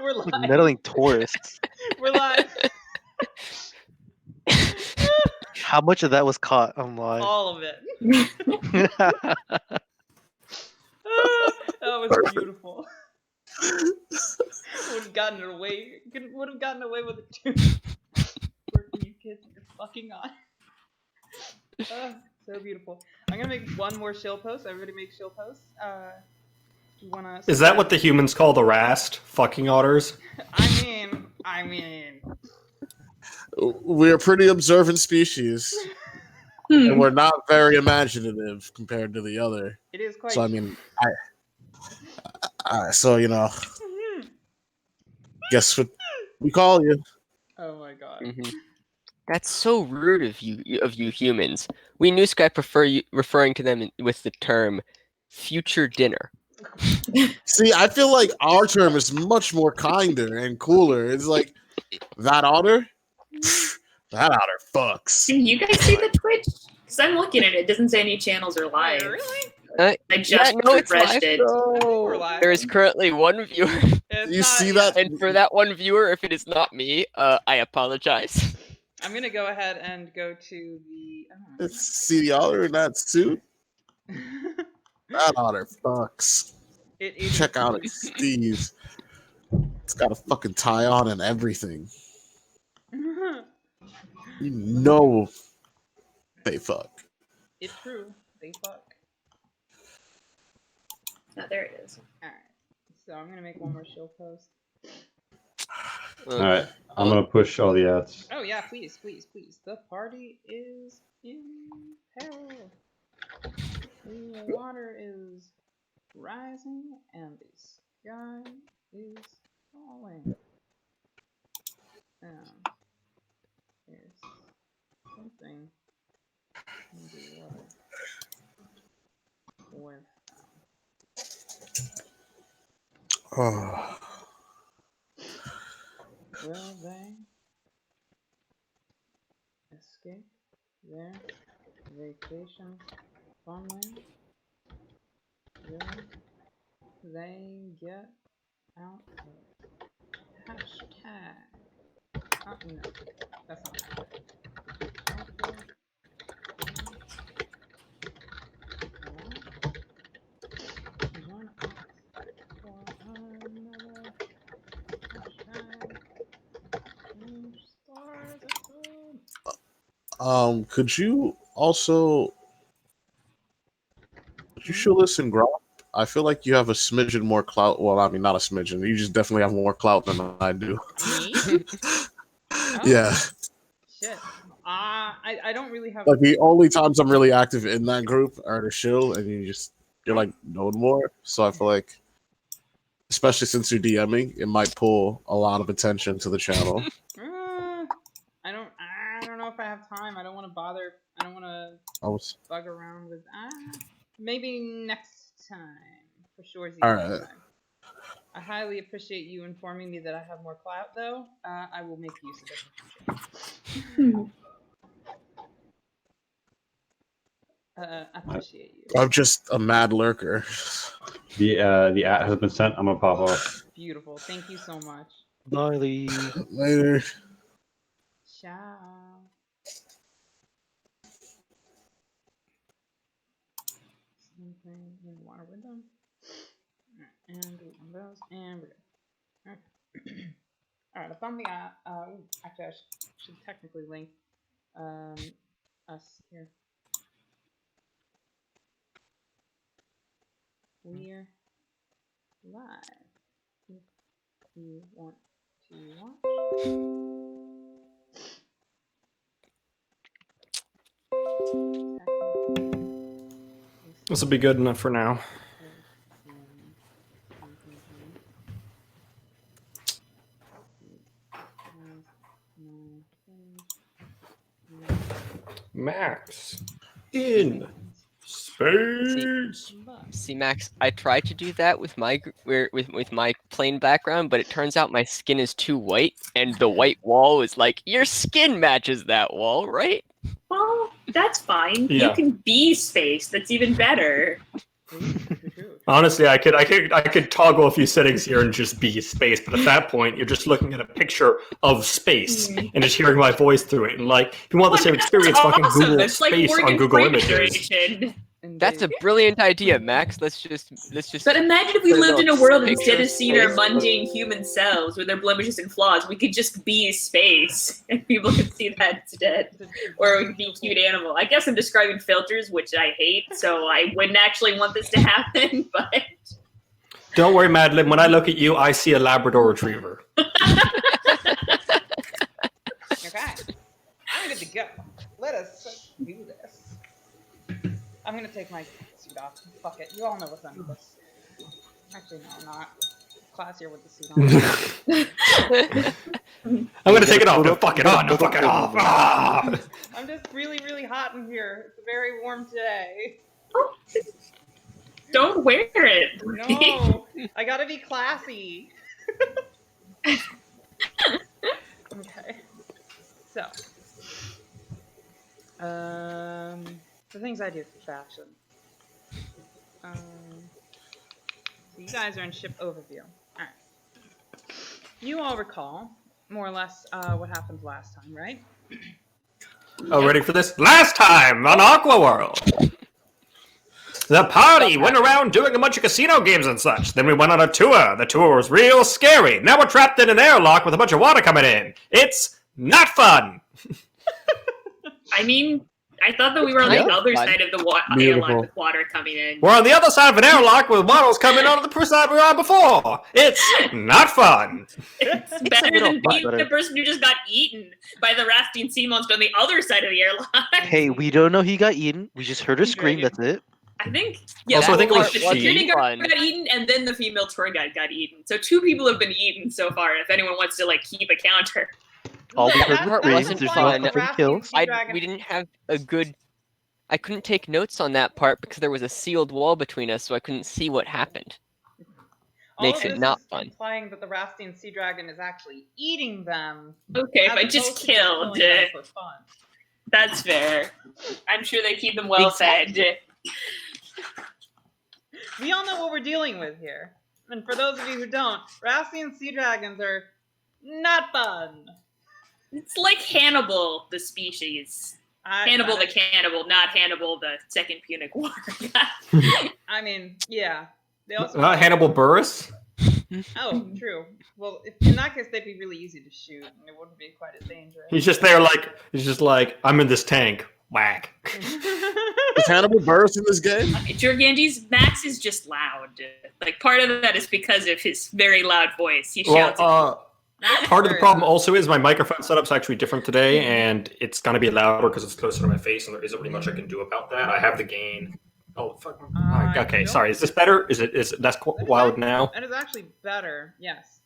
We're live. Like meddling tourists. We're live. How much of that was caught on live? All of it. That was beautiful. Would have gotten away. Would have gotten away with it too. Where you kids are fucking on. So beautiful. I'm gonna make one more shill post. Everybody make shill posts. You wanna? Is that what the humans call the rast? Fucking otters? I mean. We're a pretty observant species. And we're not very imaginative compared to the other. It is quite. So I mean, so you know, guess what we call you? Oh my god. Mm-hmm. That's so rude of you humans. We New Sky prefer referring to them with the term "future dinner." See, I feel like our term is much more kinder and cooler. It's like that otter. That otter fucks. Can you guys see the Twitch? Because I'm looking at it. It doesn't say any channels are live. Really? I just refreshed it. We're live. There is currently one viewer. You see that? And for that one viewer, if it is not me, I apologize. I'm gonna go ahead and go to the. See the otter in that suit? That otter fucks. Check out it, Steve. It's got a fucking tie on and everything. You know they fuck. It's true. They fuck. Oh, there it is. Alright. So I'm gonna make one more shill post. Alright. I'm gonna push all the ads. Oh yeah, please. The party is in peril. The water is rising and the sky is falling. There's something in the water with Oh. will they escape their vacation farmland? Will they get out of hashtag? Oh, no, that's not right. Join us for another hashtag ChangedStars episode. Could you show this in Grok? I feel like you have a smidgen more clout. Well, I mean, not a smidgen. You just definitely have more clout than I do. Me? Oh, yeah. Shit. I don't really have. Like the only times I'm really active in that group are to shill, and you're like known more. So I feel like, especially since you're DMing, it might pull a lot of attention to the channel. I don't know if I have time. I don't want to bother. I don't want to bug around with. Maybe next time for sure. All right. I highly appreciate you informing me that I have more clout, though. I will make use of it. I appreciate you. I'm just a mad lurker. The ad has been sent. I'm gonna pop off. Beautiful. Thank you so much. Gnarly. Later. Ciao. Something in water with them. And do one of those, and we're good. Okay. Alright, I found the actually I should technically link us here. We're live. If you want to watch. This will be good enough for now. Max in space. See, Max, I tried to do that with my plain background, but it turns out my skin is too white, and the white wall is like, your skin matches that wall, right? Well, that's fine. Yeah. You can be space. That's even better. Honestly, I could toggle a few settings here and just be space, but at that point, you're just looking at a picture of space and just hearing my voice through it. And like, if you want the same experience, fucking Google That's like space on Morgan Google Freeman Images. generation. That's a brilliant idea, Max. Let's just. But imagine if we put a lived in a little world picture instead of of seeing our space. mundane human selves with their blemishes and flaws, we could just be space, and people could see that instead. Or we could be a cute animal. I guess I'm describing filters, which I hate, so I wouldn't actually want this to happen, but... Don't worry, Madeline. When I look at you, I see a Labrador Retriever. Okay. I'm good to go. Let us do this. I'm gonna take my suit off. Fuck it. You all know what's under this. Actually, no, I'm not. Classier with the suit on. I'm gonna take it off. No, fuck it on. No, fuck it off. Ah! I'm just really, really hot in here. It's a very warm day. Don't wear it. No, I gotta be classy. Okay. So, the things I do for fashion. So you guys are in ship overview. All right. You all recall more or less what happened last time, right? Oh, ready for this? Last time on Aqua-World! The party went around doing a bunch of casino games and such. Then we went on a tour. The tour was real scary. Now we're trapped in an airlock with a bunch of water coming in. It's not fun! I mean, I thought that we were on the Yeah, other fun. side of the Beautiful. airlock with water coming in. We're on the other side of an airlock with models coming out of the side we were on before. It's not fun. It's a better little than being better. the person who just got eaten by the Rastin sea monster on the other side of the airlock. Hey, we don't know he got eaten. We just heard her scream. That's it. I think, yeah. Also, I think it was the she. security guard Fun. got eaten, and then the female tour guide got eaten. So 2 people have been eaten so far. If anyone wants to like keep a counter, All we Look, heard that's- was wasn't screams. that's There's why no fun. the confirmed Rastin kills. sea dragon- We didn't have a good. I couldn't take notes on that part because there was a sealed wall between us, so I couldn't see what happened. All Makes of it this not is fun. implying that the Rastin sea dragon is actually eating them. okay, as but just opposed to killed. killing them for fun. That's fair. I'm sure they keep them well fed. We all know what we're dealing with here. And for those of you who don't, Rastin sea dragons are not fun. It's like Hannibal, the species. Hannibal the cannibal, not Hannibal the second Punic War. I mean, yeah. They also Not Hannibal Burris? Oh, true. Well, in that case, they'd be really easy to shoot, and it wouldn't be quite as dangerous. He's just there like, I'm in this tank. Whack. Is Hannibal Burris in this game? Jorgandi's Max is just loud. Like, part of that is because of his very loud voice. He shouts. Well, part of the problem also is my microphone setup's actually different today, and it's gonna be louder because it's closer to my face, and there isn't really much I can do about that. I have the gain. Oh fuck. Okay, don't- sorry. Is this better? Is that's loud now? That is actually better, yes.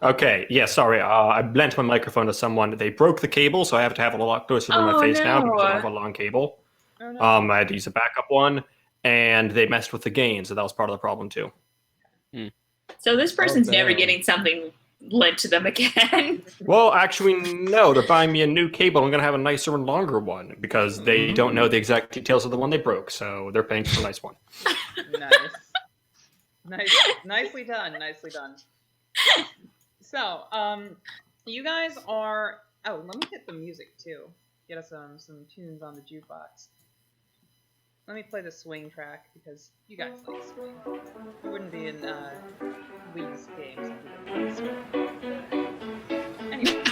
Okay, yeah, sorry. I lent my microphone to someone. They broke the cable, so I have to have it a lot closer to my Oh, face now because I no. have a long cable. Oh, no. I had to use a backup one, and they messed with the gain, so that was part of the problem too. So this person's Oh, never damn. getting something lent to them again. Well, actually, no. They're buying me a new cable. I'm gonna have a nicer and longer one because they don't know the exact details of the one they broke, so they're paying for a nice one. Nice. Nicely done, nicely done. So, you guys are... Oh, let me hit the music, too. Get us some tunes on the jukebox. Let me play the swing track, because you guys like swing. You wouldn't be in, Wii's games if you didn't like swing. Anyway,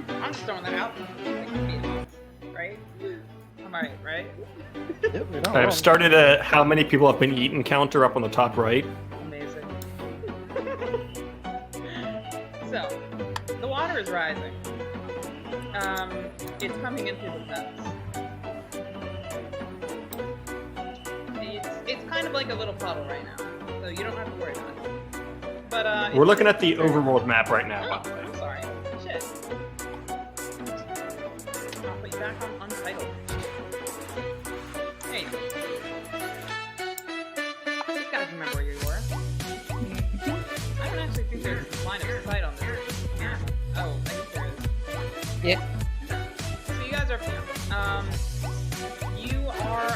I'm just throwing that out. It could be a right? I'm right, right? Yep, you're not wrong. I've started a how many people have been eaten counter up on the top right. Amazing. So, the water is rising. It's coming in through the vents. It's kind of like a little puddle right now, so you don't have to worry about it. But We're looking at the overworld map right now, Oh, by the way. I'm sorry. Shit. I'll put you back on untitled. Hey. You guys remember where you were. I don't actually think there's line of sight on this map. Oh, I guess there is. Yeah. So you guys are, you are,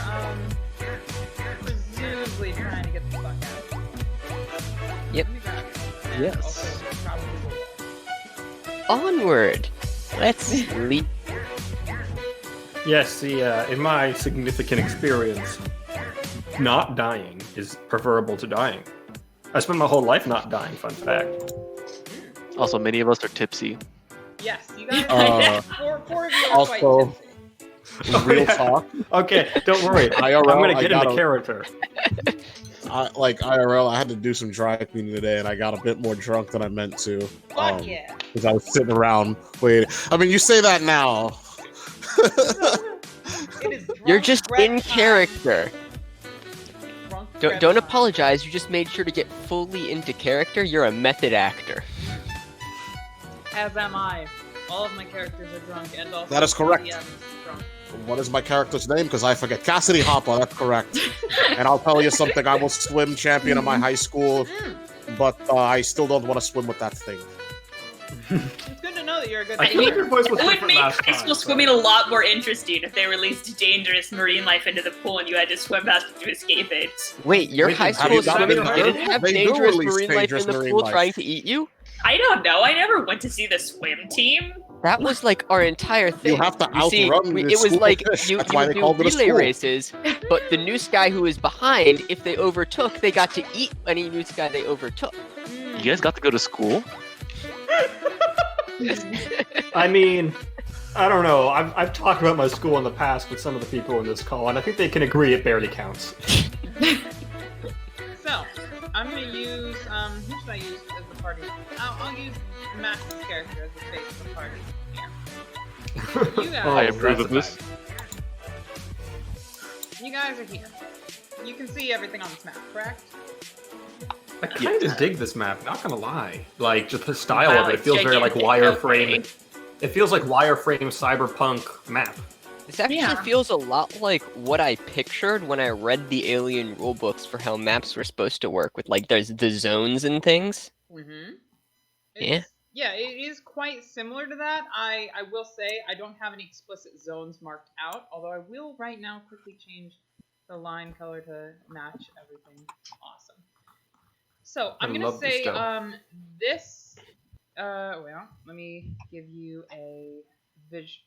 presumably trying to get the fuck and Yes. also probably Onward. Let's leap. Yes, in my significant experience, not dying is preferable to dying. I spent my whole life not dying, fun fact. Also, many of us are tipsy. yes, you guys. Four of you are also- quite tipsy. Real yeah. talk. Okay, don't worry. IRL, I'm gonna I get into gotta- character. Like IRL, I had to do some dry cleaning today, and I got a bit more drunk than I meant to. Fuck yeah. Because I was sitting around waiting. I mean, you say that now. It is You're drunk just breath in time. character. Drunk Don't, breath don't time. apologize. You just made sure to get fully into character. You're a method actor. As am I. All of my characters are drunk, and also That is correct. the DM is drunk. What is my character's name? Because I forget. Cassidy Hopper, that's correct. And I'll tell you something, I was swim champion of my high school, but I still don't want to swim with that thing. It's good to know that you're a good. I feel like your voice was It would different make last high time. school swimming a lot more interesting if they released dangerous marine life into the pool and you had to swim past it to escape it. Wait, your Wait, high have school you gotten swimming it didn't hurt? have They do dangerous release marine life dangerous in the marine pool life. trying to eat you? I don't know. I never went to see the swim team. That was like our entire thing. You have to see, outrun this it was school like of fish. you That's why would they do called it a relay school. races, but the new guy who was behind, if they overtook, they got to eat any new guy they overtook. You guys got to go to school? I mean, I don't know. I've talked about my school in the past with some of the people in this call, and I think they can agree it barely counts. So, I'm gonna use who should I use as the party? I'll use Max's character as the face of the party. Here. You guys, I approve of this. you guys are here. You can see everything on this map, correct? I kind of dig this map, not gonna lie. Like, just the style Wow, of it. It it's feels very like gigantic. wireframe. Okay. It feels like wireframe cyberpunk map. This actually Yeah. feels a lot like what I pictured when I read the Alien rulebooks for how maps were supposed to work, with like there's the zones and things. Mm-hmm. Yeah. Yeah, it is quite similar to that. I will say I don't have any explicit zones marked out, although I will right now quickly change the line color to match everything. Awesome. So I'm I gonna love this say stuff. this. Well, let me give you a vision.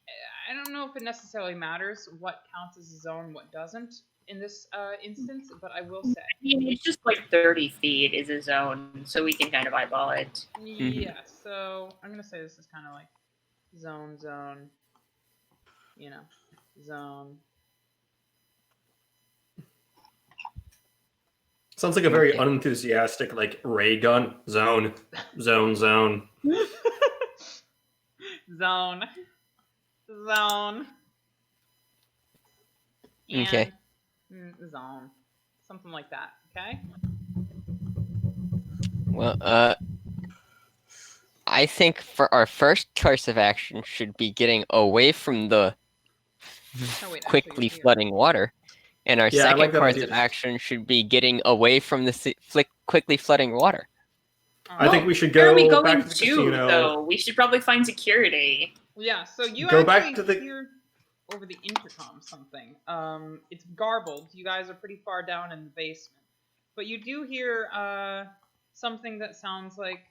I don't know if it necessarily matters what counts as a zone, what doesn't in this instance, but I will say. I mean, it's just like 30 feet is a zone, so we can kind of eyeball it. Yeah, so I'm gonna say this is kind of like zone, you know, zone. Sounds like a very unenthusiastic, like, ray gun. Zone. Zone. Zone. Okay. And zone. Something like that, okay? Well, I think for our first course of action should be getting away from the Oh, wait, quickly actually, flooding water, and our Yeah, I second like that course idea. of action should be getting away from the quickly flooding water. I think we should Where go are we back going to the to, casino. though? We should probably find security. Yeah, so you Go actually back to the- hear over the intercom something. It's garbled. You guys are pretty far down in the basement. But you do hear something that sounds like,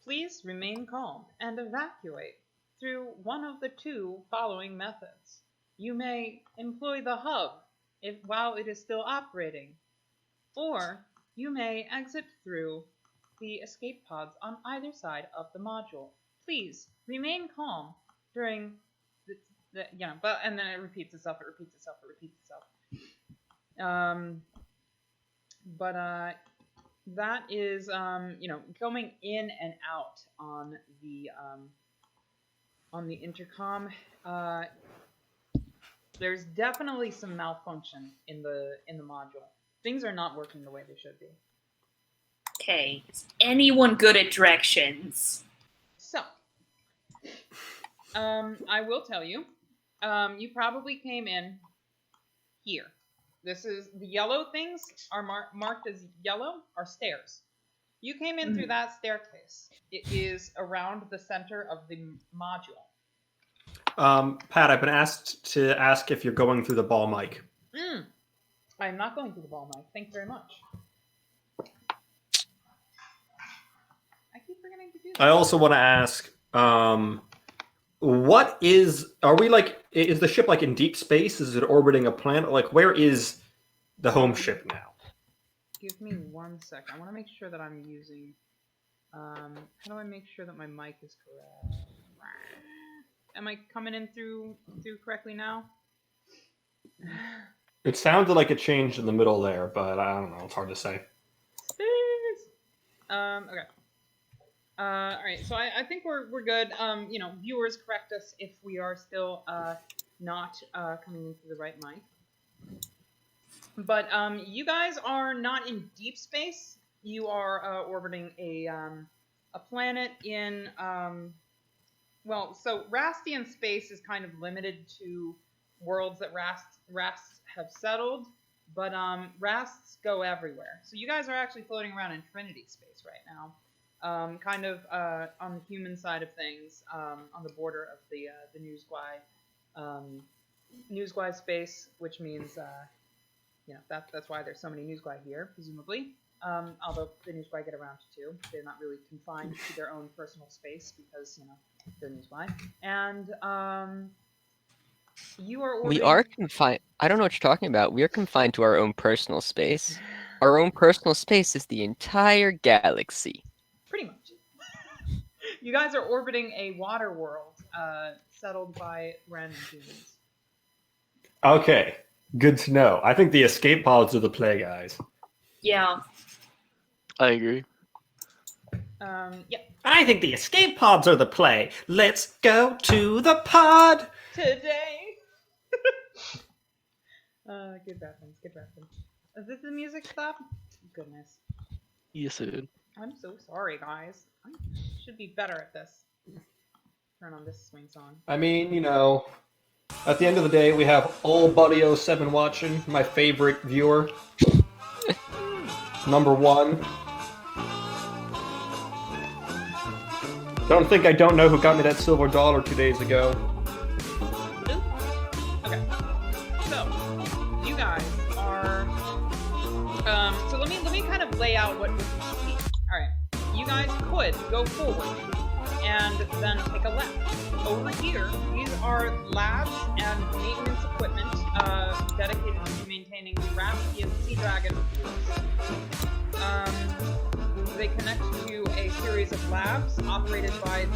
please remain calm and evacuate through one of the two following methods. You may employ the hub while it is still operating, or you may exit through the escape pods on either side of the module. Please remain calm during but and then it repeats itself. That is going in and out on the intercom. There's definitely some malfunction in the module. Things are not working the way they should be. Okay. Is anyone good at directions? So, I will tell you, you probably came in here. This is the yellow things are marked as yellow are stairs. You came in through that staircase. It is around the center of the module. Pat, I've been asked to ask if you're going through the ball mic. I am not going through the ball mic. Thank you very much. going to do that. I also want to ask, what is? Are we like? Is the ship like in deep space? Is it orbiting a planet? Like, where is the home ship now? Give me 1 second. I want to make sure that I'm using. How do I make sure that my mic is correct? Am I coming in through correctly now? It sounded like it changed in the middle there, but I don't know. It's hard to say. Okay. All right. So I think we're good. You know, viewers, correct us if we are still not coming in through the right mic. But you guys are not in deep space. You are orbiting a planet in well, so Rastian space is kind of limited to worlds that Rasts have settled, but Rasts go everywhere. So you guys are actually floating around in Trinity space right now, kind of on the human side of things, on the border of the Newsguy space, which means you know that's why there's so many Newsguy here, presumably. Although the Newsguy get around too, they're not really confined to their own personal space because you know they're Newsguy. And you are orbiting... We are confined. I don't know what you're talking about. We are confined to our own personal space. Our own personal space is the entire galaxy. Pretty much. You guys are orbiting a water world settled by random humans. Okay, good to know. I think the escape pods are the play, guys. Yeah. I agree. Yeah. I think the escape pods are the play. Let's go to the pod Today. Good reference. Good reference. Is this the music stop? Goodness. Yes, it did. I'm so sorry, guys. I should be better at this. Turn on this swing song. I mean, you know, at the end of the day, we have old Buddy 07 watching, my favorite viewer. Number one. Don't think I don't know who got me that silver dollar 2 days ago. Okay. So, you guys are... so let me kind of lay out what you see. Alright. You guys could go forward and then take a left. Over here, these are labs and maintenance equipment dedicated to maintaining Rastian Sea Dragon foods. They connect to a series of labs operated by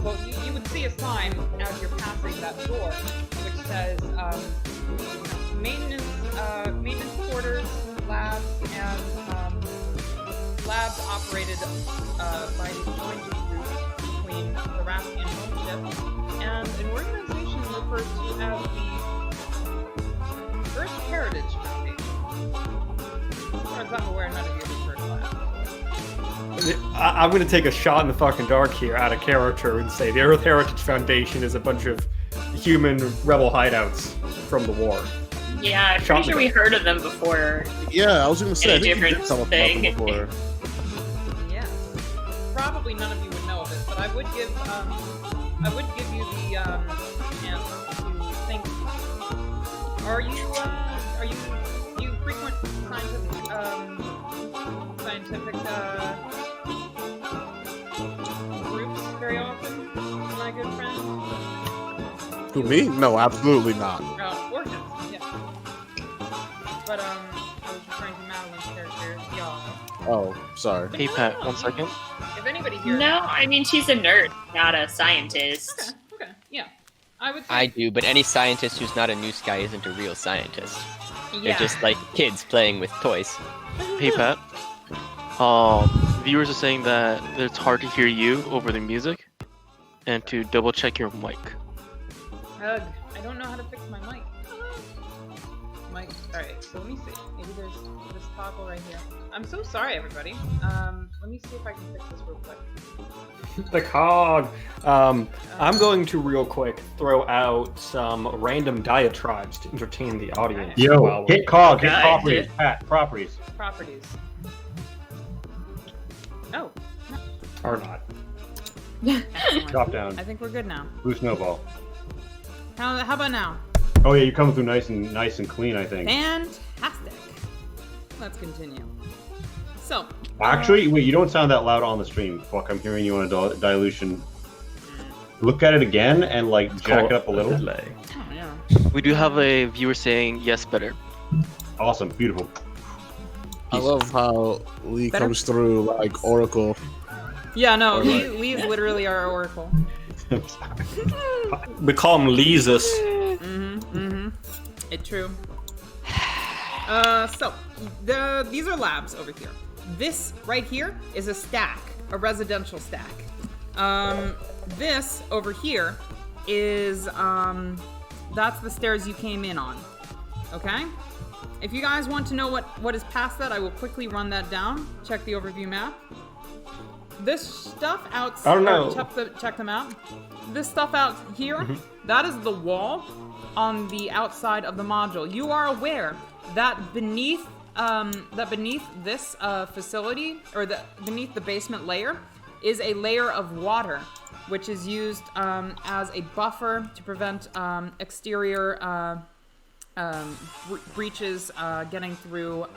well, you would see a sign as you're passing that door, which says maintenance quarters, labs, and labs operated by the joint group between the Rastian home ship and an organization referred to as the Earth Heritage Foundation. As far as I'm aware, none of you have heard of that. I'm going to take a shot in the fucking dark here out of character and say the Earth Heritage Foundation is a bunch of human rebel hideouts from the war. Yeah, I'm pretty sure we heard of them before. Yeah, I was going to say, I In a think you did different tell us about thing. them before. Yeah. Probably none of you would know of it, but I would give you the chance to think. Are you frequent scientific groups very often, my good friend? Who, me? No, absolutely not. Orcas, yeah. But I was referring to Madeline's character, y'all. Oh, sorry. Hey, Pat, 1 second. If anybody here... No, I mean, she's a nerd, not a scientist. Okay, yeah. I would say... I do, but any scientist who's not a new guy isn't a real scientist. yeah. They're just like kids playing with toys. Hey, Pat. Viewers are saying that it's hard to hear you over the music, and to double check your mic. Ugh, I don't know how to fix my mic. Mic. Alright, so let me see. Maybe there's this toggle right here. I'm so sorry, everybody. Let me see if I can fix this real quick. The cog. I'm going to real quick throw out some random diatribes to entertain the audience. Yo, while we're- hit cog, hit Okay. properties, Pat, properties. Properties. Oh, Or not. excellent. Drop down. I think we're good now. Blue snowball. How about now? Oh yeah, you're coming through nice and clean, I think. Fantastic. Let's continue. So. Actually, wait, you don't sound that loud on the stream. Fuck, I'm hearing you on a dilution. Look at it again and like jack it up a little. Oh, yeah. We do have a viewer saying yes, better. Awesome, beautiful. I love how Lee Better? comes through like Oracle. Yeah, no, Or Lee's literally our oracle. We call him Leesus. It's true. So, these are labs over here. This right here is a stack, a residential stack. This over here is, that's the stairs you came in on. Okay? If you guys want to know what is past that, I will quickly run that down. Check the overview map. This stuff outside. I don't know. Check the map. This stuff out here, that is the wall on the outside of the module. You are aware that beneath this facility, or beneath the basement layer, is a layer of water, which is used as a buffer to prevent exterior breaches getting through.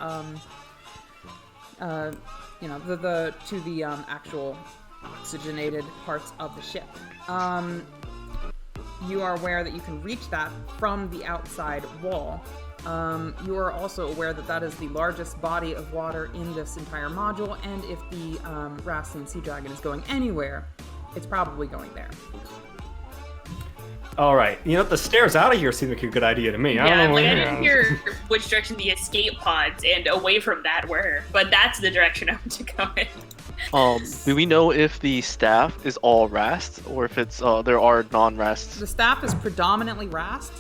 You know, to the actual oxygenated parts of the ship. You are aware that you can reach that from the outside wall. You are also aware that that is the largest body of water in this entire module, and if the Rastan Sea Dragon is going anywhere, it's probably going there. All right, you know the stairs out of here seem like a good idea to me. I Yeah, don't know. like I didn't hear which direction the escape pods and away from that were, but that's the direction I want to go in. Do we know if the staff is all Rast or if it's there are non-Rasts? The staff is predominantly Rast.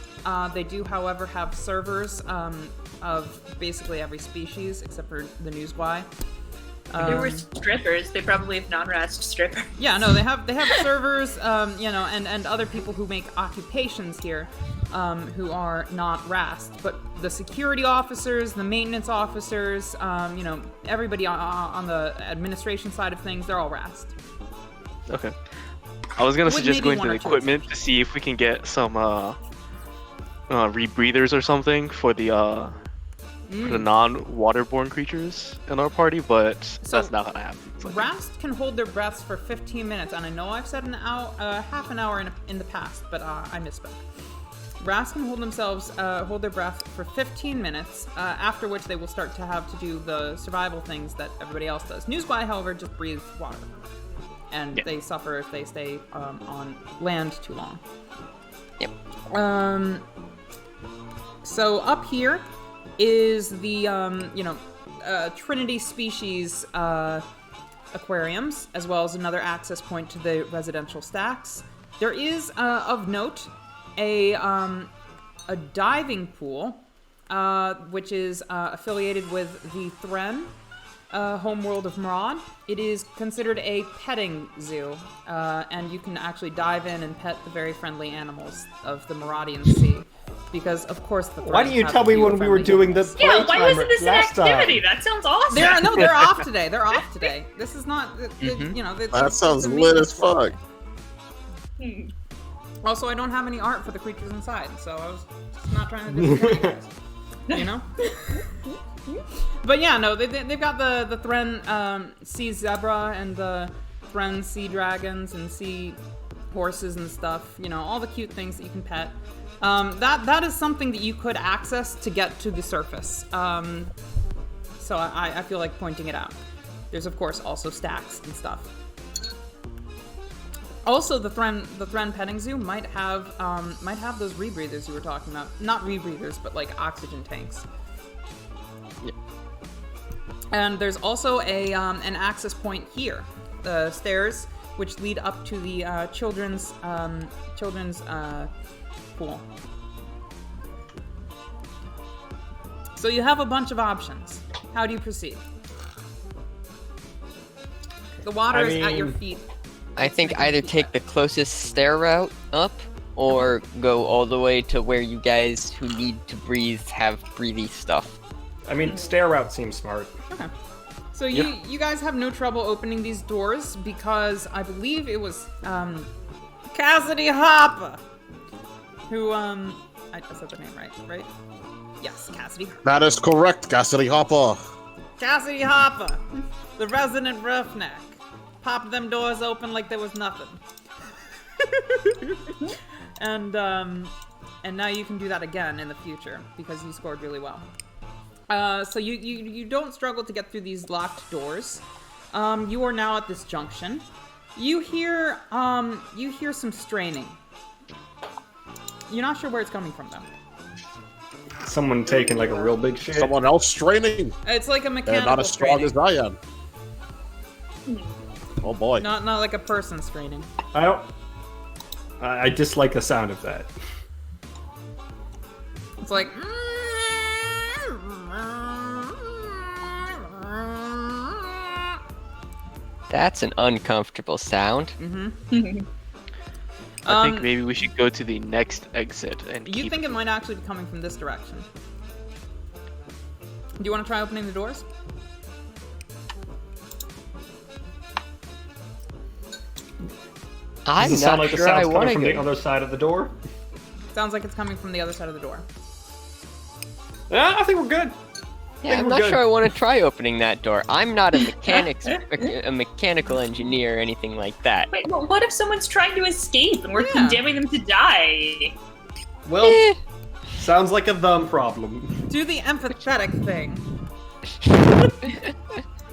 They do, however, have servers of basically every species except for the Newsguy. There were strippers. They probably have non-Rast strippers. Yeah, no, they have servers, you know, and other people who make occupations here, who are not Rast. But the security officers, the maintenance officers, you know, everybody on the administration side of things, they're all Rast. Okay. I was gonna With suggest maybe going one to or the two equipment to see if we can get some rebreathers or something for the non-waterborne creatures in our party, but that's not gonna happen. So. Rast can hold their breaths for 15 minutes, and I know I've said half an hour in the past, but I misspoke. Rast can hold their breath for 15 minutes, after which they will start to have to do the survival things that everybody else does. Newsguy, however, just breathe water, and they suffer if they stay on land too long. Yep. So up here is the Trinity species aquariums, as well as another access point to the residential stacks. There is, of note, a diving pool, which is affiliated with the Thren homeworld of Marad. It is considered a petting zoo, and you can actually dive in and pet the very friendly animals of the Maradian Sea. Because of course the Why Thren didn't you have tell me fewer when we were friendly doing animals. the Yeah, why playtime wasn't this an last time? activity? That sounds awesome. They're off today. They're off today. This is not, you know. That sounds lit as fuck. Also, I don't have any art for the creatures inside, so I was just not trying to disappoint you guys. You know? But yeah, no, they've got the Thren sea zebra and the Thren sea dragons and sea horses and stuff. You know, all the cute things that you can pet. That is something that you could access to get to the surface. So I feel like pointing it out. There's of course also stacks and stuff. Also, the Thren petting zoo might have those rebreathers you were talking about. Not rebreathers, but like oxygen tanks. Yeah. And there's also an access point here, the stairs, which lead up to the children's pool. So you have a bunch of options. How do you proceed? The water is at your feet. I think either take the closest stair route up, or go all the way to where you guys who need to breathe have breathy stuff. I mean, stair route seems smart. Okay. So you guys have no trouble opening these doors because I believe it was Cassidy Hopper who I said the name right? Yes, Cassidy. That is correct, Cassidy Hopper. Cassidy Hopper, the resident roughneck, popped them doors open like there was nothing. And now you can do that again in the future because you scored really well. So you don't struggle to get through these locked doors. You are now at this junction. You hear some straining. You're not sure where it's coming from though. Someone taking like a real big shit. Someone else straining. It's like a They're mechanical not as strong straining. as I am. Oh boy. Not like a person straining. I dislike the sound of that. It's like. That's an uncomfortable sound. I think maybe we should go to the next exit and You keep think it might actually be coming from this direction? Do you want to try opening the doors? I'm Does it sound not like the sure I sound's want coming to from the go. other side of the door? Sounds like it's coming from the other side of the door. Yeah, I think we're good. Yeah, I'm not sure I want to try opening that door. I'm not a mechanical engineer or anything like that. Wait, well, what if someone's trying to escape and we're condemning them to die? Well, sounds like a them problem. Do the empathetic thing.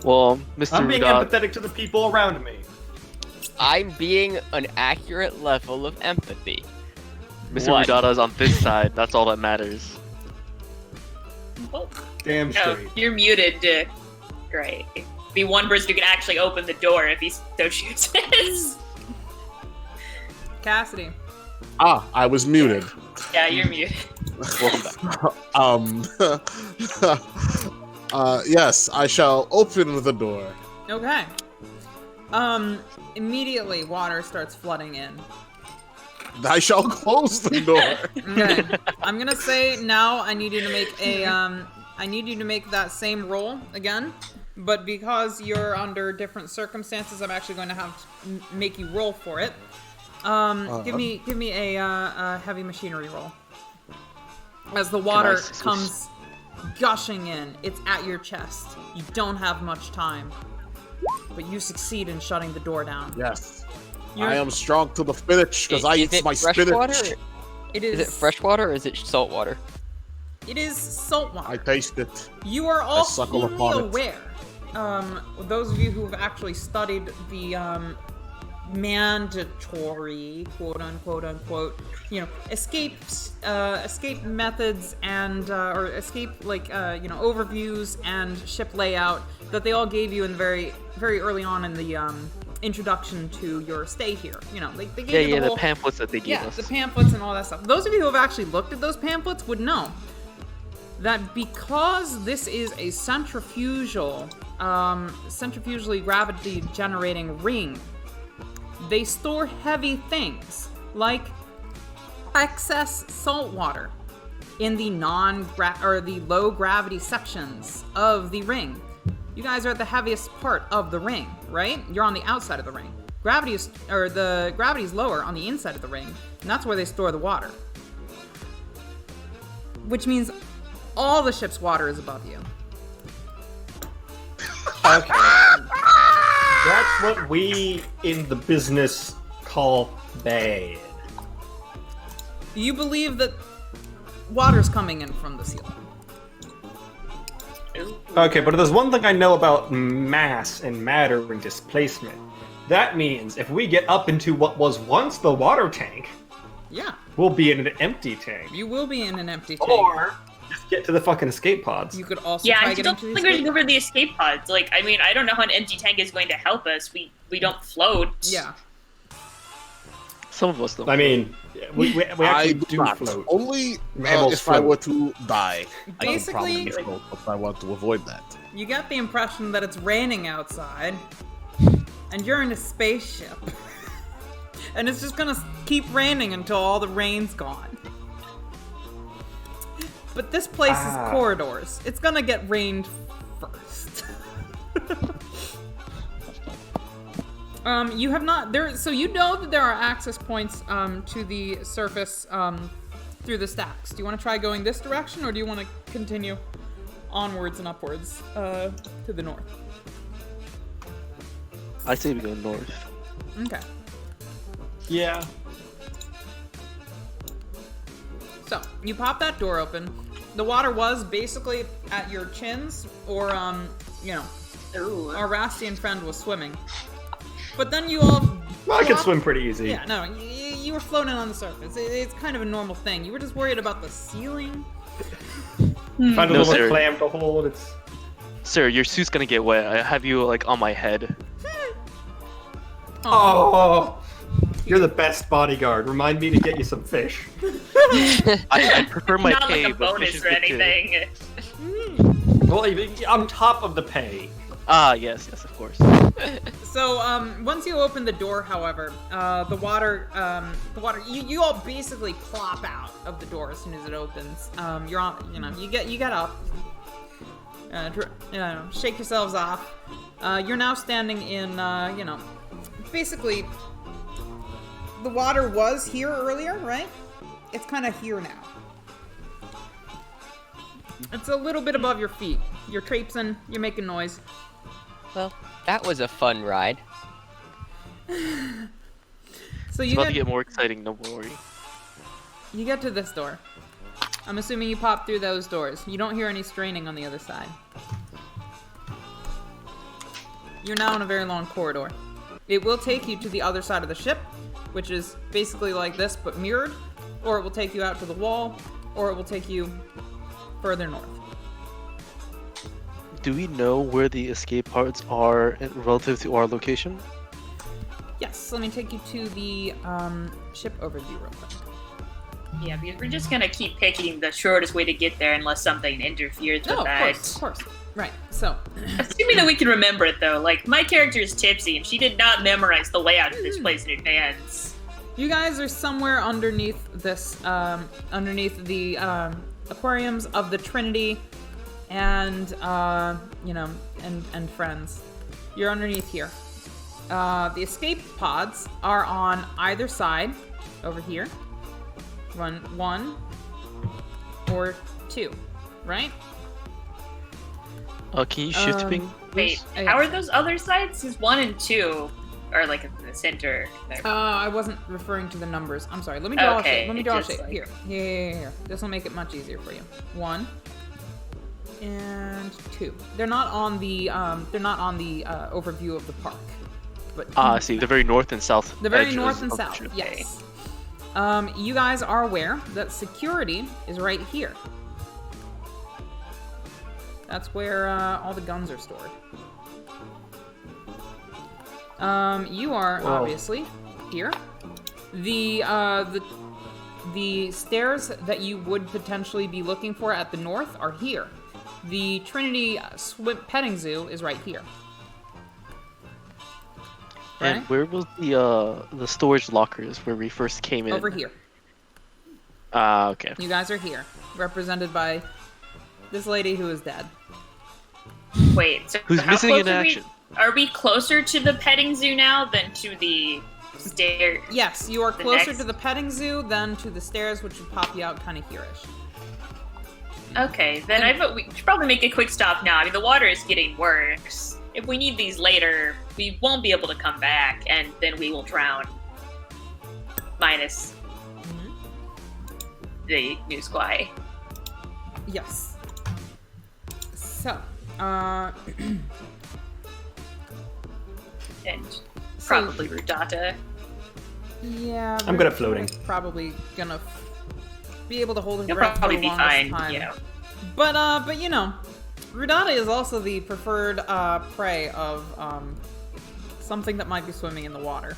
Well, Mr. I'm being Rudolph, empathetic to the people around me. I'm being an accurate level of empathy. Mr. What? Rudada's on this side. That's all that matters. Oh, Damn straight. you're muted. Great. Be one person who can actually open the door if he so chooses. Cassidy. I was muted. Yeah, you're muted. Welcome back. Yes, I shall open the door. Okay. Immediately water starts flooding in. I shall close the door. Okay. I'm gonna say now I need you to make a I need you to make that same roll again, but because you're under different circumstances, I'm actually going to have to make you roll for it. Give me a heavy machinery roll. As the water comes gushing in, it's at your chest. You don't have much time, but you succeed in shutting the door down. Yes. I am strong to the finish because I eat my spinach. Water? It Is it fresh water or is it salt water? It is salt water. I taste it. You are all suckle keenly upon it. aware. Those of you who have actually studied the mandatory quote unquote, escape methods and or escape overviews and ship layout that they all gave you in the very very early on in the introduction to your stay here. They gave you the whole, pamphlets that they gave us. the pamphlets and all that stuff. Those of you who have actually looked at those pamphlets would know that because this is a centrifugally gravity-generating ring, they store heavy things like excess salt water in the the low gravity sections of the ring. You guys are at the heaviest part of the ring, right? You're on the outside of the ring. The gravity is lower on the inside of the ring, and that's where they store the water. Which means all the ship's water is above you. Okay. That's what we in the business call bad. You believe that water's coming in from the ceiling. Okay, but there's one thing I know about mass and matter and displacement. That means if we get up into what was once the water tank, Yeah, we'll be in an empty tank. you will be in an empty tank. Or just get to the fucking escape pods. You could also Yeah, try I getting don't to the think we're escape. going for the escape pods. I don't know how an empty tank is going to help us. We don't float. Yeah. Some of us don't. I mean, we I actually do do not. float. Only Mammals if I float. were to die. I can Basically- probably float, but I want to avoid that. You get the impression that it's raining outside, and you're in a spaceship. And it's just gonna keep raining until all the rain's gone. But this place is corridors. It's gonna get rained first. You have not there, so you know that there are access points to the surface through the stacks. Do you want to try going this direction, or do you want to continue onwards and upwards to the north. I say we go north. Okay. Yeah. So, you pop that door open. The water was basically at your chins, or, you know, Ooh. our Rastian friend was swimming. But then you all... Well, I can flopped- swim pretty easy. Yeah, no, you were floating on the surface. It's kind of a normal thing. You were just worried about the ceiling. Find a No, little sir. clam to hold. It's. Sir, your suit's gonna get wet. I have you like on my head. Oh, you're the best bodyguard. Remind me to get you some fish. I prefer my Not pay, like a but bonus fish is or good too. anything. Well, on top of the pay. Ah, yes, of course. So, once you open the door, however, the water, you all basically plop out of the door as soon as it opens. You're on, you get up, shake yourselves off. You're now standing in, basically, the water was here earlier, right? It's kind of here now. It's a little bit above your feet. You're traipsing, you're making noise. Well, that was a fun ride. So It's you about to get, get more exciting, don't worry. you get to this door. I'm assuming you pop through those doors. You don't hear any straining on the other side. You're now in a very long corridor. It will take you to the other side of the ship, which is basically like this, but mirrored, or it will take you out to the wall, or it will take you further north. Do we know where the escape pods are relative to our location? Yes, let me take you to the ship overview real quick. Yeah, because we're just gonna keep picking the shortest way to get there unless something interferes with No, that. of course. Right, so, Assuming that we can remember it though, like my character is tipsy and she did not memorize the layout of this place in advance. you guys are somewhere underneath this, underneath the aquariums of the Trinity and, and friends. You're underneath here. The escape pods are on either side, over here. Run 1 or 2, right? Can you shift ping, Wait, please? how are those other sides? Because 1 and 2 are like in the center. There. I wasn't referring to the numbers. I'm sorry. Let me draw Okay, a shape. Let me it draw a just, shape. like- Here. Here. This will make it much easier for you. 1 and 2. They're not on the overview of the park. But I see. The very north and south. the very edges north and of the south. ship. Yes. You guys are aware that security is right here. That's where all the guns are stored. You are Whoa. obviously here. The stairs that you would potentially be looking for at the north are here. The Trinity petting zoo is right here. And Right? where was the storage lockers where we first came in? Over here. Okay. You guys are here, represented by this lady who is dead. Wait, so Who's how missing close in are action? Are we closer to the petting zoo now than to the stair? Yes, you are The closer next- to the petting zoo than to the stairs, which would pop you out kind of here-ish. Okay, then I vote we should probably make a quick stop now. I mean, the water is getting worse. If we need these later, we won't be able to come back, and then we will drown. Minus the new squy. Yes. So, And probably Rudata. yeah. I'm good at floating. Rudata's probably gonna be able to hold his You'll breath for probably the be longest fine, time. you know. But Rudata is also the preferred prey of something that might be swimming in the water.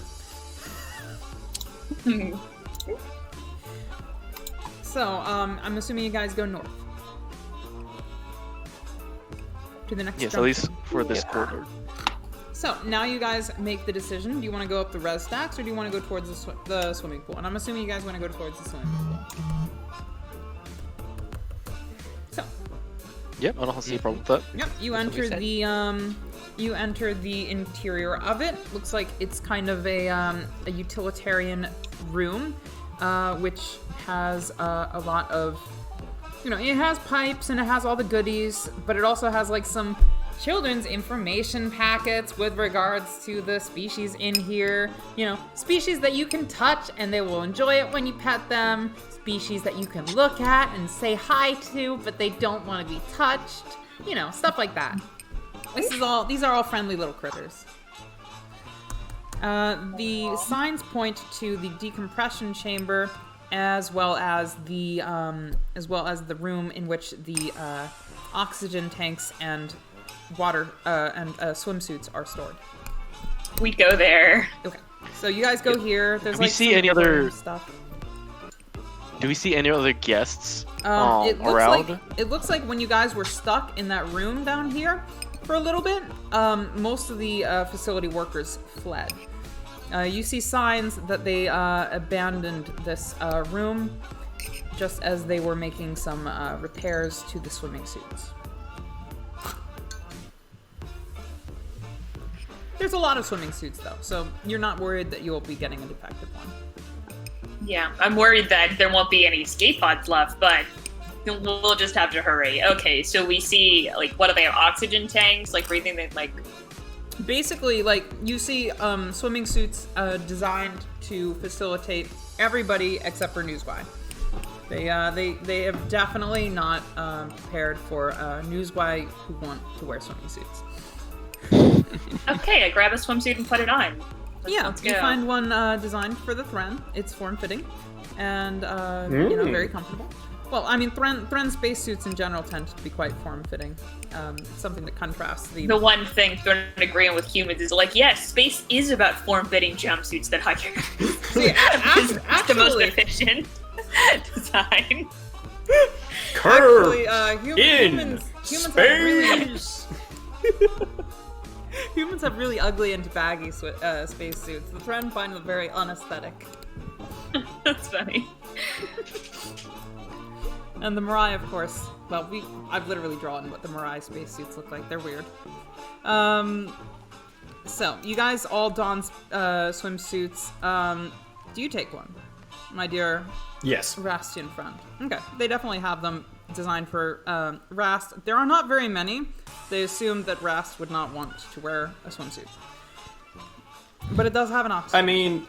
So, I'm assuming you guys go north. To the next Yes, at junction. least for this corridor. So, now you guys make the decision. Do you want to go up the res stacks, or do you want to go towards the swimming pool? And I'm assuming you guys want to go towards the swimming pool. So, Yep, I don't see a problem with that. yep, you That's what we enter said. you enter the interior of it. Looks like it's kind of a utilitarian room, which has a lot of you know, it has pipes and it has all the goodies, but it also has like some children's information packets with regards to the species in here. You know, species that you can touch and they will enjoy it when you pet them. Species that you can look at and say hi to, but they don't want to be touched. You know, stuff like that. These are all friendly little critters. The signs point to the decompression chamber, as well as the room in which the oxygen tanks and water and swimsuits are stored. We go there. Okay, so you guys go here. There's Do we like see some any other stuff. Do we see any other guests It looks around? it looks like when you guys were stuck in that room down here for a little bit, most of the facility workers fled. You see signs that they abandoned this room just as they were making some repairs to the swimming suits. There's a lot of swimming suits though, so you're not worried that you'll be getting a defective one. Yeah, I'm worried that there won't be any escape pods left, but we'll just have to hurry. Okay, so we see, like, what do they have? Oxygen tanks? Like, breathing, like... Basically, like, you see swimming suits designed to facilitate everybody except for Newsby. They have definitely not prepared for Newsby who want to wear swimming suits. Okay, I grab a swimsuit and put it on. Let's You go. find one designed for the Thren. It's form-fitting and you know, very comfortable. Well, I mean, Thren spacesuits in general tend to be quite form-fitting. It's something that contrasts the... The one thing Thren agreeing with humans is like, yes, space is about form-fitting jumpsuits that hug your See, It's the most actually, efficient design. Curve humans have really... space. Humans have really ugly and baggy spacesuits. The Thren find them very unaesthetic. That's funny. And the Mirai, of course. Well, I've literally drawn what the Mirai spacesuits look like. They're weird. So, you guys all don swimsuits. Do you take one, my dear Yes. Rastian friend? Okay, they definitely have them designed for Rast. There are not very many. They assumed that Rast would not want to wear a swimsuit. But it does have an oxygen. I mean,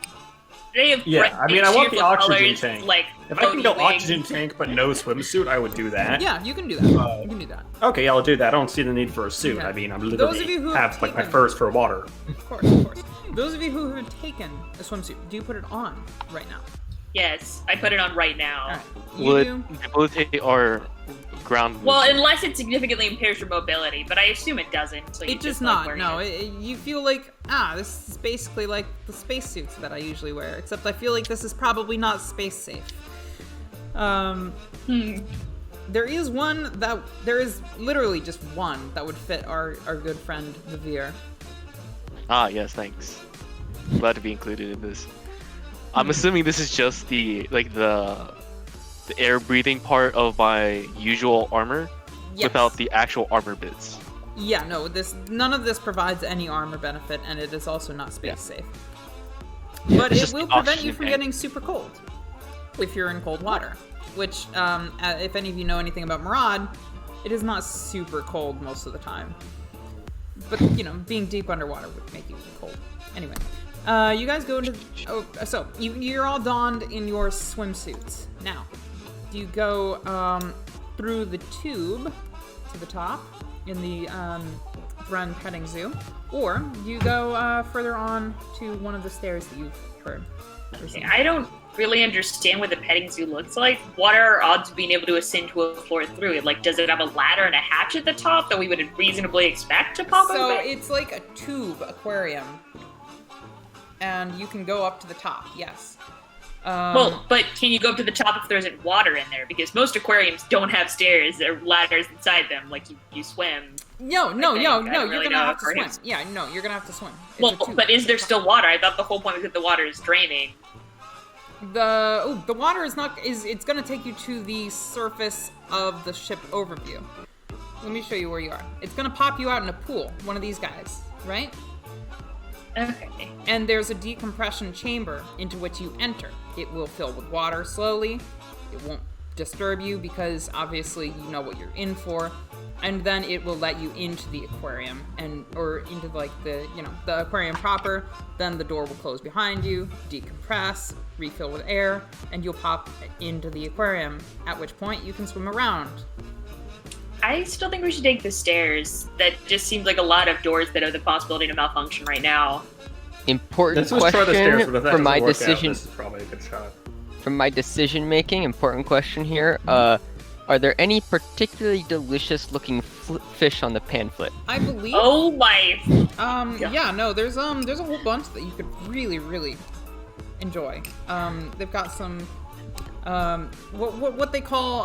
They have yeah. I mean, I want the cheerful oxygen colors, tank. Like, If I can go pony oxygen wings. tank but no swimsuit, I would do that. Yeah, you can do that. You can do that. Okay, I'll do that. I don't see the need for a suit. Okay. I mean, I'm Those literally of you who have have like my taken- furs for water. Of course, of course. Those of you who have taken a swimsuit, do you put it on right now? Yes, I put it on right now. Alright. You Will it do? debilitate our ground Well, movement? unless it significantly impairs your mobility, but I assume it doesn't. So you It does just like, not. wear No, it. you feel like, this is basically like the spacesuits that I usually wear, except I feel like this is probably not space safe. There is literally just one that would fit our good friend Vivir. Ah, yes, thanks. Glad to be included in this. I'm assuming this is just the air breathing part of my usual armor Yes. without the actual armor bits. Yeah, no, none of this provides any armor benefit, and it is also not space safe. But it's it just will the prevent oxygen you from tank. getting super cold if you're in cold water. Which, if any of you know anything about Murad, it is not super cold most of the time. But, you know, being deep underwater would make you cold. Anyway, you guys go into... so, you're all donned in your swimsuits. Now, do you go through the tube to the top in the Thren petting zoo, or do you go further on to one of the stairs that you've heard? I don't really understand what the petting zoo looks like. What are our odds of being able to ascend to a floor through it? Like, does it have a ladder and a hatch at the top that we would reasonably expect to pop So open? it's like a tube aquarium, and you can go up to the top. Yes. Well, but can you go up to the top if there isn't water in there? Because most aquariums don't have stairs or ladders inside them. Like, you swim. No, I you're really gonna know have to swim. aquariums. Yeah, no, you're gonna have to swim. It's Well, a tube. but is there still water? I thought the whole point was that the water is draining. The water is not it's gonna take you to the surface of the ship overview. Let me show you where you are. It's gonna pop you out in a pool, one of these guys, right? Okay. And there's a decompression chamber into which you enter. It will fill with water slowly. It won't disturb you because obviously you know what you're in for. And then it will let you into the aquarium or into like the aquarium proper. Then the door will close behind you, decompress, refill with air, and you'll pop into the aquarium, at which point you can swim around. I still think we should take the stairs. That just seems like a lot of doors that have the possibility to malfunction right now. Let's Important just try the stairs, question but if that for doesn't my work out, decision. this is probably a good shot. From my decision making, important question here. Are there any particularly delicious looking fish on the pamphlet? I believe. Oh my! Yeah, no, there's a whole bunch that you could really, really enjoy. They've got some, what they call,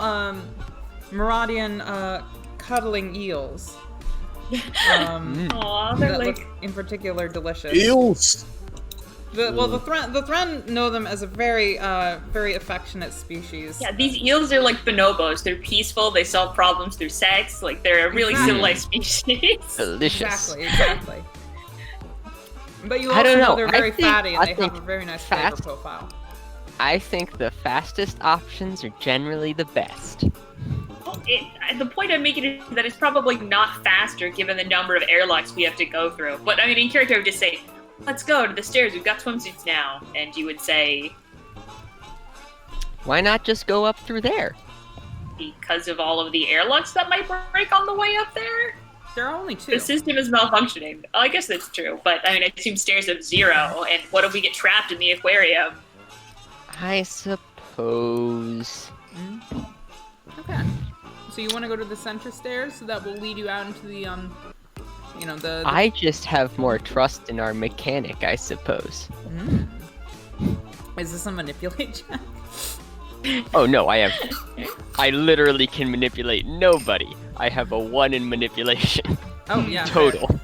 Maradian, cuddling eels. Aw, they're That like... look in particular delicious. Eels. The Thren know them as a very, very affectionate species. Yeah, these eels are like bonobos. They're peaceful, they solve problems through sex, like they're a really Exactly. civilized species. Delicious. Exactly. But you I also don't know know. they're I very think- fatty and I they think have a very nice flavor fast- profile. I think the fastest options are generally the best. The point I'm making is that it's probably not faster given the number of airlocks we have to go through. But I mean, in character, I would just say, let's go to the stairs, we've got swimsuits now. And you would say, Why not just go up through there? because of all of the airlocks that might break on the way up there? There are only two. The system is malfunctioning. Oh, I guess that's true, but I mean, I assume stairs have 0, and what if we get trapped in the aquarium? I suppose. Okay. So you want to go to the center stairs, so that will lead you out into the the. I just have more trust in our mechanic, I suppose. Is this a manipulate check? Oh no, I literally can manipulate nobody. I have a 1 in manipulation. Oh yeah. Total.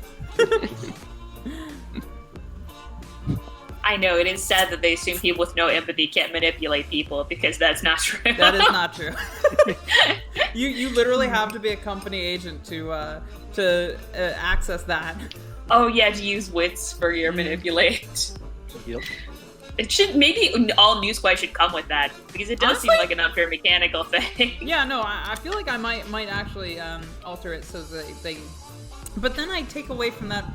I know, it is sad that they assume people with no empathy can't manipulate people, because that's not true. That is not true. you literally have to be a company agent to access that. Oh yeah, to use wits for your manipulate. Yep. It should, maybe all New Squad should come with that, because it does seem Honestly? like an unfair mechanical thing. Yeah, no, I feel like I might actually alter it so that they. But then I take away from that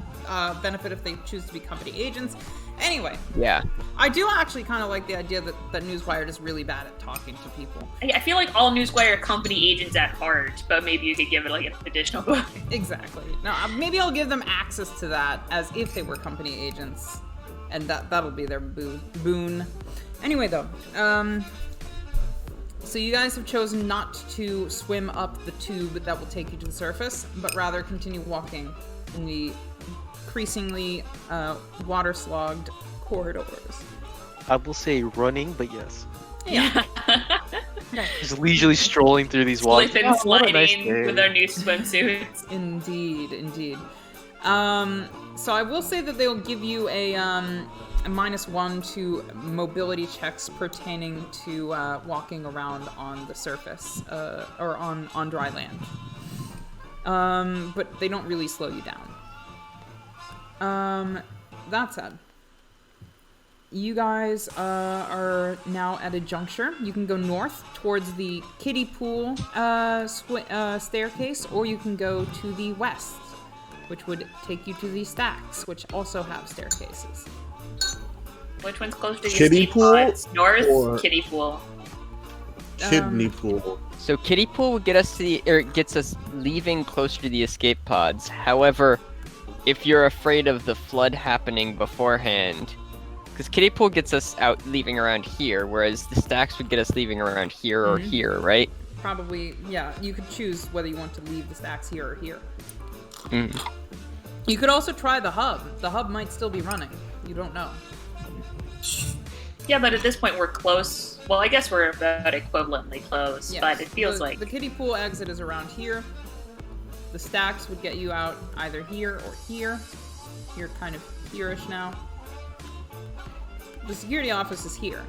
benefit if they choose to be company agents. Anyway, Yeah. I do actually kind of like the idea that Newswire is really bad at talking to people. I feel like all Newswire are company agents at heart, but maybe you could give it like an additional book. Exactly. Now, maybe I'll give them access to that as if they were company agents, and that'll be their boon. Anyway, though, so you guys have chosen not to swim up the tube that will take you to the surface, but rather continue walking in the increasingly water-slogged corridors. I will say running, but yes. Yeah. Just leisurely strolling through these walls. Slip and Oh, what a nice sliding day. with our new swimsuits. Indeed. So I will say that they'll give you a -1 to mobility checks pertaining to walking around on the surface or on dry land. But they don't really slow you down. That said, you guys are now at a juncture. You can go north towards the kiddie pool staircase, or you can go to the west, which would take you to the stacks, which also have staircases. Which one's closer to Kiddie escape pool pods? North, or- kiddie pool. Kidney pool. So kiddie pool would gets us leaving closer to the escape pods. However, if you're afraid of the flood happening beforehand, because kiddie pool gets us out leaving around here, whereas the stacks would get us leaving around here or here, right? Probably, yeah. You could choose whether you want to leave the stacks here or here. Mm. You could also try the hub. The hub might still be running. You don't know. Yeah, but at this point we're close. Well, I guess we're about equivalently close, Yes. but it feels like... the kiddie pool exit is around here. The stacks would get you out either here or here. You're kind of here-ish now. The security office is here.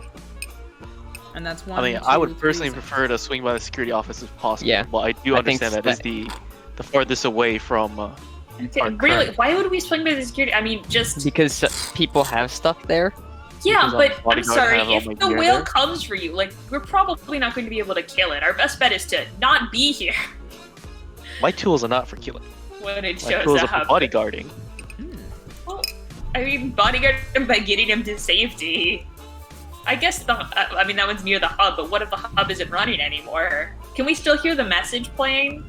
And that's one. I mean, 2, I would 3, personally 6. prefer to swing by the security office if possible. Yeah, But I do I think understand that is the farthest away from. Our Really, current- why would we swing by the security? I mean, just... Because people have stuff there. Yeah, Because I'm but I'm bodyguard, sorry, have all if my the gear whale there. comes for you, like, we're probably not going to be able to kill it. Our best bet is to not be here My tools are not for killing. when it My shows tools are for up. bodyguarding. Well, I mean, bodyguard him by getting him to safety. I guess I mean, that one's near the hub, but what if the hub isn't running anymore? Can we still hear the message playing?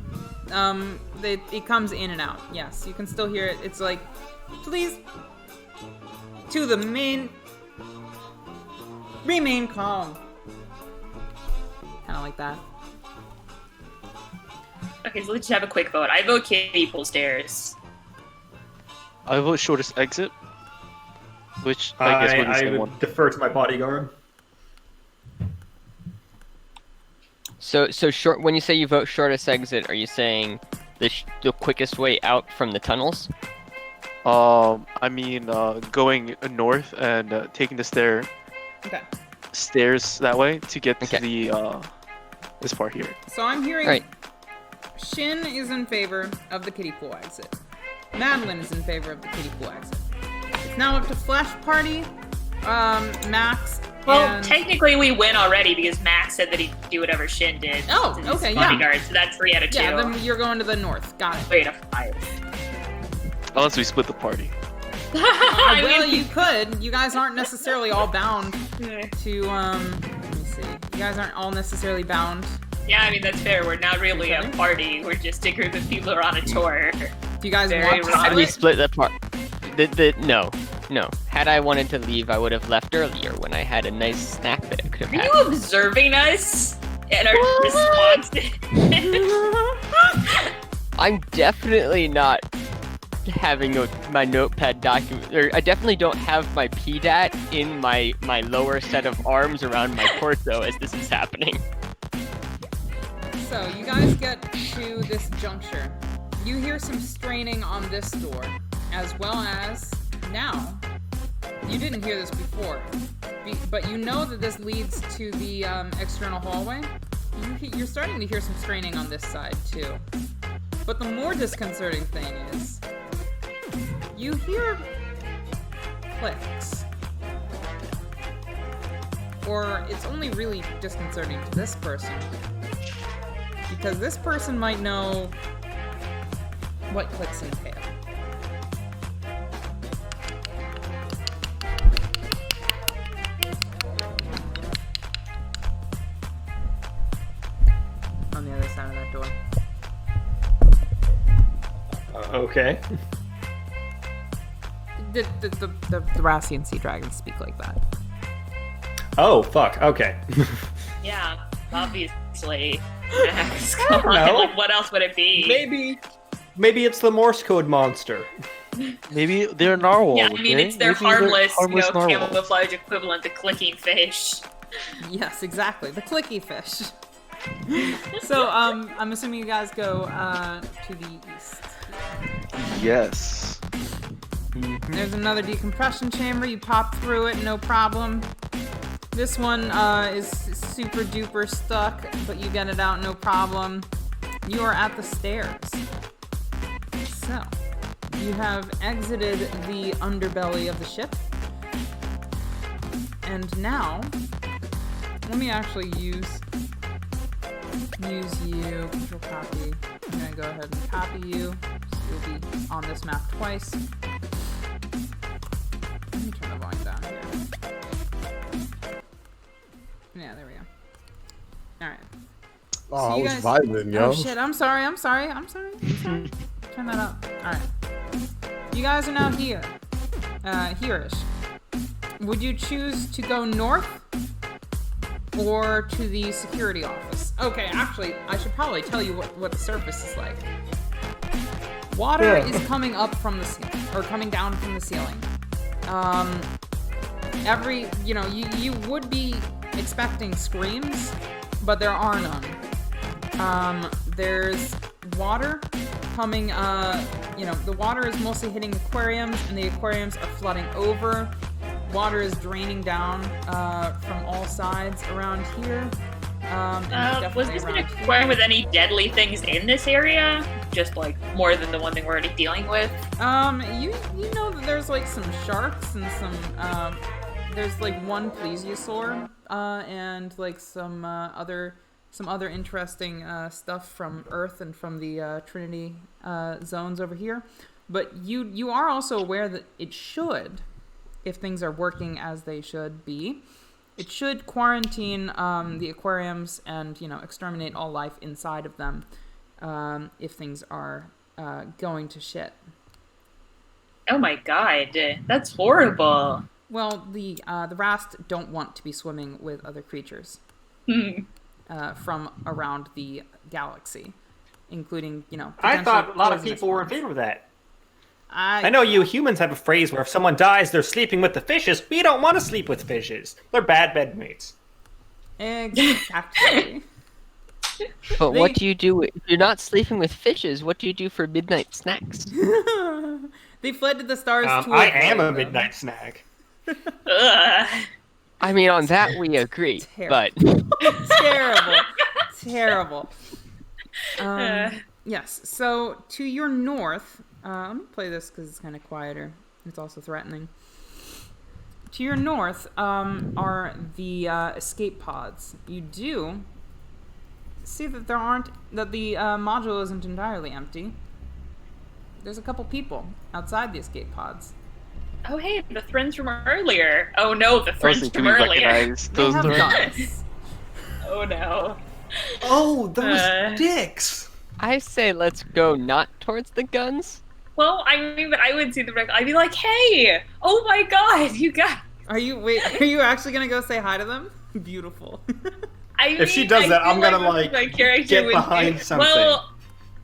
It comes in and out. Yes, you can still hear it. It's like, please, to the remain calm. Kind of like that. Okay, so let's just have a quick vote. I vote Kitty pull stairs. I vote shortest exit. Which I guess we're the I same would one. defer to my bodyguard. So short. When you say you vote shortest exit, are you saying the quickest way out from the tunnels? I mean, going north and taking the Okay. stairs that way to get Okay. to the this part here. So I'm hearing Right. Shin is in favor of the kiddie pool exit. Madeline is in favor of the kiddie pool exit. It's now up to Flash Party, Max. Well, and... technically we win already because Max said that he'd do whatever Shin did. Oh, since he's okay, yeah. bodyguard, so that's 3 out of 2. Yeah, then you're going to the north. Got it. Wait, a 5. Unless we split the party. I Well, mean, you could. You guys aren't necessarily all bound to, let me see. You guys aren't all necessarily bound. yeah, I mean, that's fair. We're not really a party. We're just a group of people who are on a tour. Do you guys Very want to wrong. Had we split? split that part? No. Had I wanted to leave, I would have left earlier when I had a nice snack that I could have Are had. you observing us and our response? I'm definitely not having my notepad document, or I definitely don't have my PDAT in my lower set of arms around my torso as this is happening. So, you guys get to this juncture. You hear some straining on this door, as well as now. You didn't hear this before, but you know that this leads to the external hallway. You're starting to hear some straining on this side, too. But the more disconcerting thing is, you hear clicks. Or it's only really disconcerting to this person. Because this person might know what clicks entail. On the other side of that door. Okay. The Rassian sea dragons speak like that. Oh, fuck. Okay. Yeah, obviously. don't know. Like, what else would it be? Maybe it's the Morse code monster. Maybe they're narwhal. Yeah, I mean, okay? it's their Maybe they're harmless, narwhals. camouflage equivalent to clicking fish. Yes, exactly. The clicky fish. So, I'm assuming you guys go to the east. Yes. There's another decompression chamber. You pop through it, no problem. This one is super duper stuck, but you get it out, no problem. You are at the stairs. So, you have exited the underbelly of the ship. And now, let me actually use you, control copy. I'm gonna go ahead and copy you, so you'll be on this map twice. Let me turn the volume down here. Yeah, there we go. Alright. Oh, I you was guys- vibing, yo. Oh shit, I'm sorry. Turn that up. Alright. You guys are now here. Here-ish. Would you choose to go north or to the security office? Okay, actually, I should probably tell you what the surface is like. Water is coming up from the ceiling, or coming down from the ceiling. You would be expecting screams, but there are none. There's water coming, the water is mostly hitting aquariums, and the aquariums are flooding over. Water is draining down from all sides around here. And Was definitely this an around here. aquarium with any deadly things in this area? Just like more than the one thing we're already dealing with? You know that there's like some sharks and some there's like one plesiosaur, and like some other interesting stuff from Earth and from the Trinity zones over here. But you are also aware that it should, if things are working as they should be, it should quarantine the aquariums and exterminate all life inside of them if things are going to shit. Oh my god, that's horrible. Well, the Rast don't want to be swimming with other creatures from around the galaxy, including I thought a lot of poisonous people were in ones. favor of that. I know you humans have a phrase where if someone dies, they're sleeping with the fishes. We don't want to sleep with fishes. They're bad bedmates. Exactly. But what do you do if you're not sleeping with fishes? What do you do for midnight snacks? They fled to the stars to I avoid am a them. midnight snack. Ugh. I mean, on that we agree, but Terrible. Yes. So to your north, let me play this because it's kind of quieter. It's also threatening. To your north are the escape pods. You do see that the module isn't entirely empty. There's a couple people outside the escape pods. Oh hey, the friends from earlier. Oh no, the friends Do from we earlier. recognize They those have threats? guns. Oh no. Oh, those dicks! I say let's go not towards the guns. Well, I mean, but I would see the rec. I'd be like, hey, oh my god, you got. Are you actually gonna go say hi to them? Beautiful. I mean, If she does I that, feel I'm gonna, my like, character get would behind do- something. Well,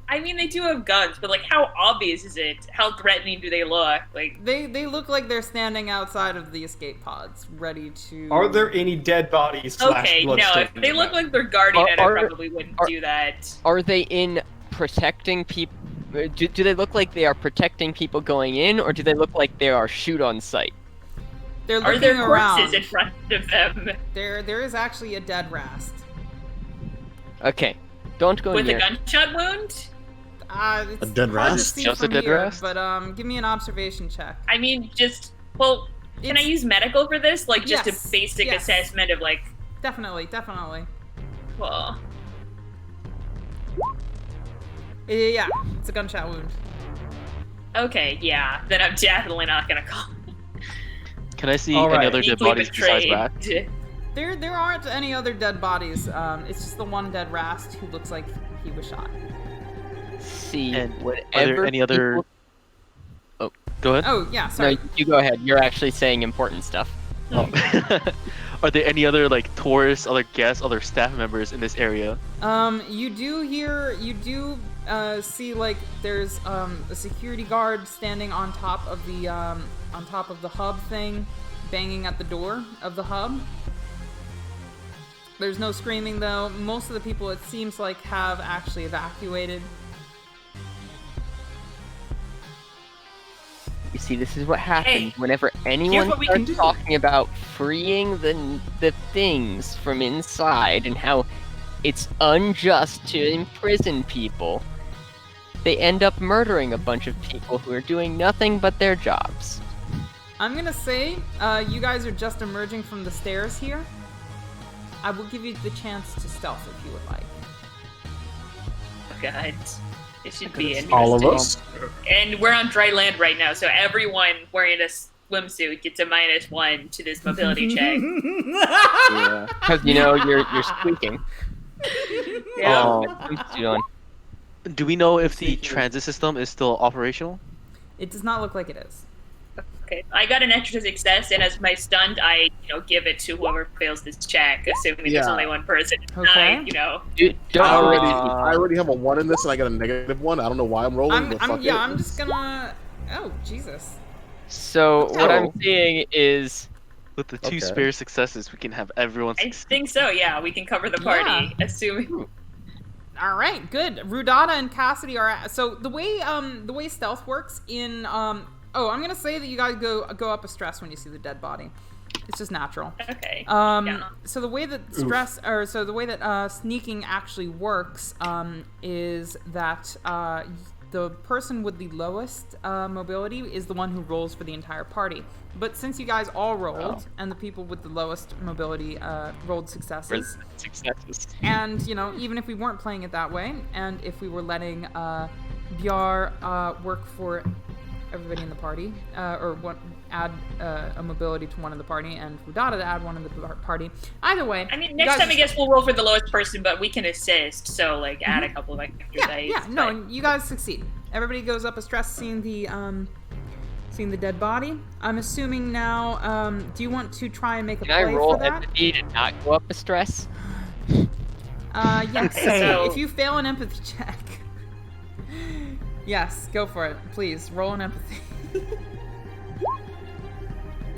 I mean, they do have guns, but like, how obvious is it? How threatening do they look? Like, They look like they're standing outside of the escape pods, ready to. Are there any dead bodies? okay, no, if they look like they're guarding it, I Are- probably wouldn't do that. Are they in protecting people? Do they look like they are protecting people going in, or do they look like they are shoot on sight? They're Are looking there around. corpses in front of them There is actually a dead Rast. Okay, don't go with near. a gunshot wound? It's A dead hard to Rast? see Just a from dead here, Rast? but give me an observation check. I mean, just well, can I It's- use medical for this? Like, just Yes, a basic yes. assessment of like, Definitely. well, Yeah, it's a gunshot wound. okay, yeah, then I'm definitely not gonna call. Can I see All any right. other dead Deeply bodies besides betrayed. rats? There aren't any other dead bodies. It's just the one dead Rast who looks like he was shot. See, And whatever. are there any other? people- Go ahead. Oh yeah, No, sorry. you go ahead. You're actually saying important stuff. Oh. Are there any other like tourists, other guests, other staff members in this area? You do see like there's a security guard standing on top of the hub thing, banging at the door of the hub. There's no screaming though. Most of the people, it seems like, have actually evacuated. You see, this is what happens Hey, whenever anyone what we can starts do. talking about freeing the things from inside and how it's unjust to imprison people. They end up murdering a bunch of people who are doing nothing but their jobs. I'm gonna say, you guys are just emerging from the stairs here. I will give you the chance to stealth if you would like. Oh god, it should be interesting. All of us. And we're on dry land right now, so everyone wearing a swimsuit gets a -1 to this mobility check. Yeah, because you're squeaking. Yeah. Oh, swimsuit on. Do we know if the transit system is still operational? It does not look like it is. Okay, I got an extra success, and as my stunt, I give it to whoever fails this check, assuming there's Yeah. only one person. Okay. Don't I worry. already have a 1 in this, and I got a -1. I don't know why I'm rolling, but fuck it. I'm just gonna. Oh Jesus. So what I'm Oh. seeing is With the two Okay. spare successes, we can have everyone I succeed. think so. Yeah, we can cover the party, assuming. All right, good. Rudata and Cassidy are so the way stealth works in I'm gonna say that you guys go up a stress when you see the dead body. It's just natural. Okay. So the way that sneaking actually works is that the person with the lowest mobility is the one who rolls for the entire party. But since you guys all rolled, and the people with the lowest mobility rolled successes, and even if we weren't playing it that way, and if we were letting BR work for everybody in the party, or add a mobility to one of the party, and Rudata to add one of the party. Either way, I mean, next time I guess we'll roll for the lowest person, but we can assist. So like, add a couple of extra dice. Yeah, no, and you guys succeed. Everybody goes up a stress, seeing the dead body. I'm assuming now. Do you want to try and make a play Can I roll for that? empathy to not go up a stress? Yes. Okay, so if you fail an empathy check, yes, go for it. Please roll an empathy.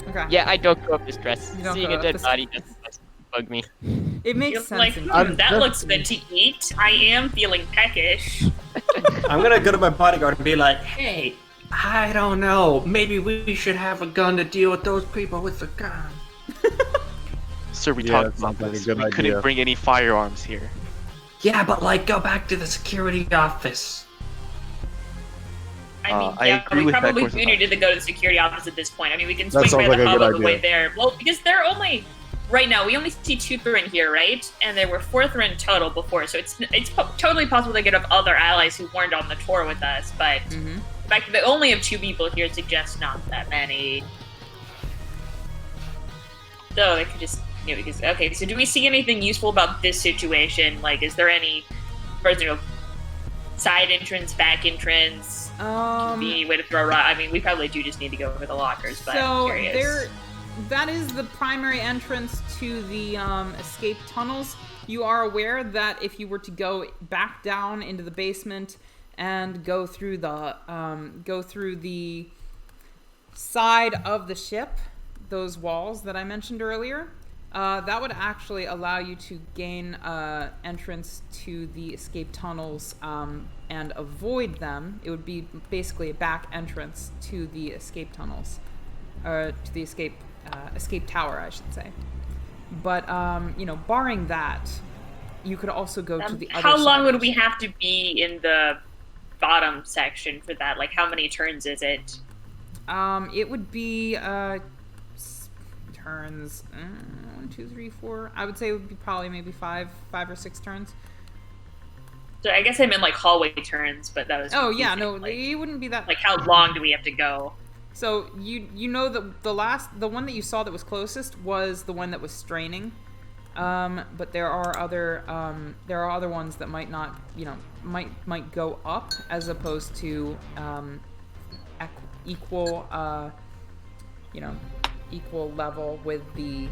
Okay. Yeah, I don't go up a stress. You don't Seeing go a up dead a body doesn't bug me. It makes you're sense. like, that looks good to eat. I am feeling peckish. I'm gonna go to my bodyguard and be like, hey, I don't know. Maybe we should have a gun to deal with those people with the gun. Sir, we Yeah, talked that about sounds like a this. good We idea. couldn't bring any firearms here. Yeah, but go back to the security office. I mean, I yeah, agree we with that probably course of do need to go to the security office at this point. I mean, we can That swing sounds by like the a hub good on the way idea. there. Well, because they're only right now. We only see 2 per in here, right? And there were 4 in total before, so it's totally possible they could have other allies who weren't on the tour with us. But Mhm. the fact that they only have 2 people here suggests not that many. So they could just because okay. So do we see anything useful about this situation? Like, is there any, side entrance, back entrance? The way to throw rock. I mean, we probably do just need to go over the lockers, but I'm curious. That is the primary entrance to the escape tunnels. You are aware that if you were to go back down into the basement and go through the side of the ship, those walls that I mentioned earlier, that would actually allow you to gain entrance to the escape tunnels and avoid them. It would be basically a back entrance to the escape tunnels, or to the escape tower, I should say. But barring that, you could also go to the other How side long of would the we ship. have to be in the bottom section for that? Like, how many turns is it? It would be turns 1, 2, 3, 4. I would say it would be probably maybe 5 or 6 turns. So I guess I meant like hallway turns, but that was. Oh yeah, confusing. no, it wouldn't be that. Like, how long do we have to go? So you know that the one that you saw that was closest was the one that was straining, but there are other ones that might not, might go up as opposed to equal level with the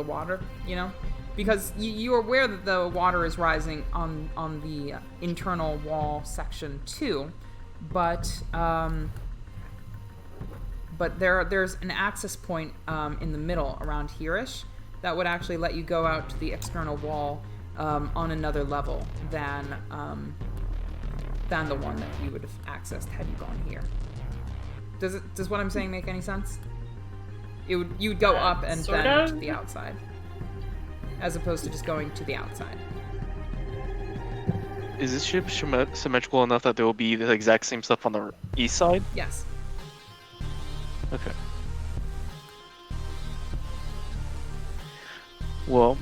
water, because you're aware that the water is rising on the internal wall section too, but there's an access point in the middle around here-ish that would actually let you go out to the external wall on another level than the one that you would have accessed had you gone here. Does what I'm saying make any sense? You would go up and sort then of. to the outside, as opposed to just going to the outside. Is this ship symmetrical enough that there will be the exact same stuff on the east side? Yes. Okay. Well,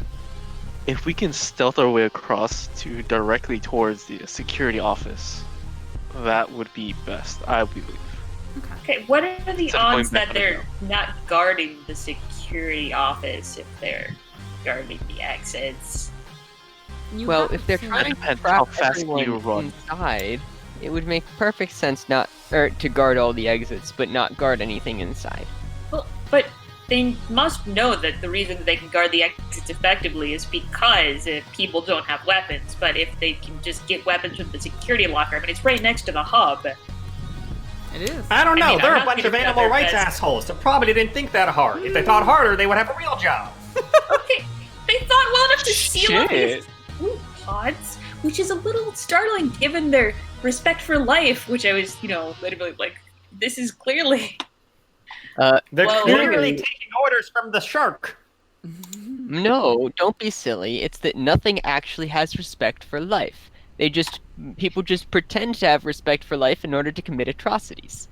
if we can stealth our way across to directly towards the security office, that would be best, I believe. Okay, what are the Instead of going odds back that on the they're not guarding the security office if they're guarding the exits? Well, if they're seen- trying to depends how trap fast you everyone run. inside, it would make perfect sense to guard all the exits, but not guard anything inside. Well, but they must know that the reason that they can guard the exits effectively is because if people don't have weapons. But if they can just get weapons from the security locker, I mean, it's right next to the hub. It is. I don't know. I mean, They're I'm a not bunch of gonna animal their rights best. assholes that probably didn't think that hard. If they thought harder, they would have a real job. Okay, they thought well enough to seal up Shit. these food pods, which is a little startling given their respect for life, which I was, literally like, this is clearly. They're Well, clearly taking orders from the shark. No, don't be silly. It's that nothing actually has respect for life. People just pretend to have respect for life in order to commit atrocities.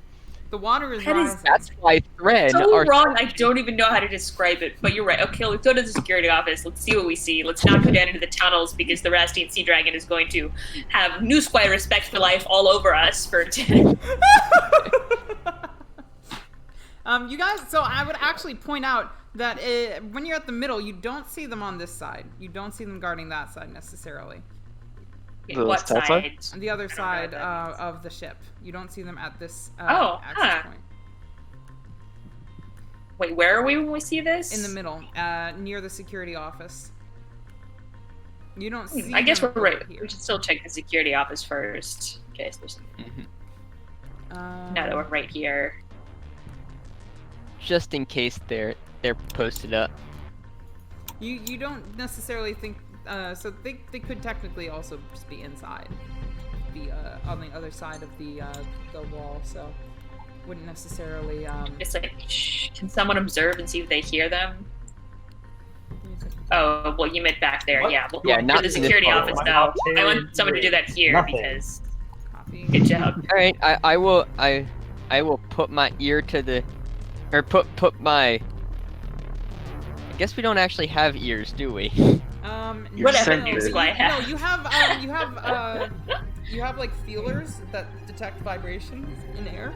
The water is That is- rising. That's why Thread So are wrong. I don't even know how to describe it. But you're right. Okay, let's go to the security office. Let's see what we see. Let's not go down into the tunnels because the Rastian Sea Dragon is going to have new squire respect for life all over us for. You guys, so I would actually point out that when you're at the middle, you don't see them on this side. You don't see them guarding that side necessarily. The What south side? On the other I don't know side what that means. of the ship. You don't see them at this access huh. point. Wait, where are we when we see this? In the middle, near the security office. You don't see I guess we're them right. over here. We should still check the security office first. Okay, so there's now that we're right here. just in case they're posted up. You don't necessarily think so they could technically also just be inside, be on the other side of the wall, so wouldn't necessarily It's like, can someone observe and see if they hear them? Oh, well, you meant back there. What? Yeah, well, Yeah, for not the in this security part. office, I'm though. not I want hearing someone to do that here nothing. because copy. good job. All right, I will put my ear to the, or put my. I guess we don't actually have ears, do we? Your Whatever sensors. news I have. No, you have like feelers that detect vibrations in air,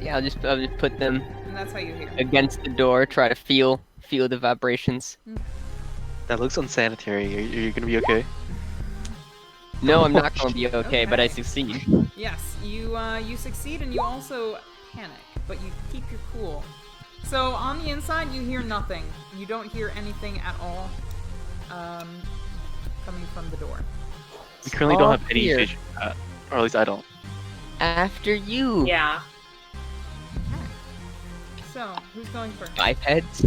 Yeah, I'll just put them and that's how you hear. against the door, try to feel the vibrations. That looks unsanitary. Are you gonna be okay? No, I'm not going to be okay, but I Okay. succeed. Yes, you succeed, and you also panic, but you keep your cool. So on the inside, you hear nothing. You don't hear anything at all coming from the door. We currently don't All have any clear. vision, or at least I don't. After you, Yeah. So who's going first? bipeds.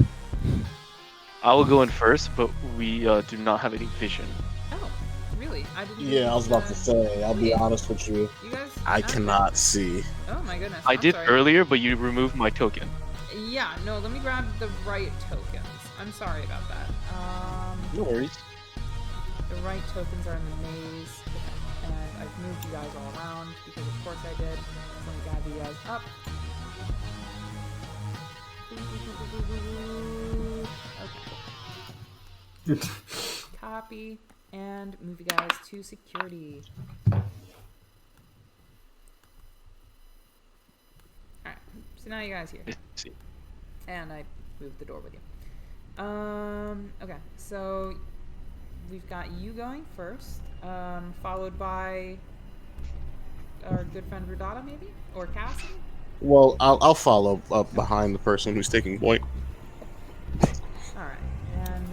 I will go in first, but we do not have any vision. Oh, really? I didn't. Yeah, I was about to say, I'll be honest with you. You guys? I okay. cannot see. Oh my goodness. I I'm did sorry. earlier, but you removed my token. Yeah. No. Let me grab the right tokens. I'm sorry about that. No worries. The right tokens are in the maze, and I've moved you guys all around because of course I did. So let me gather you guys up. Okay. Copy and move you guys to security. Alright, so now you guys here. Let's see. And I moved the door with you. Okay, so we've got you going first, followed by our good friend Rudata, maybe? Or Cassie? Well, I'll follow up behind the person who's taking point. Alright, and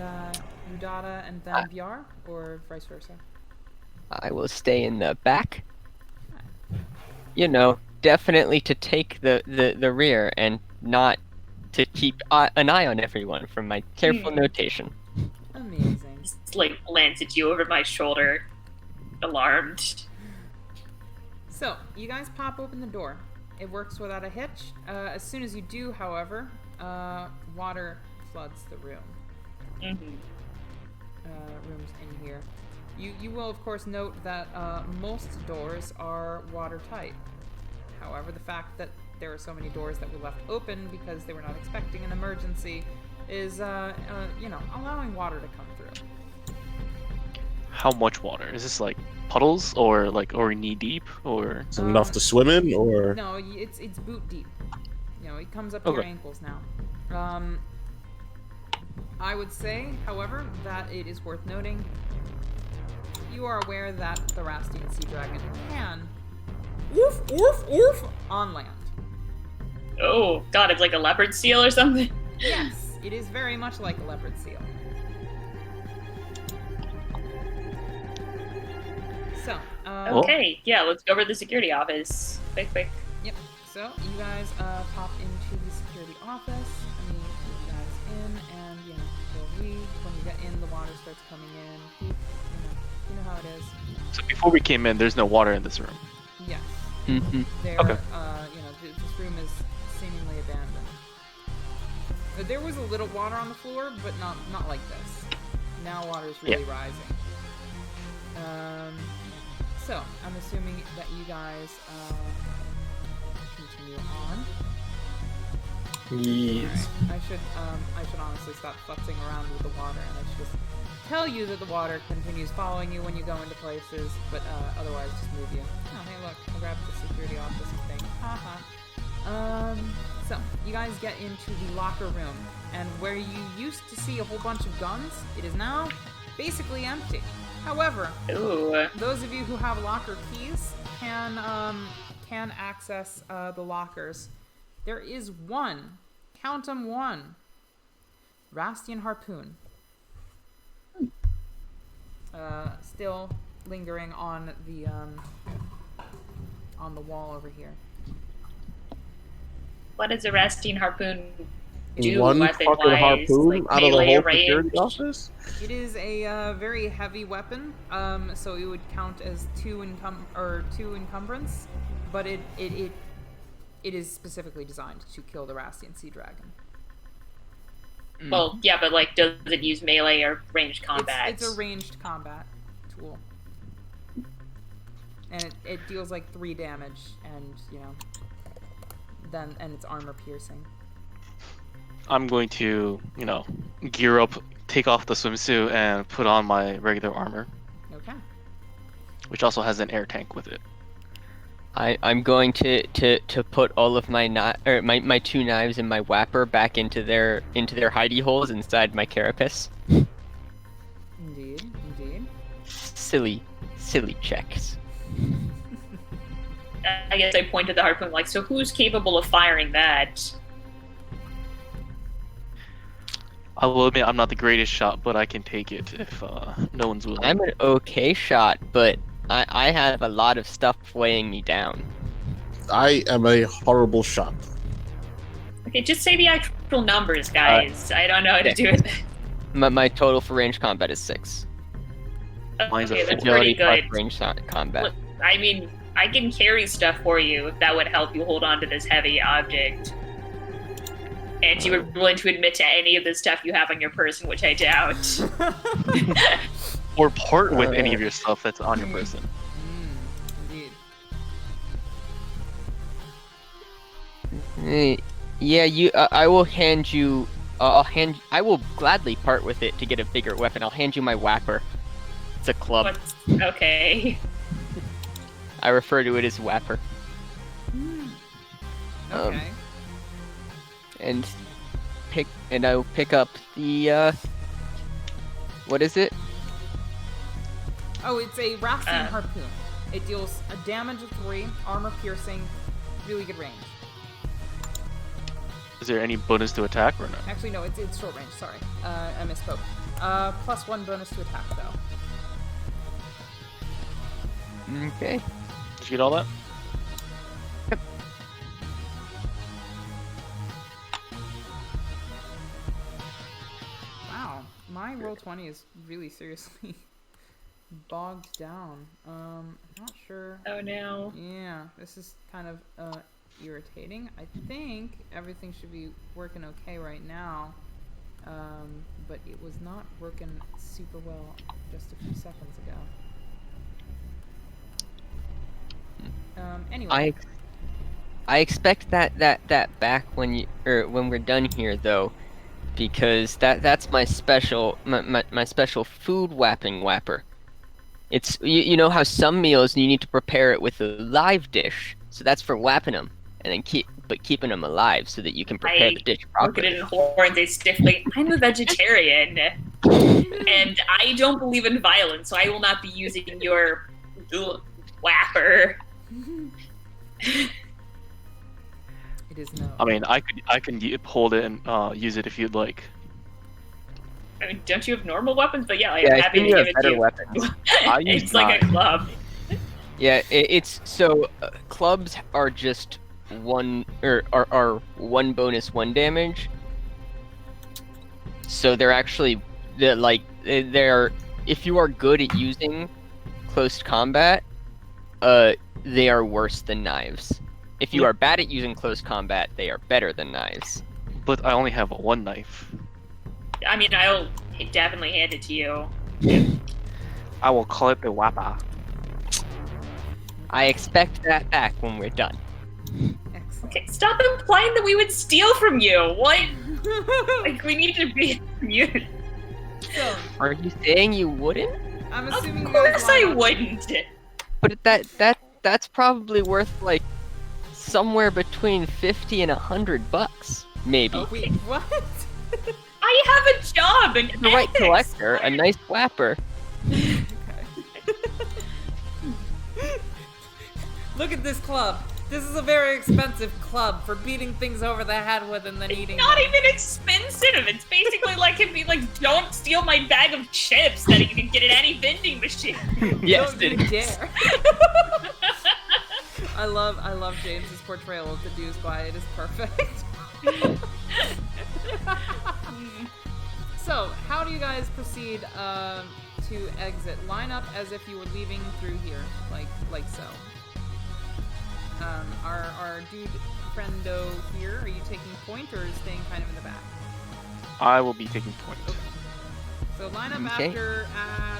Rudata and then Bjar, or vice versa? I will stay in the back. You know, definitely to take the rear and not to keep an eye on everyone from my careful notation. Amazing. Just like glance at you over my shoulder, alarmed. So, you guys pop open the door. It works without a hitch. As soon as you do, however, water floods the room. Mm-hmm. Rooms in here. You will, of course, note that most doors are watertight. However, the fact that there are so many doors that were left open because they were not expecting an emergency is, allowing water to come through. How much water? Is this like puddles or knee deep or? Is it enough to swim in, or? No, it's boot deep. You know, it comes up to your Okay. ankles now. I would say, however, that it is worth noting. You are aware that the Rastian Sea Dragon can oof on land. Oh god, it's like a leopard seal or something. Yes, it is very much like a leopard seal. So, Okay, yeah, let's go over to the security office. Quick. Yep. So you guys pop into the security office. I mean, you guys in, and you'll read. When you get in, the water starts coming in. You know how it is. So before we came in, there's no water in this room. Yes. Mm-hmm. There. Okay. This room is seemingly abandoned. There was a little water on the floor, but not like this. Now water is really rising. So I'm assuming that you guys continue on. Yes. I should honestly stop futzing around with the water, and I should just tell you that the water continues following you when you go into places, but otherwise just move you. Oh, hey, look, I grabbed the security office thing. Haha. So you guys get into the locker room, and where you used to see a whole bunch of guns, it is now basically empty. However, Ooh. those of you who have locker keys can access the lockers. There is one, count 'em, one, Rastian harpoon. Still lingering on the wall over here. What does a Rastine harpoon do One weapon-wise? fucking harpoon Like out of the melee whole range? security office? It is a very heavy weapon, so it would count as two encumbrance, but it is specifically designed to kill the Rastian sea dragon. Well, yeah, but like, does it use melee or ranged combat? It's a ranged combat tool, and it deals like 3 damage, and and it's armor piercing. I'm going to, gear up, take off the swimsuit, and put on my regular armor, Okay. which also has an air tank with it. I'm going to put all of my my 2 knives and my whapper back into their hidey holes inside my carapace. Indeed. Silly checks. I guess I pointed the harpoon like, so who's capable of firing that? I will admit I'm not the greatest shot, but I can take it if no one's willing. I'm an okay shot, but I have a lot of stuff weighing me down. I am a horrible shot. Okay, just say the actual numbers, guys. I don't know how to do it. My total for range combat is 6. Mine's a Okay, that's Agility pretty plus good. range combat. Look, I mean, I can carry stuff for you if that would help you hold on to this heavy object. And you were willing to admit to any of the stuff you have on your person, which I doubt. Or part with any of your stuff that's on your person. Indeed. Yeah, I will hand you. I will gladly part with it to get a bigger weapon. I'll hand you my whapper. It's a club. Okay. I refer to it as whapper. Okay. And I'll pick up the what is it? Oh, it's a Rastian harpoon. It deals a damage of 3, armor piercing, really good range. Is there any bonus to attack or no? Actually, no, it's short range. Sorry, I misspoke. +1 bonus to attack though. Okay. Did you get all that? Wow, my roll 20 is really seriously bogged down. I'm not sure. Oh no. Yeah, this is kind of irritating. I think everything should be working okay right now, but it was not working super well just a few seconds ago. Anyway. I expect that back when we're done here though, because that's my special my special food whapper. It's you know how some meals you need to prepare it with a live dish, so that's for whapping them and then keeping them alive so that you can prepare the dish Look at properly. it in horns, they stiffly. I'm a vegetarian, and I don't believe in violence, so I will not be using your whapper. It is no. I mean, I can hold it and use it if you'd like. I mean, don't you have normal weapons? But yeah, I'm Yeah, I happy think to you give have it to better you. weapons. I use It's like a club. Yeah, it's so clubs are just one are 1 bonus 1 damage. So they're if you are good at using close combat, they are worse than knives. If you are bad at using close combat, they are better than knives. But I only have 1 knife. I mean, I'll definitely hand it to you. I will call it the Wappa. I expect that back when we're done. Excellent. Okay, stop implying that we would steal from you. What? Like, we need to be immune. So, Are you saying you wouldn't? I'm Of assuming you guys course I line up. wouldn't. But that's probably worth like somewhere between 50 and $100, maybe. Wait, what? I have a job and The right ethics. collector, a nice whapper. Okay. Look at this club. This is a very expensive club for beating things over the head with and then eating Not them. even expensive. It's basically like it'd be like, don't steal my bag of chips that you can get at any vending machine. Yes, Don't it you is. dare. I love James's portrayal of the Deuce by it is perfect. So, how do you guys proceed to exit? Line up as if you were leaving through here, like so. Our dude friendo here, are you taking point or staying kind of in the back? I will be taking point. Okay. So line up Okay. after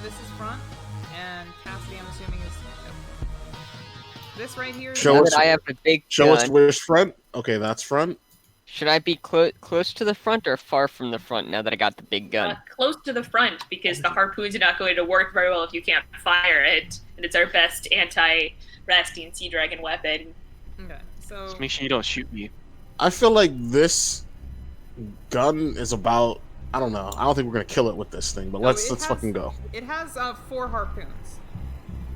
this is front, and Cassidy, I'm assuming is this right here. Is Show Now us- that I have a big Show us gun, where's front. Okay, that's front. should I be close to the front or far from the front now that I got the big gun? Close to the front because the harpoons are not going to work very well if you can't fire it, and it's our best anti-Rastian Sea Dragon weapon. Okay, so Just make sure you don't shoot me. I feel like this gun is about. I don't know. I don't think we're gonna kill it with this thing, but No, let's it has- fucking go. it has 4 harpoons,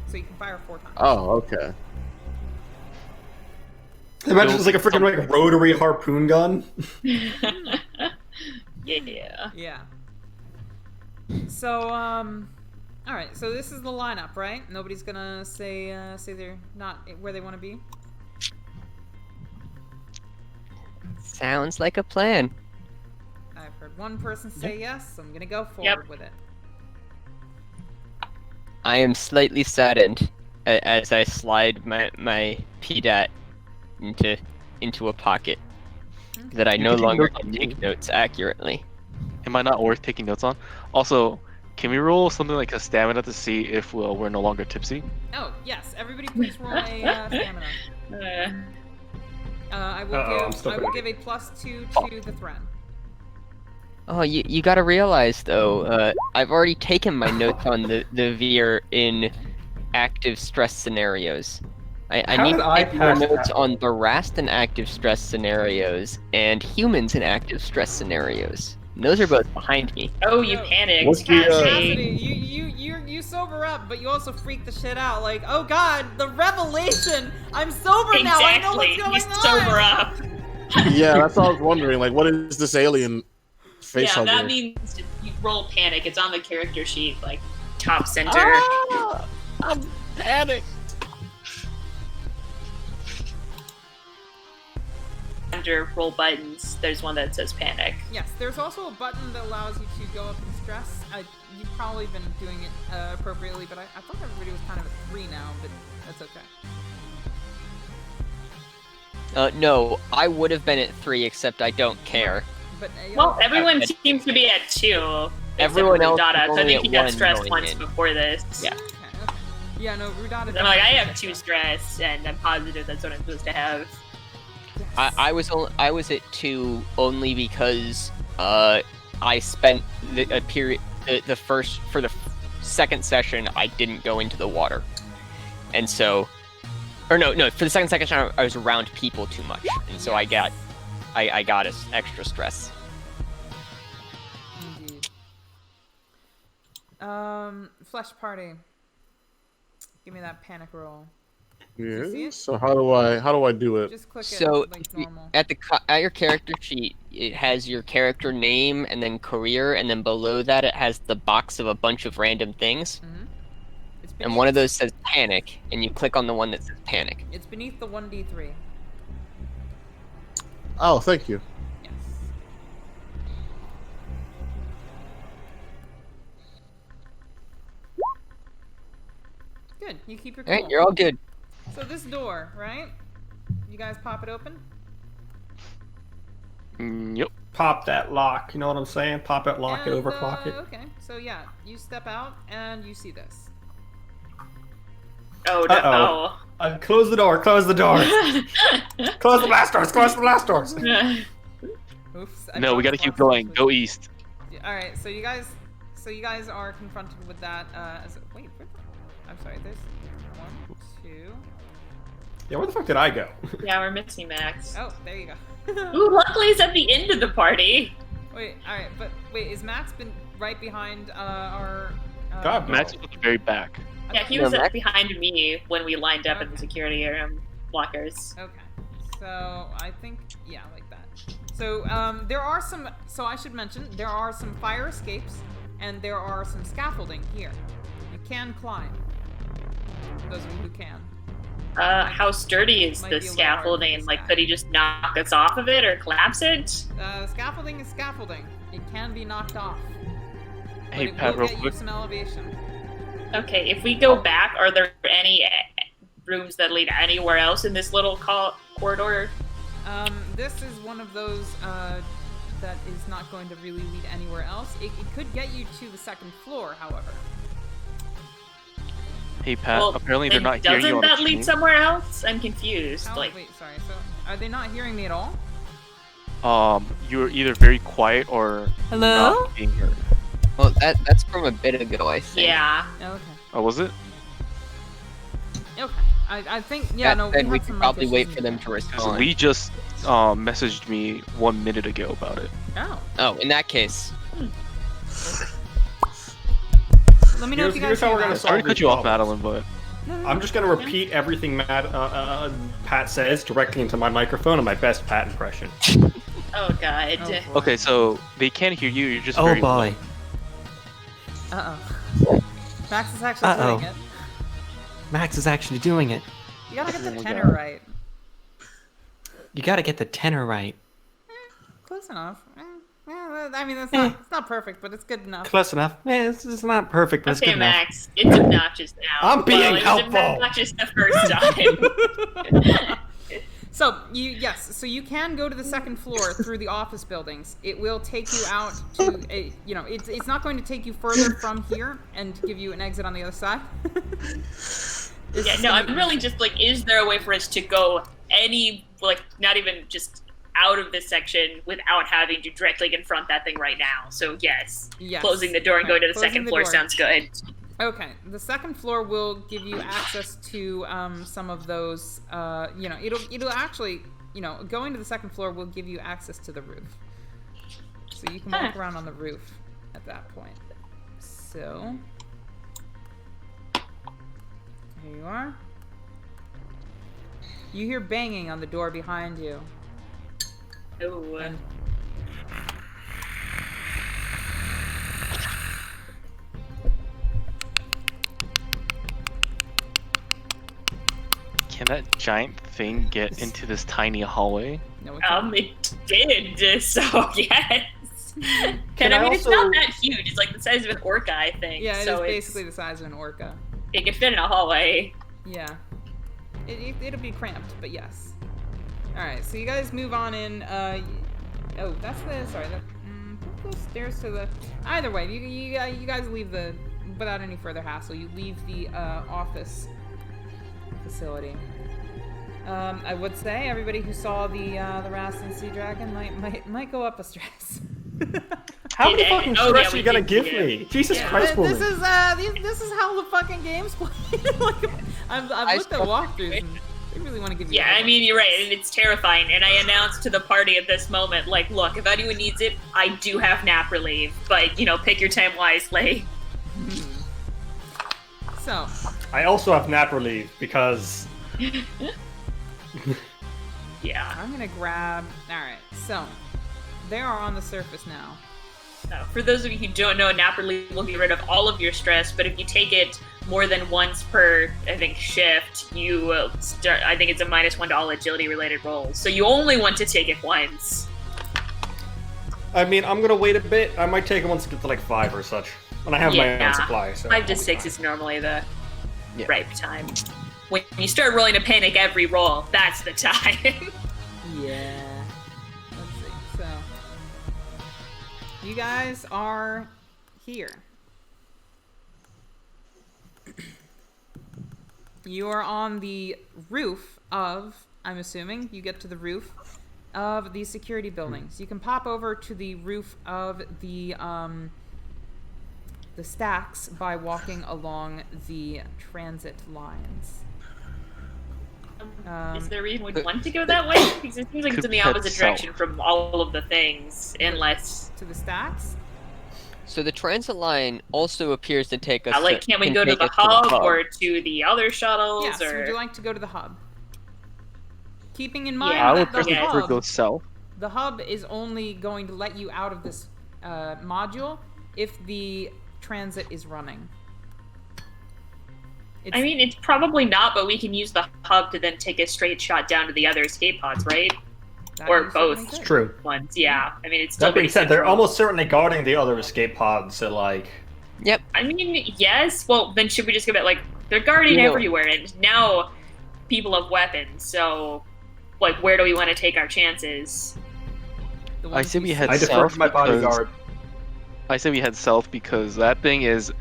so you can fire 4 times. Oh, okay. Imagine it's like a freaking like rotary harpoon gun. Yeah. Yeah. So all right. So this is the lineup, right? Nobody's gonna say they're not where they want to be. Sounds like a plan. I've heard one person say yes, so I'm gonna go forward with it. I am slightly saddened as I slide my PDAT into a pocket that I You no can take longer notes on can take notes accurately. Am I not worth taking notes on? Also, can we roll something like a stamina to see if we're no longer tipsy? Oh yes, everybody, please roll a stamina. I will I'm still give a +2 to the threat. Oh, you gotta realize though, I've already taken my notes on the Veer in active stress scenarios. I How need did to I take more pass notes that? on Barast in active stress scenarios and humans in active stress scenarios. And those are both behind me. Oh, you No. panicked. What's the, Cassidy, you sober up, but you also freak the shit out. Like, oh god, the revelation! I'm sober now. I know what's Exactly. going You on. sober up. Yeah, that's what I was wondering. Like, what is this alien face Yeah, hugger? that means you roll panic. It's on the character sheet, like top center. Ah, I'm panicked. Under roll buttons, there's one that says panic. Yes, there's also a button that allows you to go up in stress. You've probably been doing it appropriately, but I thought everybody was kind of at 3 now, but that's okay. No, I would have been at 3, except I don't care. But Well, everyone I- seems to be at 2. Everyone else Dada, is so I only think he at got 1 stressed going once in. before this. Yeah. Okay. Yeah, no, Rudata. I'm like, I have 2 stress, and I'm positive that's what I'm supposed to have. I was at 2 only because I spent the second session I didn't go into the water, and so, or no, for the second session I was around people too much, and so I got extra stress. Indeed. Flesh party. Give me that panic roll. you see Yeah. it? So how do I do it? Just click So it like normal. at your character sheet, it has your character name and then career, and then below that it has the box of a bunch of random things, Mm-hmm. It's beneath, and one of those says panic, and you click on the one that says panic. It's beneath the 1d3. Oh, thank you. Yes. Good. You keep your cool. All right, you're all good. So this door, right? You guys pop it open? Yep. Pop that lock. You know what I'm saying? Pop it, lock it, And, overclock it. Okay. So yeah, you step out and you see this. Oh no. Uh-oh. Close the door. Close the door. Close the blast doors. Close the blast doors. Oops. No, we gotta keep going. Go east. All right. So you guys are confronted with that. Wait. I'm sorry. There's 1, 2. Yeah, where the fuck did I go? Yeah, we're missing Max. Oh, there you go. Ooh, luckily he's at the end of the party. Wait. All right. But wait, is Max been right behind our? God, Max was at the very back. Yeah, he was behind me when we lined up in the security blockers. Okay. So I think like that. So there are some. So I should mention there are some fire escapes, and there are some scaffolding here. You can climb. Those of you who can. How sturdy is the scaffolding? Like, could he just knock us off of it or collapse it? Scaffolding is scaffolding. It can be knocked off. Hey, but Pat, it will real get quick. you some elevation. Okay, if we go back, are there any rooms that lead anywhere else in this little corridor? This is one of those that is not going to really lead anywhere else. It could get you to the second floor, however. Hey, Pat. Well, Apparently they're then not hearing you doesn't on the that lead stream. somewhere else? I'm confused. Oh, Like, wait, sorry. So, are they not hearing me at all? You're either very quiet or Hello? not being heard. Well, that's from a bit ago, I think. yeah. Okay. Oh, was it? Okay. I think, yeah, no, Then we have could some probably mic wait issues for them in to there. Because respond. Lee just messaged me 1 minute ago about it. Oh. Oh, in that case. Let me know if you guys Here's how hear we're gonna that. Sorry to cut you off, problems. Madeline, but I'm just gonna repeat everything Pat says directly into my microphone in my best Pat impression. Oh god. Oh, boy. okay. So they can't hear you. You're just Oh very boy. Uh-oh. Max is actually Uh-oh. doing it. Max is actually doing it. You gotta get the Oh my tenor God. right. You gotta get the tenor right. Close enough. I mean, it's not perfect, but it's good enough. Close enough. Yeah, it's not perfect, but it's Okay, good enough. Max, it's obnoxious now. I'm being Well, it was helpful. obnoxious the first time. So you can go to the second floor through the office buildings. It will take you out to a, it's not going to take you further from here and give you an exit on the other side. Yeah, no, I'm really just like, is there a way for us to go not even just out of this section without having to directly confront that thing right now? So yes, closing the door and going to the Closing second the floor door. sounds good. Okay, the second floor will give you access to some of those. It'll actually, going to the second floor will give you access to the roof, so you can walk around on the roof at that point. So here you are. You hear banging on the door behind you. Ooh. And Can that giant thing get into this tiny hallway? no, it can't. It did, so yes. Can I I mean, it's also- not that huge. It's like the size of an orca, I think. Yeah, it so is it's- basically the size of an orca. It could fit in a hallway. Yeah. It'll be cramped, but yes. Alright, so you guys move on in. Oh, that's the. Sorry, those stairs to the. Either way, you guys leave the. Without any further hassle, you leave the office facility. I would say everybody who saw the Rastin Sea Dragon might go up a stress. How many Yeah, fucking oh, stress yeah, are we you gonna did, give yeah. me? Jesus Yeah. Christ, woman. This is how the fucking game's played. Like, I've looked at still- walkthroughs and they really want to give you. Yeah, I mean, you're right, and it's terrifying. And I announced to the party at this moment, like, look, if anyone needs it, I do have nap relief, but, pick your time wisely. So, I also have nap relief because Yeah. I'm gonna grab. Alright, so they are on the surface now. For those of you who don't know, nap relief will get rid of all of your stress, but if you take it more than once per, I think, shift, you will start, I think it's a -1 to all agility-related rolls. So you only want to take it once. I mean, I'm gonna wait a bit. I might take it once I get to like 5 or such. And I have my Yeah. own supply, so 5 to I'll be 6 fine. is normally the Yeah. right time. When you start rolling a panic every roll, that's the time. Yeah. Let's see. So, you guys are here. You are on the roof of, I'm assuming, you get to the roof of the security buildings. You can pop over to the roof of the stacks by walking along the transit lines. Is there a reason we'd want to go that way? Because it seems like it's in the Could head opposite direction from all of the things, unless... To the stacks? So the transit line also appears to take us. like, can we go to take the us hub or to the other shuttles? Yes, or... would you like to go to the hub? Keeping in mind Yeah, I would that the prefer to hub, go south. the hub is only going to let you out of this module if the transit is running. I mean, it's probably not, but we can use the hub to then take a straight shot down to the other escape pods, right? that Or you both. certainly could. True. Ones, yeah. I mean, it's still That being pretty said, they're central. almost certainly guarding the other escape pods, so like... Yep. I mean, yes. Well, then should we just go back? Like, they're guarding You know- everywhere, and now people have weapons. So, like, where do we want to take our chances? The I ones say you we see- head I defer south to my bodyguard. I say we head south because that thing is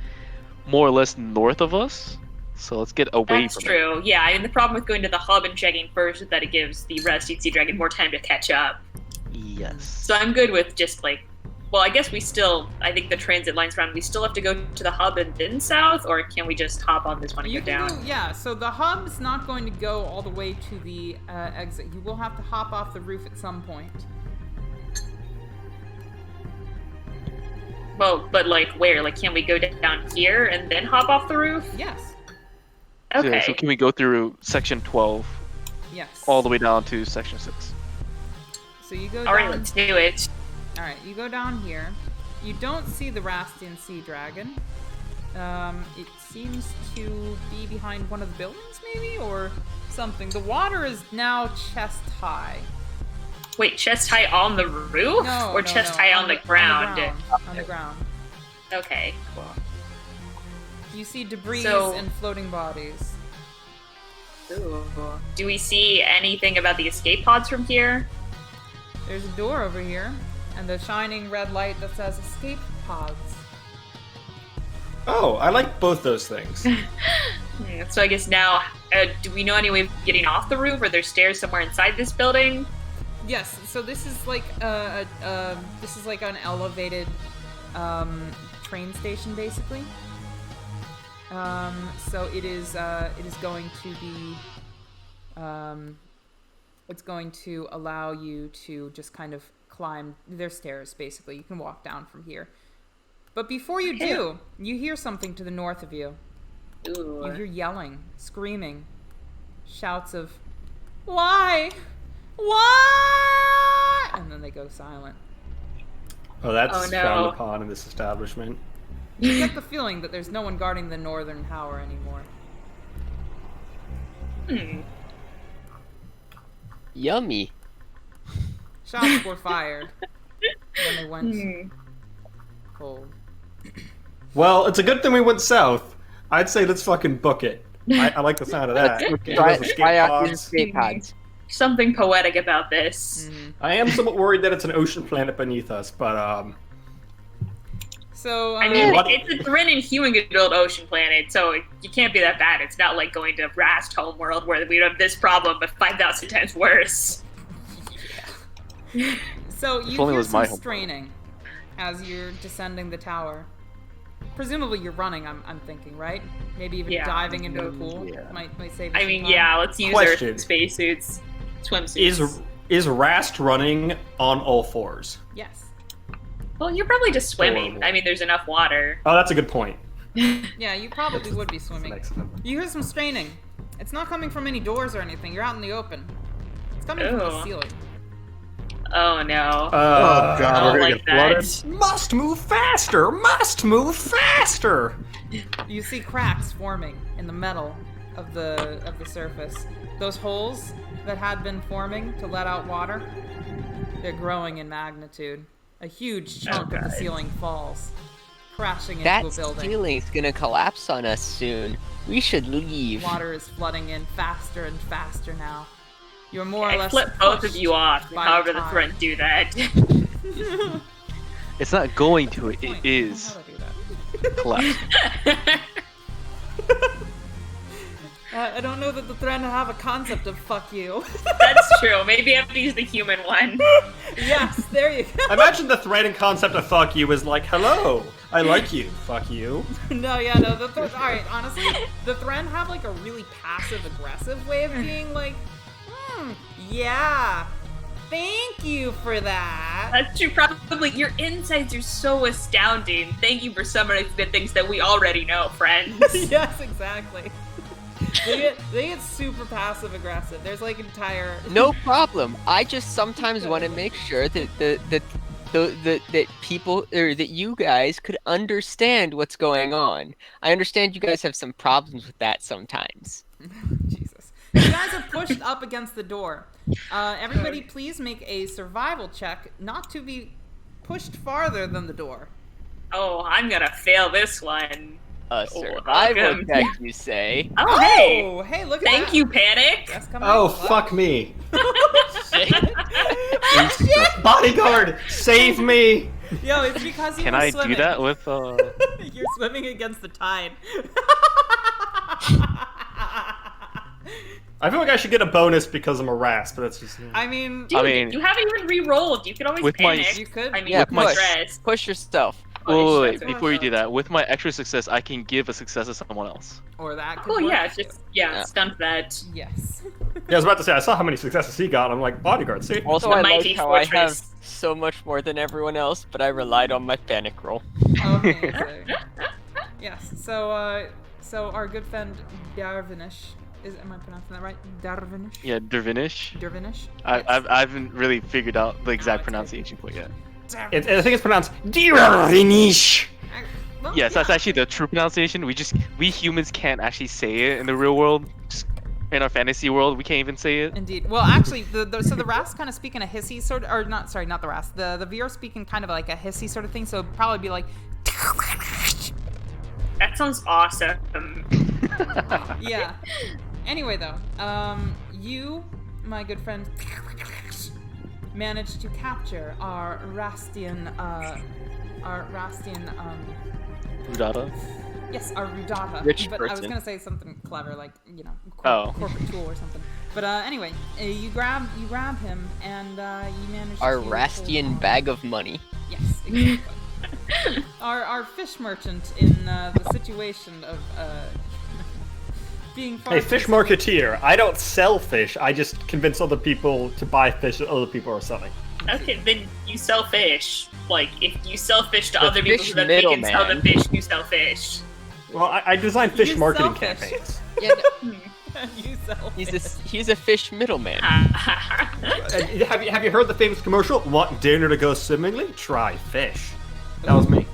more or less north of us. So let's get away That's from true. Yeah, I mean, the problem with going to the hub and checking first is that it gives the Rusty Sea Dragon more time to catch up. it. Yes. So I'm good with just, like... Well, I guess I think the transit line's around. We still have to go to the hub and then south, or can we just hop on this one and You go can down? do, yeah, so the hub's not going to go all the way to the exit. You will have to hop off the roof at some point. Well, but, like, where? Like, can we go down here and then hop off the roof? Yes. Okay. Yeah, so can we go through section 12 Yes. all the way down to section 6? So you go down. All right, let's do it. All right, you go down here. You don't see the Rastian Sea Dragon. It seems to be behind one of the buildings, maybe, or something. The water is now chest high. Wait, chest high on the roof? No, or no, chest no, high on the ground? On the ground. Okay, cool. You see debris So- and floating bodies. Ooh. Do we see anything about the escape pods from here? There's a door over here, and a shining red light that says escape pods. Oh, I like both those things. So I guess now, do we know any way of getting off the roof? Are there stairs somewhere inside this building? Yes, so this is like an elevated train station, basically. So it is going to be it's going to allow you to just kind of climb. There's stairs, basically. You can walk down from here. But before you do, you hear something to the north of you. Ooh. You hear yelling, screaming, shouts of, "Why? Why?" And then they go silent. Oh, that's Oh, no. frowned upon in this establishment. You get the feeling that there's no one guarding the northern tower anymore. Yummy. Shots were fired. Then they went cold. Well, it's a good thing we went south. I'd say let's fucking book it. I like the sound of that. Get Try, those escape try out these pods. escape pods. Something poetic about this. I am somewhat worried that it's an ocean planet beneath us, but So, I mean, What- it's a Thrin and human could build ocean planet, so you can't be that bad. It's not like going to Rast homeworld where we have this problem, but 5,000 times worse. so If you only it hear was my some home. straining as you're descending the tower. Presumably you're running, I'm thinking, right? Maybe even Yeah. diving into the pool Yeah. might save you I some mean, time. yeah, let's use Question. our spacesuits, swimsuits. is Rast running on all fours? Yes. Well, you're probably just swimming. Horrible. I mean, there's enough water. Oh, that's a good point. Yeah, you probably would be swimming. Excellent. You hear some straining. It's not coming from any doors or anything. You're out in the open. It's coming from the Ew. ceiling. Oh no. Oh, God, I we're don't gonna like get flooded. that. Must move faster! Must move faster! You see cracks forming in the metal of the surface. Those holes that had been forming to let out water, they're growing in magnitude. A huge chunk of the God. ceiling falls, crashing into That a building. ceiling's gonna collapse on us soon. We should leave. Water is flooding in faster and faster now. You're more or I less flip both of pushed you off, by however the time. Thrin do that. It's not going to. It Point. is How do I do that? collapsed. I don't know that the thread have a concept of fuck you. That's true. Maybe I have to use the human one. Yes, there you go. Imagine the thread and concept of fuck you is like, hello, I like you, fuck you. No, alright, honestly, the Thren have like a really passive-aggressive way of being like, yeah, thank you for that. That's true. Probably your insights are so astounding. Thank you for summarizing the things that we already know, friends. Yes, exactly. They get super passive-aggressive. There's like entire... No problem. I just sometimes want to make sure that that people or that you guys could understand what's going on. I understand you guys have some problems with that sometimes. Jesus. You guys are pushed up against the door. Everybody please make a survival check not to be pushed farther than the door. Oh, I'm gonna fail this one. A survival welcome. check, you say? Oh, hey! Oh, hey, look at Thank that. you, Panic! That's coming Oh, out. fuck me. Shit! Bodyguard, save me! Yo, it's because you Can were I swimming. do that with You're swimming against the tide. I feel like I should get a bonus because I'm a rasp, but that's just... I mean, Dude, I mean- you haven't even re-rolled. You could always With my- panic. you could. I mean, Yeah, with my push. stress. Push yourself. wait, That's before you do awesome. that, with my extra success, I can give a success to someone else. Or that could Cool, work yeah, too. just, Yeah. stunt that. Yes. Yeah, I was about to say, I saw how many successes he got. I'm like, bodyguard, see? Also, The I like mighty how I have fortress. so much more than everyone else, but I relied on my panic roll. Amazing. Yes. So our good friend Darvinish am I pronouncing that right? Darvinish. Yeah, Dervinish. Darvinish. I haven't really figured out the exact it's good. pronunciation for it yet. I think it's pronounced Dirvinish. Well, Yes, that's yeah. actually the true pronunciation. We humans can't actually say it in the real world. Just in our fantasy world, we can't even say it. Indeed. Well, actually, so the Ras kind of speak in a hissy sort of, or not. Sorry, not the Ras. The VR speak in kind of like a hissy sort of thing. So it'd probably be like. That sounds awesome. Yeah. Anyway, though, you, my good friend, managed to capture our Rastian, Rudata. yes, our Rudata. Rich but I was person. gonna say something clever, like, Oh. corporate tool or something. But anyway, you grab him, and you manage Our to hold Rastian on. bag of money. Yes, exactly. our fish merchant in the situation of being far Hey, too fish marketeer. I don't sell fish. I just convince other people to buy fish that other people are selling. Okay, then you sell fish. Like, if you sell fish to The other people fish so that they can sell the middleman. fish, you sell fish. Well, I design fish You marketing sell fish. campaigns. Yeah, no, you sell he's a fish middleman. Have you heard the famous commercial? Want dinner to go swimmingly? Try fish. That was me.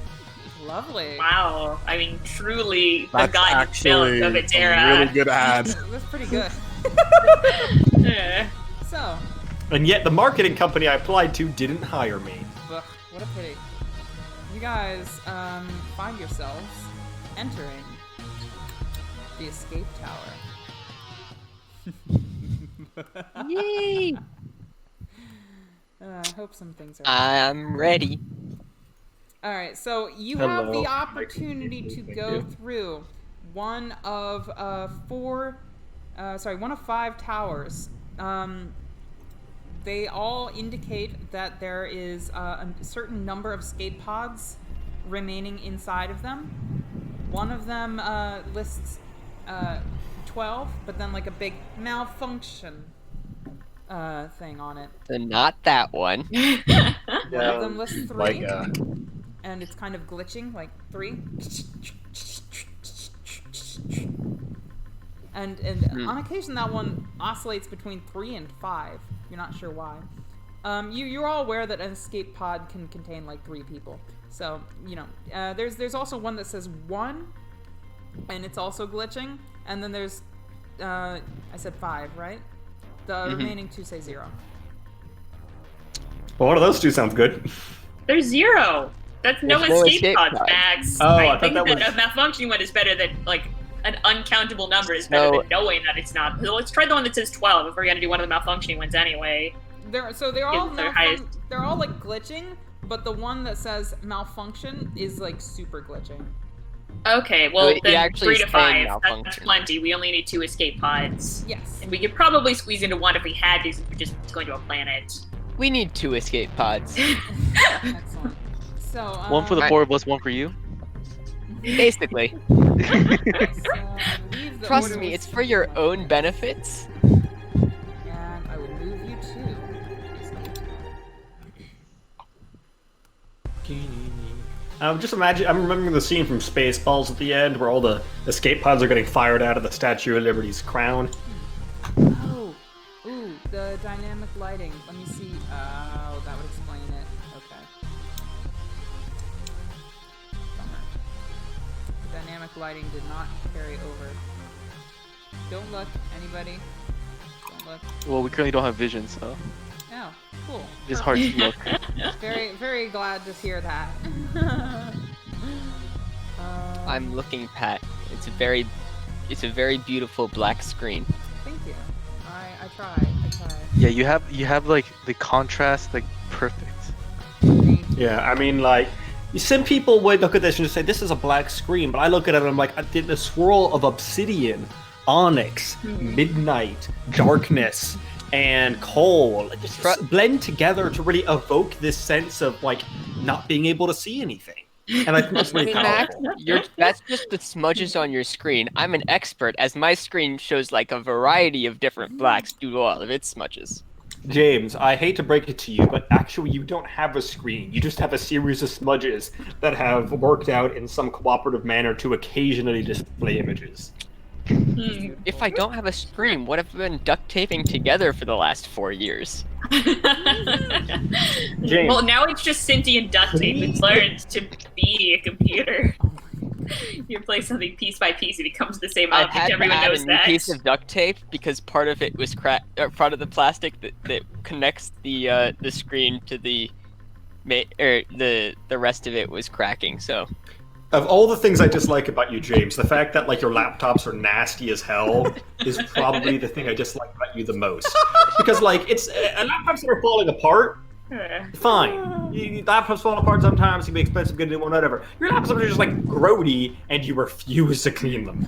Lovely. Wow. I mean, truly the That's guidance actually milk of its a era. really good ad. That's pretty good. Eh. So, And yet the marketing company I applied to didn't hire me. ugh, what a pity. You guys find yourselves entering the escape tower. Yay! I hope some things are. I'm ready. All right, so you have Hello. the opportunity to go through one of one of 5 towers. They all indicate that there is a certain number of escape pods remaining inside of them. One of them lists 12, but then like a big malfunction thing on it. So not that one. One of them lists 3. Like, And it's kind of glitching, like 3. And on occasion that one oscillates between 3 and 5. You're not sure why. You're all aware that an escape pod can contain like 3 people. So, there's also one that says 1, and it's also glitching. And then there's, I said 5, right? The remaining 2 say 0. Well, one of those two sounds good. There's 0. That's no There's no escape escape pods, pod. Max. Oh, I I thought think that that was- a malfunctioning one is better than, like, an uncountable number is better No. than knowing that it's not. So let's try the one that says 12 if we're going to do one of the malfunctioning ones anyway. They're all Yeah, they're highest. they're all like glitching, but the one that says malfunction is like super glitching. Okay, well It then actually 3 to is 5. saying That's malfunction. plenty. We only need 2 escape pods. Yes. And we could probably squeeze into 1 if we had to, since we're just going to a planet. We need 2 escape pods. Excellent. So, One for the I- 4 of us, one for you. Basically. so I believe the Trust order me, was it's for your something own like benefits. this. And I will move you to. Just imagine. I'm remembering the scene from Spaceballs at the end, where all the escape pods are getting fired out of the Statue of Liberty's crown. Oh, ooh, the dynamic lighting. Let me see. Oh, that would explain it. Okay. Bummer. The dynamic lighting did not carry over. Don't look, anybody. Don't look. Well, we currently don't have vision, so Oh, cool. it's hard to look. Very, very glad to hear that. I'm looking, Pat. It's a very beautiful black screen. Thank you. I try. Yeah, you have like the contrast like perfect. Yeah, I mean, like, some people would look at this and just say, this is a black screen, but I look at it and I'm like, I did the swirl of obsidian, onyx, midnight, darkness, and coal just blend together to really evoke this sense of, like, not being able to see anything. And I think that's really Max, powerful. that's just the smudges on your screen. I'm an expert, as my screen shows like a variety of different blacks due to all of its smudges. James, I hate to break it to you, but actually you don't have a screen. You just have a series of smudges that have worked out in some cooperative manner to occasionally display images. If I don't have a screen, what have I been duct taping together for the last 4 years? James. Well, now it's just sentient duct tape. It's learned to be a computer. You replace something piece by piece, it becomes the same I've object. had to Everyone add knows a new that. piece of duct tape because part of it was part of the plastic that connects the screen to the rest of it was cracking. So Of all the things I dislike about you, James, the fact that like your laptops are nasty as hell is probably the thing I dislike about you the most. Because like it's laptops that are falling apart. Fine, laptops fall apart sometimes. You can be expensive, get a new one, whatever. Your laptops are just like grody, and you refuse to clean them.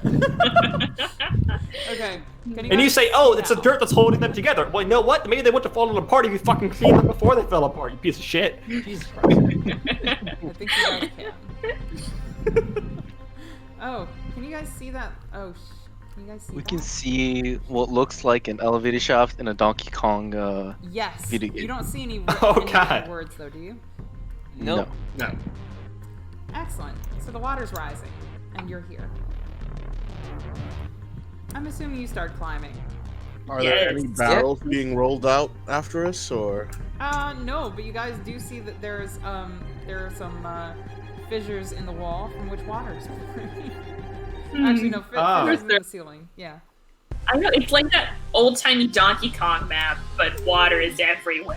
Okay. And you say, "Oh, it's the dirt that's holding them together." Well, you know what? Maybe they wouldn't have fallen apart if you fucking cleaned them before they fell apart. You piece of shit. Jesus Christ. I think you guys can. Oh, can you guys see that? Oh, can you guys see We that? can see what looks like an elevator shaft in a Donkey Kong. Yes. video game. You don't see any, Oh, any God. words though, do you? nope. No. Excellent. So the water's rising, and you're here. I'm assuming you start climbing. Are there any Yes. barrels being rolled out after us, or? No, but you guys do see that there are some fissures in the wall from which water is pouring. Actually, no, fissures in the ceiling. Yeah. I know, it's like that old-timey Donkey Kong map, but water is everywhere.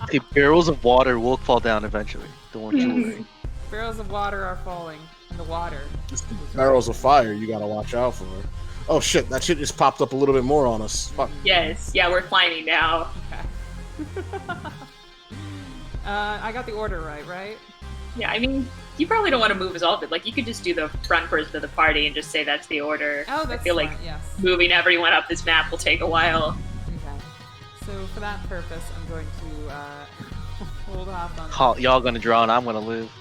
Okay, barrels of water will fall down eventually. Don't want you to worry. Barrels of water are falling in the water. Barrels of fire you gotta watch out for. Oh shit, that shit just popped up a little bit more on us. Fuck. Yes, yeah, we're climbing now. Okay. I got the order right? Yeah, I mean, you probably don't want to move as often. Like, you could just do the front person of the party and just say that's the order. Oh, that's I feel like smart, yes. moving everyone up this map will take a while. Okay. So for that purpose, I'm going to hold off on. Y'all gonna drown. I'm gonna live.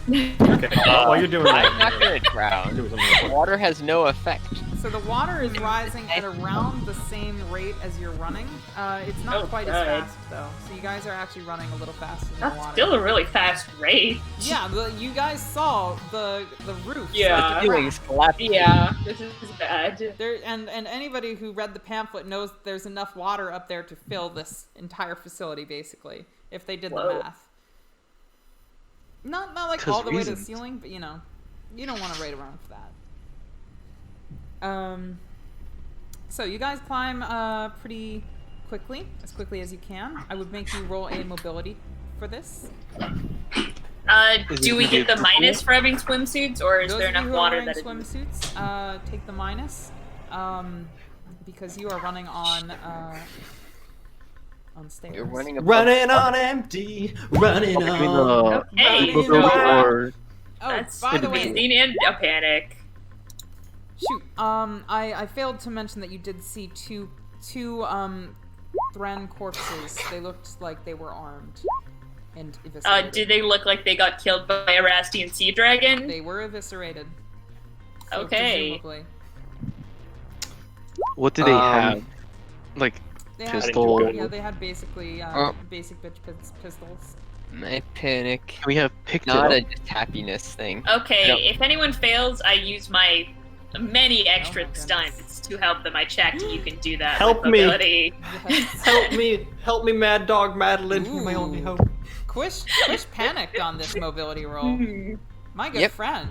Okay. While you're doing I'm that, not gonna drown. do something important. Water has no effect. So the water is rising at around the same rate as you're running. It's not Oh, quite good. as fast though. So you guys are actually running a little faster than the That's water. still a really fast rate. Yeah, you guys saw the roof. Yeah. start to Ceiling's crack. collapsing. Yeah, this is bad. There and anybody who read the pamphlet knows there's enough water up there to fill this entire facility basically if they did the Whoa. math. Not like 'Cause all the way to the reasons. ceiling, but you know, you don't want to wait around for that. So you guys climb pretty quickly, as quickly as you can. I would make you roll a mobility for this. Do we get the minus for having swimsuits, or is Those there of you enough who are water wearing that it... swimsuits, take the minus, because you are running on stairs. You're running above. Running on empty, running Between on. the Hey, mobility or Oh, That's by the way, amazing and a panic. shoot. I failed to mention that you did see two Thren corpses. They looked like they were armed and eviscerated. Did they look like they got killed by a Rastian sea dragon? They were eviscerated. So Okay. presumably. What do they have? Like They had, pistol? yeah, they had basically basic bitch pistols. My panic. Can we have picked Not a it up? just happiness thing. Okay, Yep. if anyone fails, I use my many extra Oh my goodness. stunts to help them. I checked. You can do that. Help with me. mobility. Yes. Help me, Mad Dog Madeline. You're my only Ooh. hope. Quish panicked on this mobility roll. My good Yep. friend.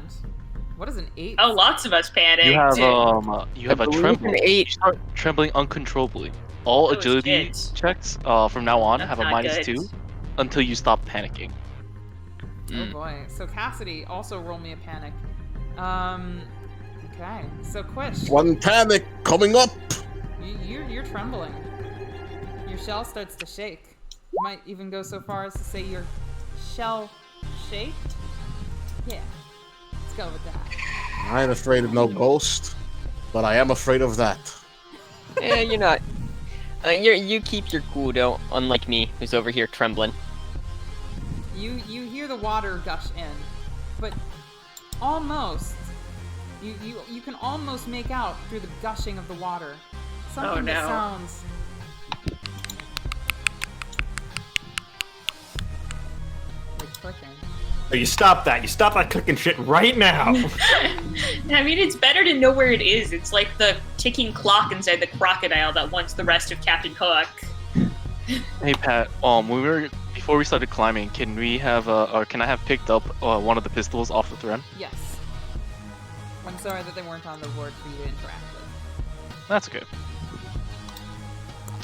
What is an 8? Oh, lots of us panicked. You have I a believe trembling. an 8. You start trembling uncontrollably. All Oh, agility shit. checks from now on That's have a not -2 good. until you stop panicking. Oh boy. So Cassidy, also roll me a panic. Okay. So Quish, One panic coming up. you're trembling. Your shell starts to shake. You might even go so far as to say your shell shaked. Yeah. Let's go with that. I ain't afraid of no ghost, but I am afraid of that. You're not. You keep your cool though, unlike me, who's over here trembling. You hear the water gush in, but almost. You can almost make out through the gushing of the water something that no. sounds like clicking. Oh, you stop that. You stop that clicking shit right now. I mean, it's better to know where it is. It's like the ticking clock inside the crocodile that wants the rest of Captain Hook. Hey Pat, before we started climbing, can we have or can I have picked up one of the pistols off the Thren? Yes. I'm sorry that they weren't on the board for you to interact with. That's okay.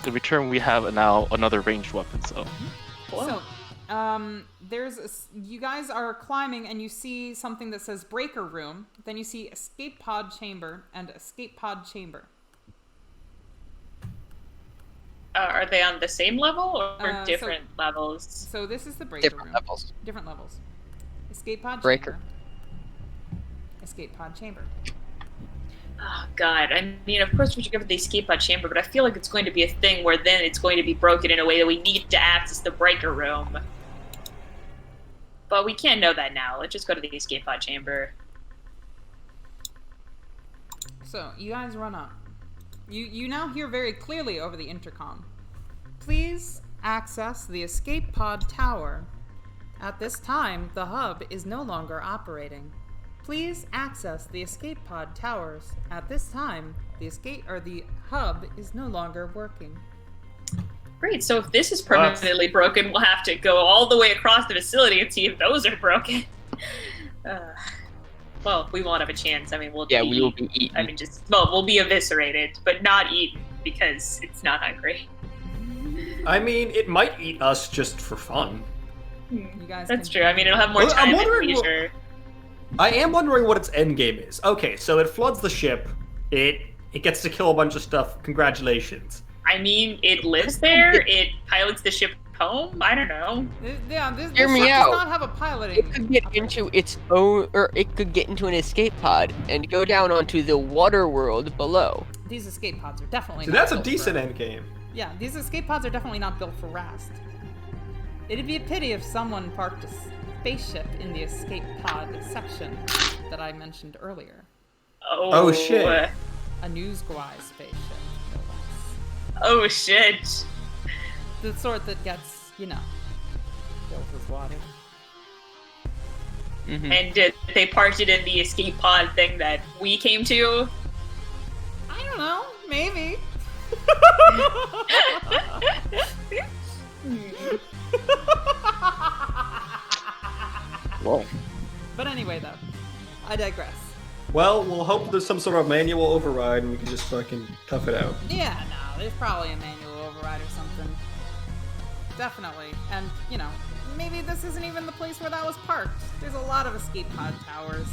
In return, we have now another ranged weapon. So So, you guys are climbing and you see something that says breaker room. Then you see escape pod chamber and escape pod chamber. Are they on the same level or So- different levels? So this is the breaker Different room. levels. Different levels. Escape pod Breaker. chamber. Escape pod chamber. Oh god, I mean, of course we should go for the escape pod chamber, but I feel like it's going to be a thing where then it's going to be broken in a way that we need to access the breaker room. But we can't know that now. Let's just go to the escape pod chamber. So you guys run up. You now hear very clearly over the intercom. Please access the escape pod tower. At this time, the hub is no longer operating. Please access the escape pod towers. At this time, the hub is no longer working. Great, so if this is permanently broken, we'll have to go all the way across the facility and see if those are broken. Well, we won't have a chance. I mean, we will be eaten. I mean, we'll be eviscerated, but not eaten because it's not hungry. I mean, it might eat us just for fun. You guys That's can- true. I mean, it'll have more Well, I'm time and wondering what- leisure. I am wondering what its end game is. Okay, so it floods the ship. It gets to kill a bunch of stuff. Congratulations. I mean, it lives there. It pilots the ship home. I don't know. This Hear me ship out. does not have a piloting. It could get into its own, or it could get into an escape pod and go down onto the water world below. These escape pods are definitely So not that's a built decent for, end game. Yeah, these escape pods are definitely not built for Rast. It'd be a pity if someone parked a spaceship in the escape pod section that I mentioned earlier. Oh, shit. A Newsguy spaceship, no less. Oh shit. The sort that gets, filled with water. Mm-hmm. And they parked it in the escape pod thing that we came to. I don't know, maybe. Whoa. But anyway, though, I digress. Well, we'll hope there's some sort of manual override and we can just fucking tough it out. Yeah, no, there's probably a manual override or something. Definitely. And, maybe this isn't even the place where that was parked. There's a lot of escape pod towers.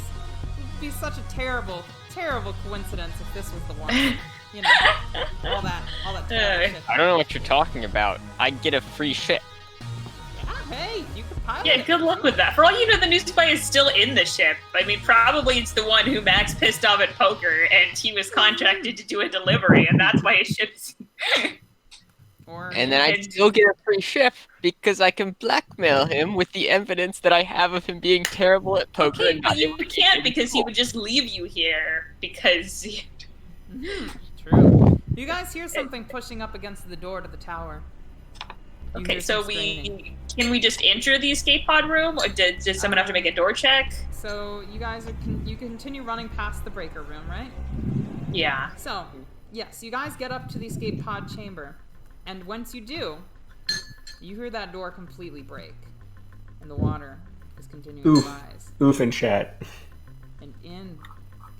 It'd be such a terrible, terrible coincidence if this was the one. All that terrible shit. I don't know what you're talking about. I'd get a free ship. Yeah, hey, you could pilot Yeah, it. good luck with that. For all you know, the new spy is still in the ship. I mean, probably it's the one who Max pissed off at poker, and he was contracted to do a delivery, and that's why his ship's. Or And then I still get a free ship because I can blackmail him with the evidence that I have of him being terrible at poker. Okay, and but not you able to can't get because he control. would just leave you here because. True. You guys hear something pushing up against the door to the tower. You Okay, hear so some straining. can we just enter the escape pod room, or does someone have to make a door check? So you guys you continue running past the breaker room, right? Yeah. So, yes, you guys get up to the escape pod chamber. And once you do, you hear that door completely break. And the water is continuing Oof. to rise. Oof in chat. And in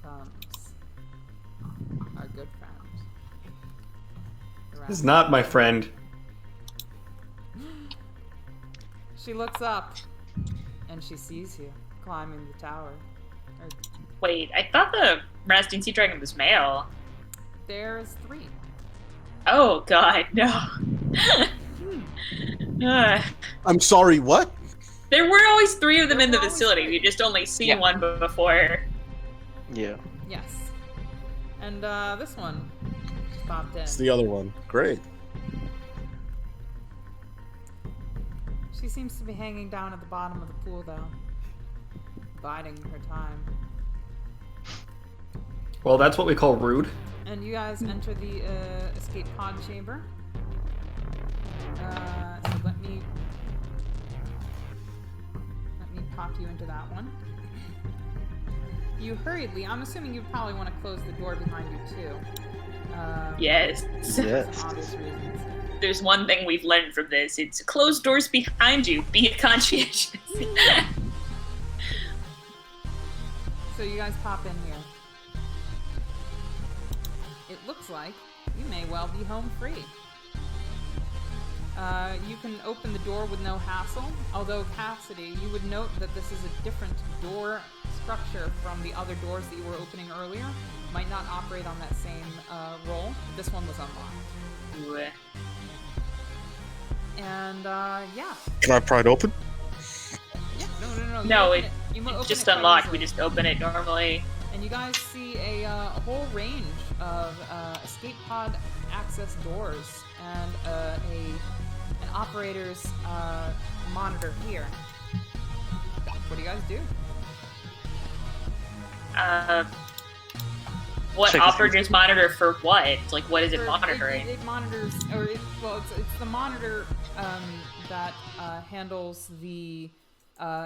comes our good friend. This is not my friend. She looks up and she sees you climbing the tower. Wait, I thought the Rastin Sea Dragon was male. There's 3. Oh God, no. I'm sorry, what? There were always 3 of them in the There were always facility. 3. We just only seen Yeah. one before. Yeah. Yes. And this one just popped in. It's the other one. Great. She seems to be hanging down at the bottom of the pool, though. Biding her time. Well, that's what we call rude. And you guys enter the escape pod chamber. So let me pop you into that one. You hurriedly, I'm assuming you probably want to close the door behind you too. Yes. For some obvious reasons. There's one thing we've learned from this. It's close doors behind you. Be conscientious. So you guys pop in here. It looks like you may well be home free. You can open the door with no hassle, although Cassidy, you would note that this is a different door structure from the other doors that you were opening earlier. Might not operate on that same roll. This one was unlocked. Ooh. And yeah. Can I pry it open? Yeah, no. You No, open it you open just quite unlocked. easily. We just open it normally. And you guys see a whole range of escape pod access doors and an operator's monitor here. What do you guys do? What Check this operators monitor for what? Like, what is it For- monitoring? It monitors, or it's the monitor that handles the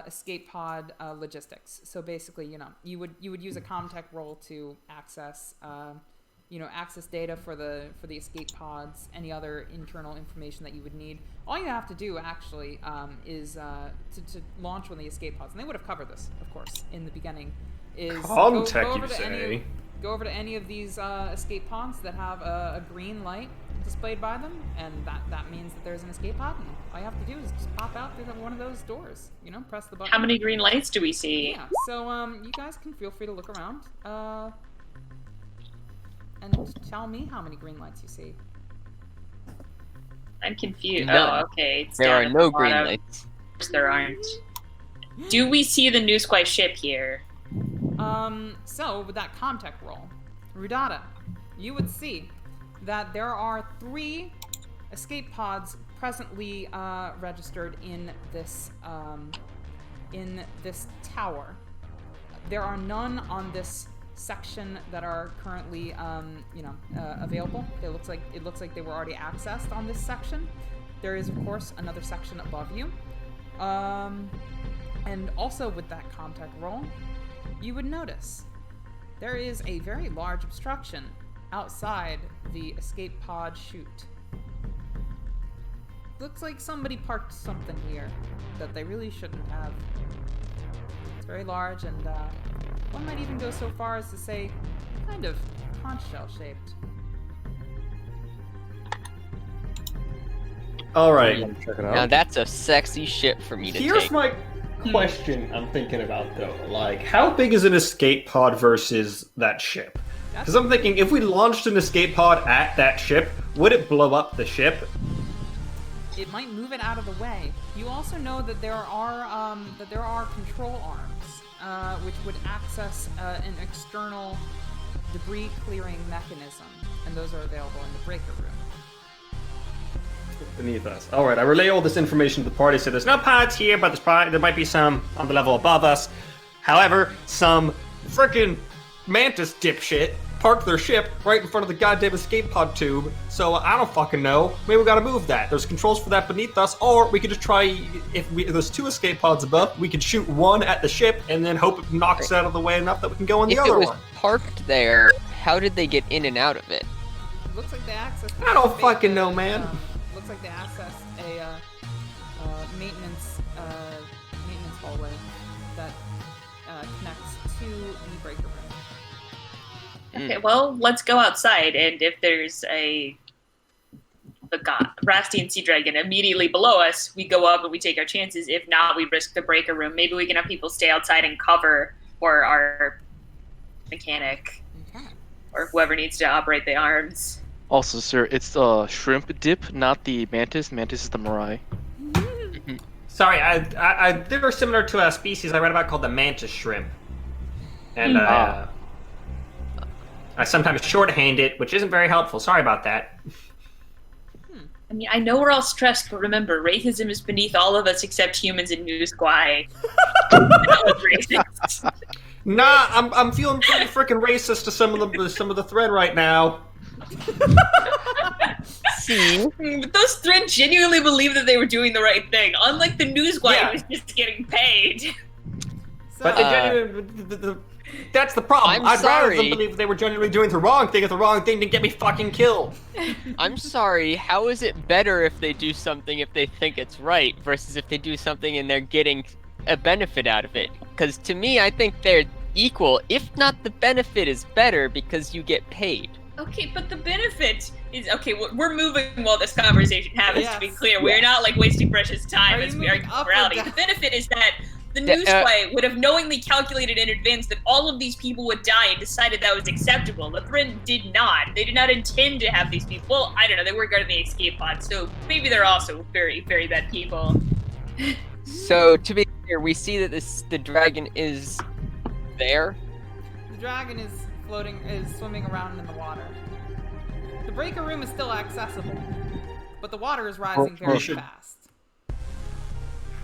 escape pod logistics. So basically, you would use a Comtech role to access, access data for the escape pods, any other internal information that you would need. All you have to do actually is to launch one of the escape pods, and they would have covered this, of course, in the beginning. Is Comtech, you to say? go over to any of these escape pods that have a green light displayed by them, and that means that there's an escape pod, and all you have to do is just pop out through one of those doors. Press the button. How many green lights do we see? Yeah, so you guys can feel free to look around and tell me how many green lights you see. I'm confused. None. Oh, okay. It's There down are at no the green bottom. lights. Of course there aren't. Do we see the New Squy ship here? So with that Comtech roll, Rudata, you would see that there are 3 escape pods presently registered in this tower. There are none on this section that are currently available. It looks like they were already accessed on this section. There is, of course, another section above you. And also with that Comtech roll, you would notice there is a very large obstruction outside the escape pod chute. Looks like somebody parked something here that they really shouldn't have. It's very large, and one might even go so far as to say kind of conch shell shaped. All right. Check it Now out. that's a sexy ship for me to Here's take. my question I'm thinking about, though. Like, how big is an escape pod versus that ship? Because I'm thinking, if we launched an escape pod at that ship, would it blow up the ship? it might move it out of the way. You also know that there are control arms, which would access an external debris clearing mechanism, and those are available in the breaker room. Beneath us. All right, I relay all this information to the party. So there's no pods here, but there might be some on the level above us. However, some freaking mantis dipshit parked their ship right in front of the goddamn escape pod tube. So I don't fucking know. Maybe we gotta move that. There's controls for that beneath us, or we could just try. If there's 2 escape pods above, we could shoot one at the ship and then hope it knocks out of the way enough that we can go on the other If it was one. parked there, how did they get in and out of it? It looks like they accessed. I don't fucking know, man. Looks like they accessed a maintenance hallway that connects to the breaker room. Okay, well, let's go outside, and if there's a Rastian Sea Dragon immediately below us, we go up and we take our chances. If not, we risk the breaker room. Maybe we can have people stay outside and cover for our mechanic Okay. or whoever needs to operate the arms. Also, sir, it's the shrimp dip, not the mantis. Mantis is the Mirai. Sorry, they're similar to a species I read about called the mantis shrimp. And I sometimes shorthand it, which isn't very helpful. Sorry about that. I mean, I know we're all stressed, but remember, racism is beneath all of us except humans and New Squai. That was racist. Nah, I'm feeling pretty freaking racist to some of the thread right now. See? But those threads genuinely believe that they were doing the right thing, unlike the News Squad Yeah. who was just getting paid. So, But they genuinely, that's the problem. I'm I'd rather sorry. them believe they were genuinely doing the wrong thing if the wrong thing didn't get me fucking killed. I'm sorry, how is it better if they do something if they think it's right versus if they do something and they're getting a benefit out of it? Because to me, I think they're equal, if not the benefit is better because you get paid. Okay, but the benefit is okay. We're moving while this conversation happens. To be Yes. clear, we're not like wasting precious time Are as you we are moving up or morality. down? The benefit is that the The- news play would have knowingly calculated in advance that all of these people would die and decided that was acceptable. The thread did not. They did not intend to have these people. Well, I don't know. They were guarding the escape pod, so maybe they're also very, very bad people. So to be clear, we see that the dragon is there. the dragon is swimming around in the water. The breaker room is still accessible, but the water is rising Well, very should- fast.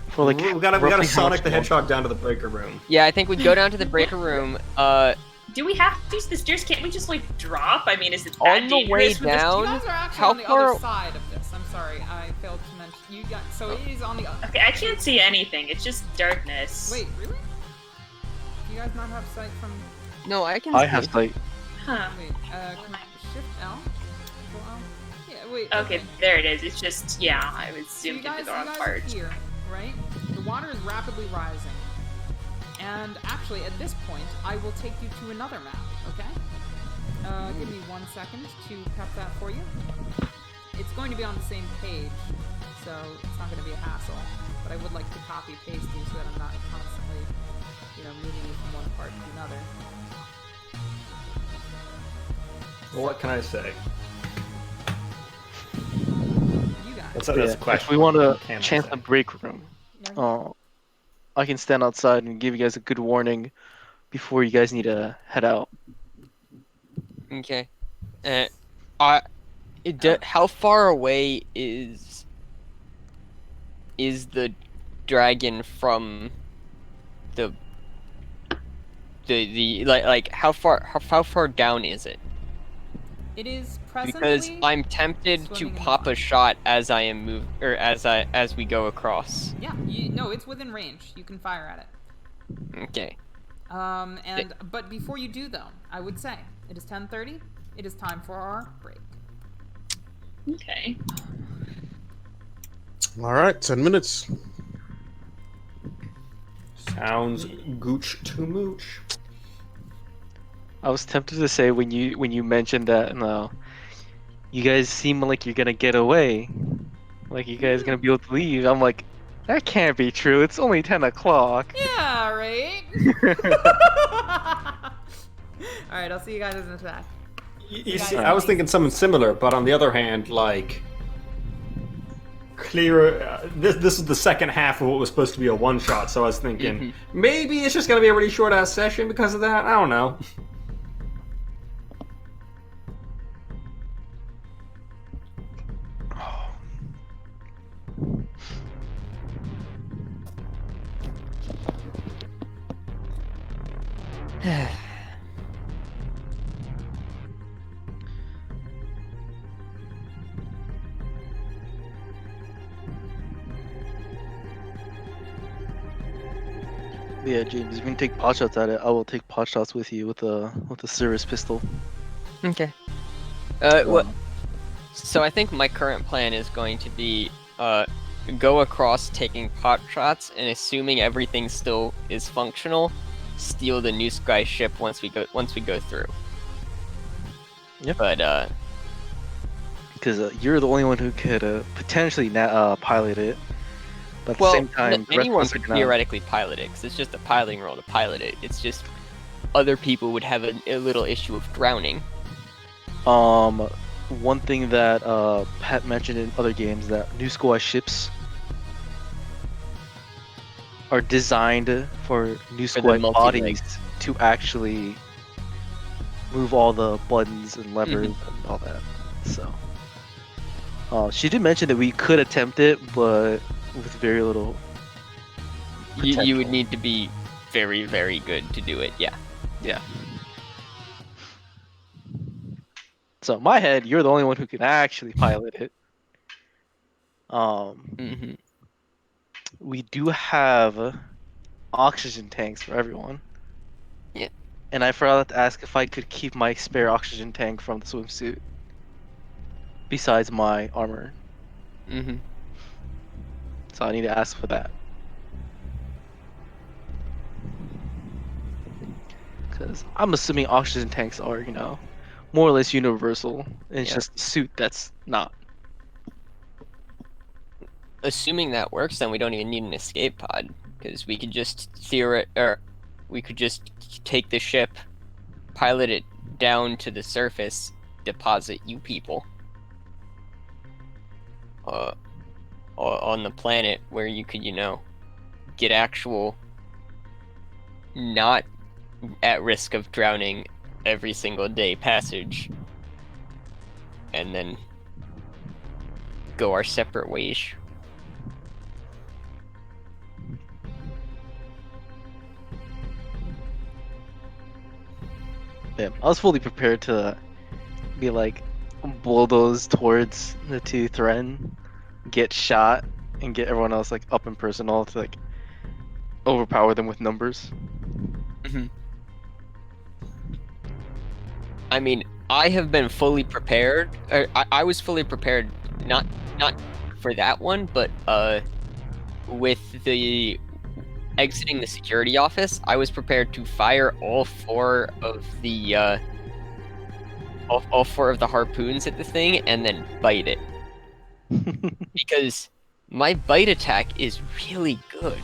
For like, we gotta roughly how Sonic much the more? Hedgehog down to the breaker room. Yeah, I think we go down to the breaker room. Do we have to use the stairs? Can't we just like drop? I mean, is it that On the way dangerous with this- down- You guys are actually how on the far- other side of this. I'm sorry, I failed to mention. You got so it is on the. Okay, I can't see anything. It's just darkness. Wait, really? Do you guys not have sight from? No, I can. I see. have sight. Huh. Wait, Shift L. Control L? Yeah, wait. Okay, there it is. It's just I was So you zoomed into guys, the wrong you guys part. are here, right? The water is rapidly rising, and actually, at this point, I will take you to another map. Okay? Give me 1 second to prep that for you. It's going to be on the same page, so it's not going to be a hassle. But I would like to copy paste you so that I'm not constantly, moving you from one part to another. Well, what can I say? You guys. That's Yeah, a if question. we want What to can I chance say? the break room, Yeah. I can stand outside and give you guys a good warning before you guys need to head out. Okay. How far away is the dragon from the like how far down is it? It is presently. Because I'm tempted to swimming in the pop a water. shot as I am as we go across. Yeah, no, it's within range. You can fire at it. Okay. But before you do, though, I would say it is 10:30. It is time for our break. Okay. All right, 10 minutes. Sounds gooch to mooch. I was tempted to say when you mentioned that, no, you guys seem like you're gonna get away, like you guys gonna be able to leave. I'm like, that can't be true. It's only 10 o'clock. Yeah, right. All right, I'll see you guys in a sec. You see, I was thinking something similar, but on the other hand, like, clear. This is the second half of what was supposed to be a one shot, so I was thinking maybe it's just gonna be a really short ass session because of that. I don't know. Yeah, James, if you can take pot shots at it, I will take pot shots with you with a service pistol. Okay. So I think my current plan is going to be go across taking pot shots, and assuming everything still is functional, steal the New Sky ship once we go through. Yep. But because you're the only one who could potentially pilot it. But at the same time, the rest of anyone us are could gonna- theoretically pilot it, because it's just a piloting role to pilot it. It's just other people would have a little issue of drowning. One thing that Pat mentioned in other games, that New Squad ships are designed for New For the Squad multi-leg. bodies to actually move all the buttons and levers and all that. So, she did mention that we could attempt it, but with very little. You would potential. need to be very, very good to do it. Yeah. Yeah. So in my head, you're the only one who can actually pilot it. Mm-hmm. We do have oxygen tanks for everyone. Yeah. And I forgot to ask if I could keep my spare oxygen tank from the swimsuit. Besides my armor. Mm-hmm. So I need to ask for that. Because I'm assuming oxygen tanks are, more or less universal. And it's Yeah. just the suit that's not. Assuming that works, then we don't even need an escape pod, because we could just we could just take the ship, pilot it down to the surface, deposit you people on the planet where you could, get actual, not at risk of drowning every single day passage, and then go our separate ways. Yeah, I was fully prepared to be like bulldoze towards the two Thren, get shot, and get everyone else like up and personal to like overpower them with numbers. I mean, I have been fully prepared. I was fully prepared, not for that one, but with the exiting the security office, I was prepared to fire all four of the harpoons at the thing and then bite it, because my bite attack is really good.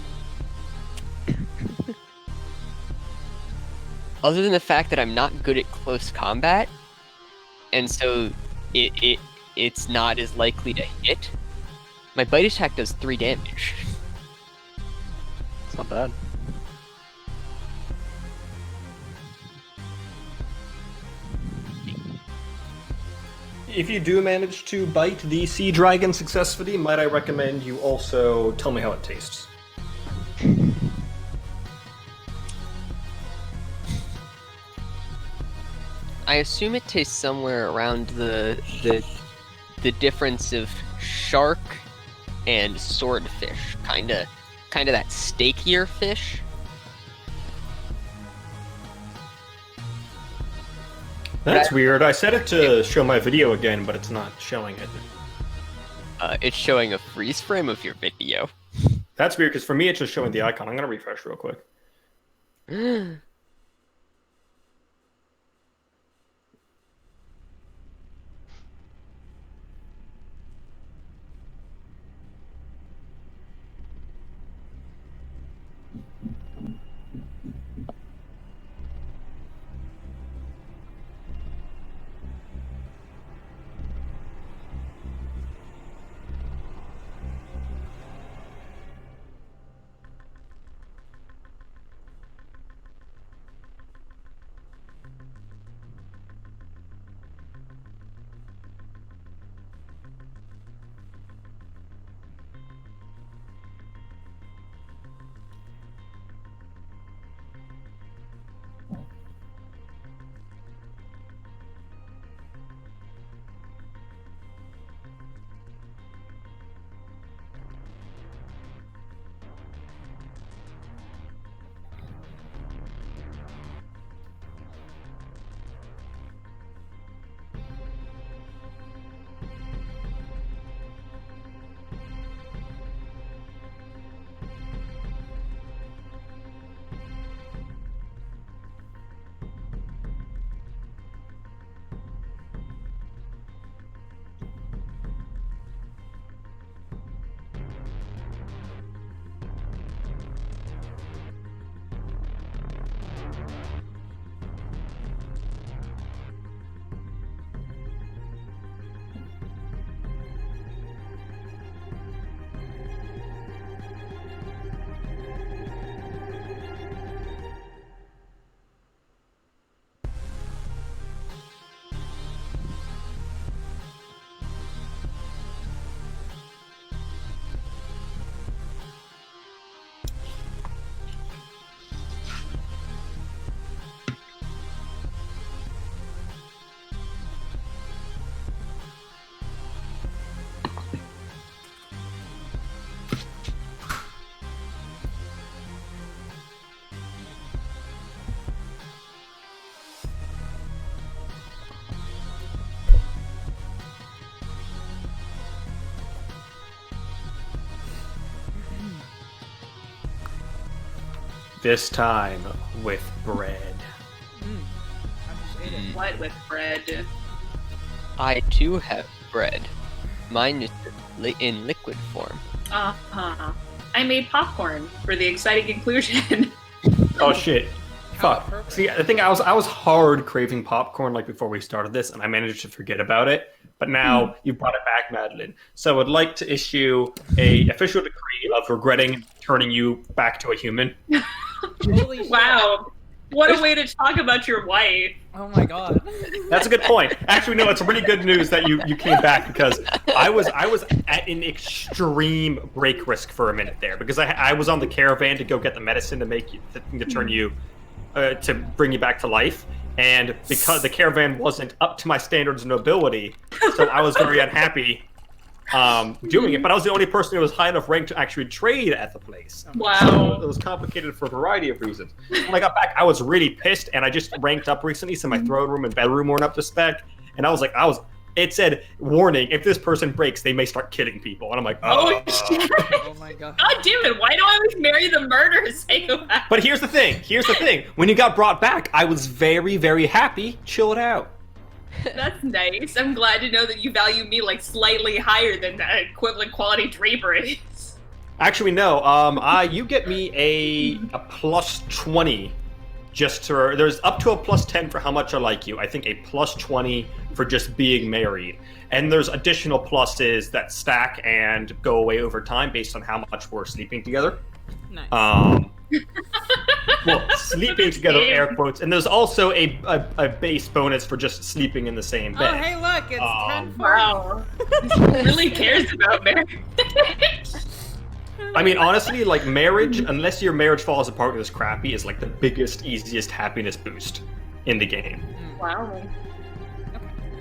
Other than the fact that I'm not good at close combat, and so it's not as likely to hit, my bite attack does 3 damage. It's not bad. If you do manage to bite the sea dragon successfully, might I recommend you also tell me how it tastes? I assume it tastes somewhere around the difference of shark and swordfish, kind of that steakier fish. That's weird. I set it to show my video again, but it's not showing it. It's showing a freeze frame of your video. That's weird, because for me it's just showing the icon. I'm going to refresh real quick. This time with bread. I just ate it. What with bread? I too have bread. Mine is in liquid form. I made popcorn for the exciting conclusion. Oh shit. Fuck. perfect. See, I think I was hard craving popcorn like before we started this, and I managed to forget about it. But now you brought it back, Madeline. So I would like to issue a official decree of regretting turning you back to a human. Holy shit. Wow. What a way to talk about your wife. Oh my god. That's a good point. Actually, no, it's really good news that you came back because I was at an extreme break risk for a minute there because I was on the caravan to go get the medicine to make you to turn you to bring you back to life, and because the caravan wasn't up to my standards of nobility, so I was very unhappy doing it. But I was the only person who was high enough rank to actually trade at the place. Wow. So it was complicated for a variety of reasons. When I got back, I was really pissed, and I just ranked up recently, so my throne room and bedroom weren't up to spec. And I was like, it said, warning, if this person breaks, they may start killing people. And I'm like, Oh, shit. Oh my god. God damn it, why do I always marry the murderous psychopath? But here's the thing. When you got brought back, I was very, very happy, chilled out. That's nice. I'm glad to know that you value me like slightly higher than the equivalent quality draperies. Actually, no. You get me a plus 20. There's up to a plus 10 for how much I like you. I think a plus 20 for just being married. And there's additional pluses that stack and go away over time based on how much we're sleeping together. Nice. Well, sleeping together, air quotes. And there's also a base bonus for just sleeping in the same Oh, bed. hey, look, it's 10 Wow. Really cares about marriage. I mean, honestly, like marriage, unless your marriage falls apart and is crappy, is like the biggest, easiest happiness boost in the game. Wow.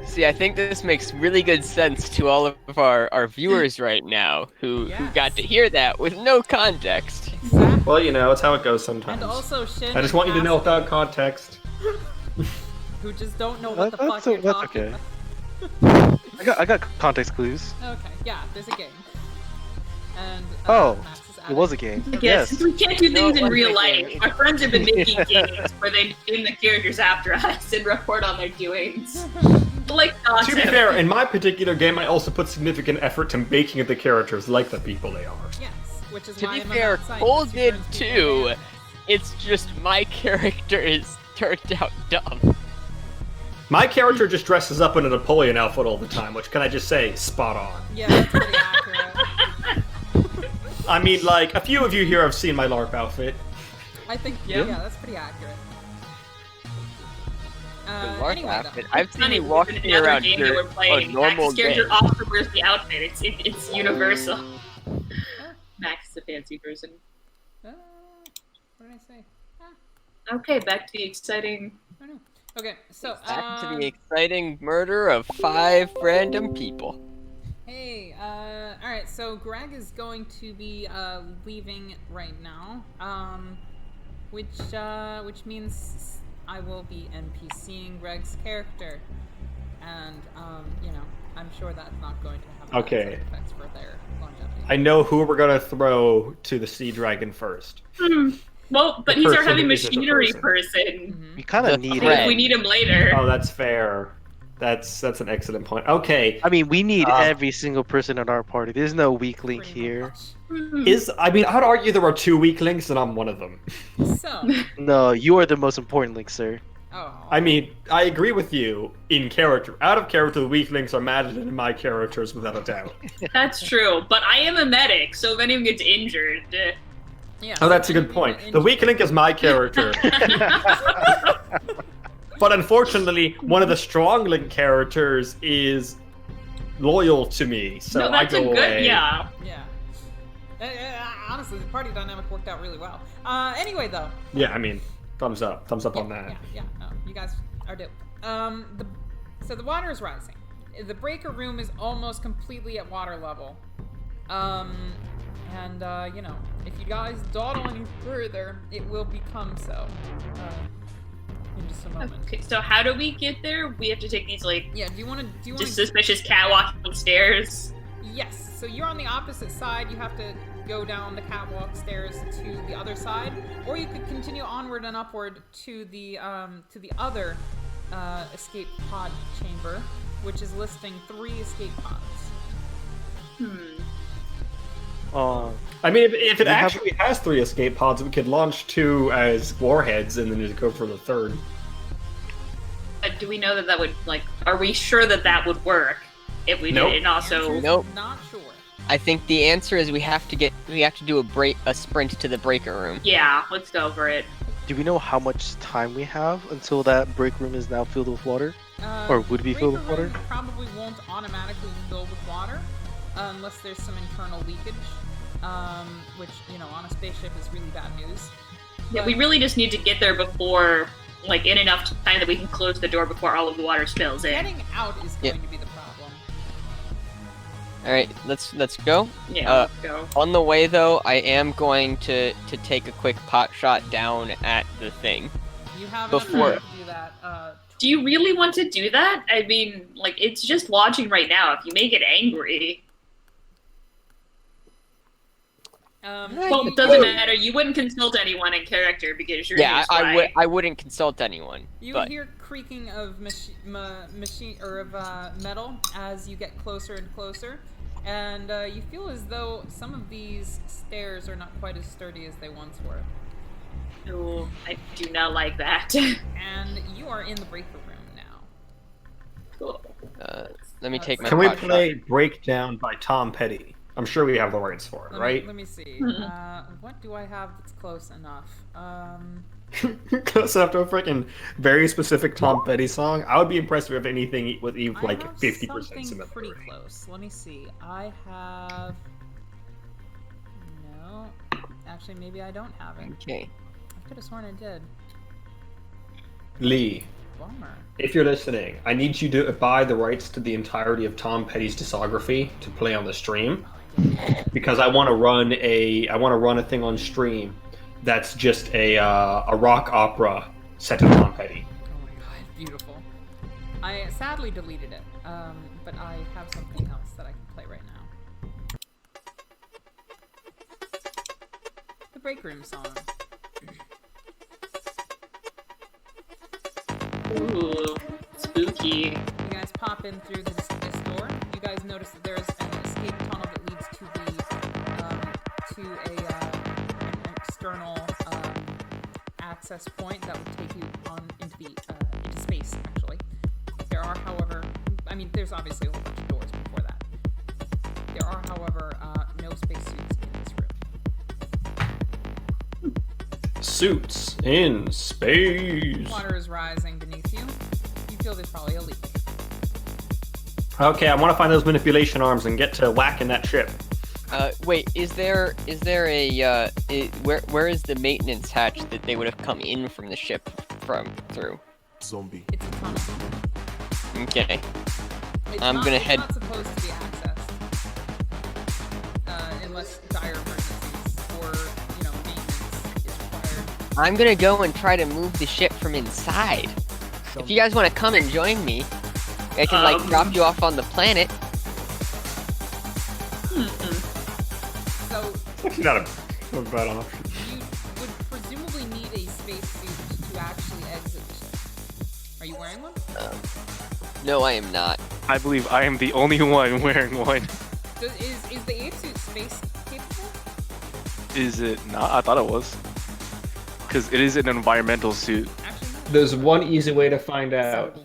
See, I think this makes really good sense to all of our viewers right now who got to hear that with no context. Exactly. Well, you know, it's how it goes sometimes. And also Shin. I just want you to know without context. Who just don't know what the That's fuck you're that's talking okay. about. I got context clues. Okay, yeah, there's a game. And Oh, Max is It adding- was a game. Yes, Yes. since we can't do No, things it in wasn't real a life, game. our friends have been making games where they name the characters after us and report on their doings. Like To be fair, in my particular game, I also put significant effort to making the characters like the people they are. Yes, which is To why be I'm fair, on that site, Cole because he did turns people too. in. It's just my character is turned out dumb. My character just dresses up in a Napoleon outfit all the time, which, can I just say, spot on. Yeah, that's pretty accurate. I mean, like, a few of you here have seen my LARP outfit. I think, Yep. yeah, that's pretty accurate. The lark Anyway, outfit. though. I've seen Funny, you because walking in another around game that here we're a playing, normal Max's character day. also wears the outfit. It's universal. Max is a fancy person. What did I say? Ah, Okay, back to the exciting. I don't know. Okay, so, Back to the exciting murder of 5 random people. hey, alright, so Greg is going to be, leaving right now, which means I will be NPCing Greg's character, and, you know, I'm sure that's not going to have a Okay. side effects for their longevity. I know who we're gonna throw to the Sea Dragon first. Well, but The he's our person heavy who isn't a machinery person. person. We kind The of need threat. it. We need him later. Oh, that's fair. That's an excellent point. Okay. I mean, we need Uh, every single person in our party. There's no weak link Pretty here. much. I'd argue there are 2 weak links, and I'm one of them. So, No, you are the most important link, sir. oh. I mean, I agree with you in character. Out of character, the weak links are Madeline and my characters, without a doubt. That's true, but I am a medic, so if anyone gets injured, Yeah, Oh, that's a good so point. anybody The weak link is my character. But unfortunately, one of the strong link characters is loyal to me, so no, I that's go a good. away. Yeah. Yeah. Honestly, the party dynamic worked out really well. Anyway, though. Yeah, I mean, thumbs up on Yeah, that. yeah, no, you guys are dope. So the water is rising. The breaker room is almost completely at water level. You know, if you guys dawdle any further, it will become so. In just a moment. Okay, so how do we get there? We have to take these like Yeah, do you want just suspicious catwalking stairs. Yes. So you're on the opposite side. You have to go down the catwalk stairs to the other side, or you could continue onward and upward to the other escape pod chamber, which is listing 3 escape pods. I mean, if it actually has 3 escape pods, we could launch 2 as warheads and then just go for the 3rd. Do we know that would, like, are we sure that would work if we did it? And also, Nope. Not sure. I think the answer is we have to do a sprint to the breaker room. yeah, let's go for it. Do we know how much time we have until that break room is now filled with water? Or would be filled with breaker water? room probably won't automatically fill with water unless there's some internal leakage, which, on a spaceship is really bad news. Yeah, we really just need to get there before, like, in enough time that we can close the door before all of the water spills in. Getting out is going to be the problem. All right, let's go. Yeah, let's go. On the way though, I am going to take a quick pot shot down at the thing. You have Before- enough time to do that. Do you really want to do that? I mean, like, it's just launching right now. If you make it angry, well, it doesn't matter. You wouldn't consult anyone in character because you're Yeah, a spy. I wouldn't consult anyone. You but hear creaking of machine or of metal as you get closer and closer, and you feel as though some of these stairs are not quite as sturdy as they once were. Oh, I do not like that. And you are in the breaker room now. Cool. let me take my Can we pot play Breakdown by Tom Petty? I'm sure we have the rights for it, right? Let me see. Mm-hmm. What do I have that's close enough? Close enough to a freaking very specific Tom Petty song. I would be impressed if anything with even I like have 50% something similar. pretty close. Let me see. I have. No, actually, maybe I don't have it. Okay. I could have sworn I did. Lee, Bummer. if you're listening, I need you to buy the rights to the entirety of Tom Petty's discography to play on the stream, because I want to run a thing on stream that's just a rock opera set to Tom Petty. Oh my god, beautiful. I sadly deleted it, but I have something else that I can play right now. The break room song. Ooh, spooky. You guys pop in through this door. You guys notice that there's an escape tunnel that leads to an external access point that would take you on into space. Actually, there are, however, there's obviously a whole bunch of doors before that. There are, however, no spacesuits in this room. Suits in space. Water is rising beneath you. You feel there's probably a leak. Okay, I want to find those manipulation arms and get to whacking that ship. Wait, is there a where is the maintenance hatch that they would have come in from the ship through? Zombie. It's a tunnel. Okay. It's not supposed to be accessed unless dire emergencies or maintenance is required. I'm gonna go and try to move the ship from inside. If you guys want to come and join me, I can drop you off on the planet. So Actually, not a bad option. you would presumably need a spacesuit to actually exit the ship. Are you wearing one? No, I am not. I believe I am the only one wearing one. Is the ape suit space capable? Is it not? I thought it was. Because it is an environmental suit. Actually, no. There's one easy way to find out.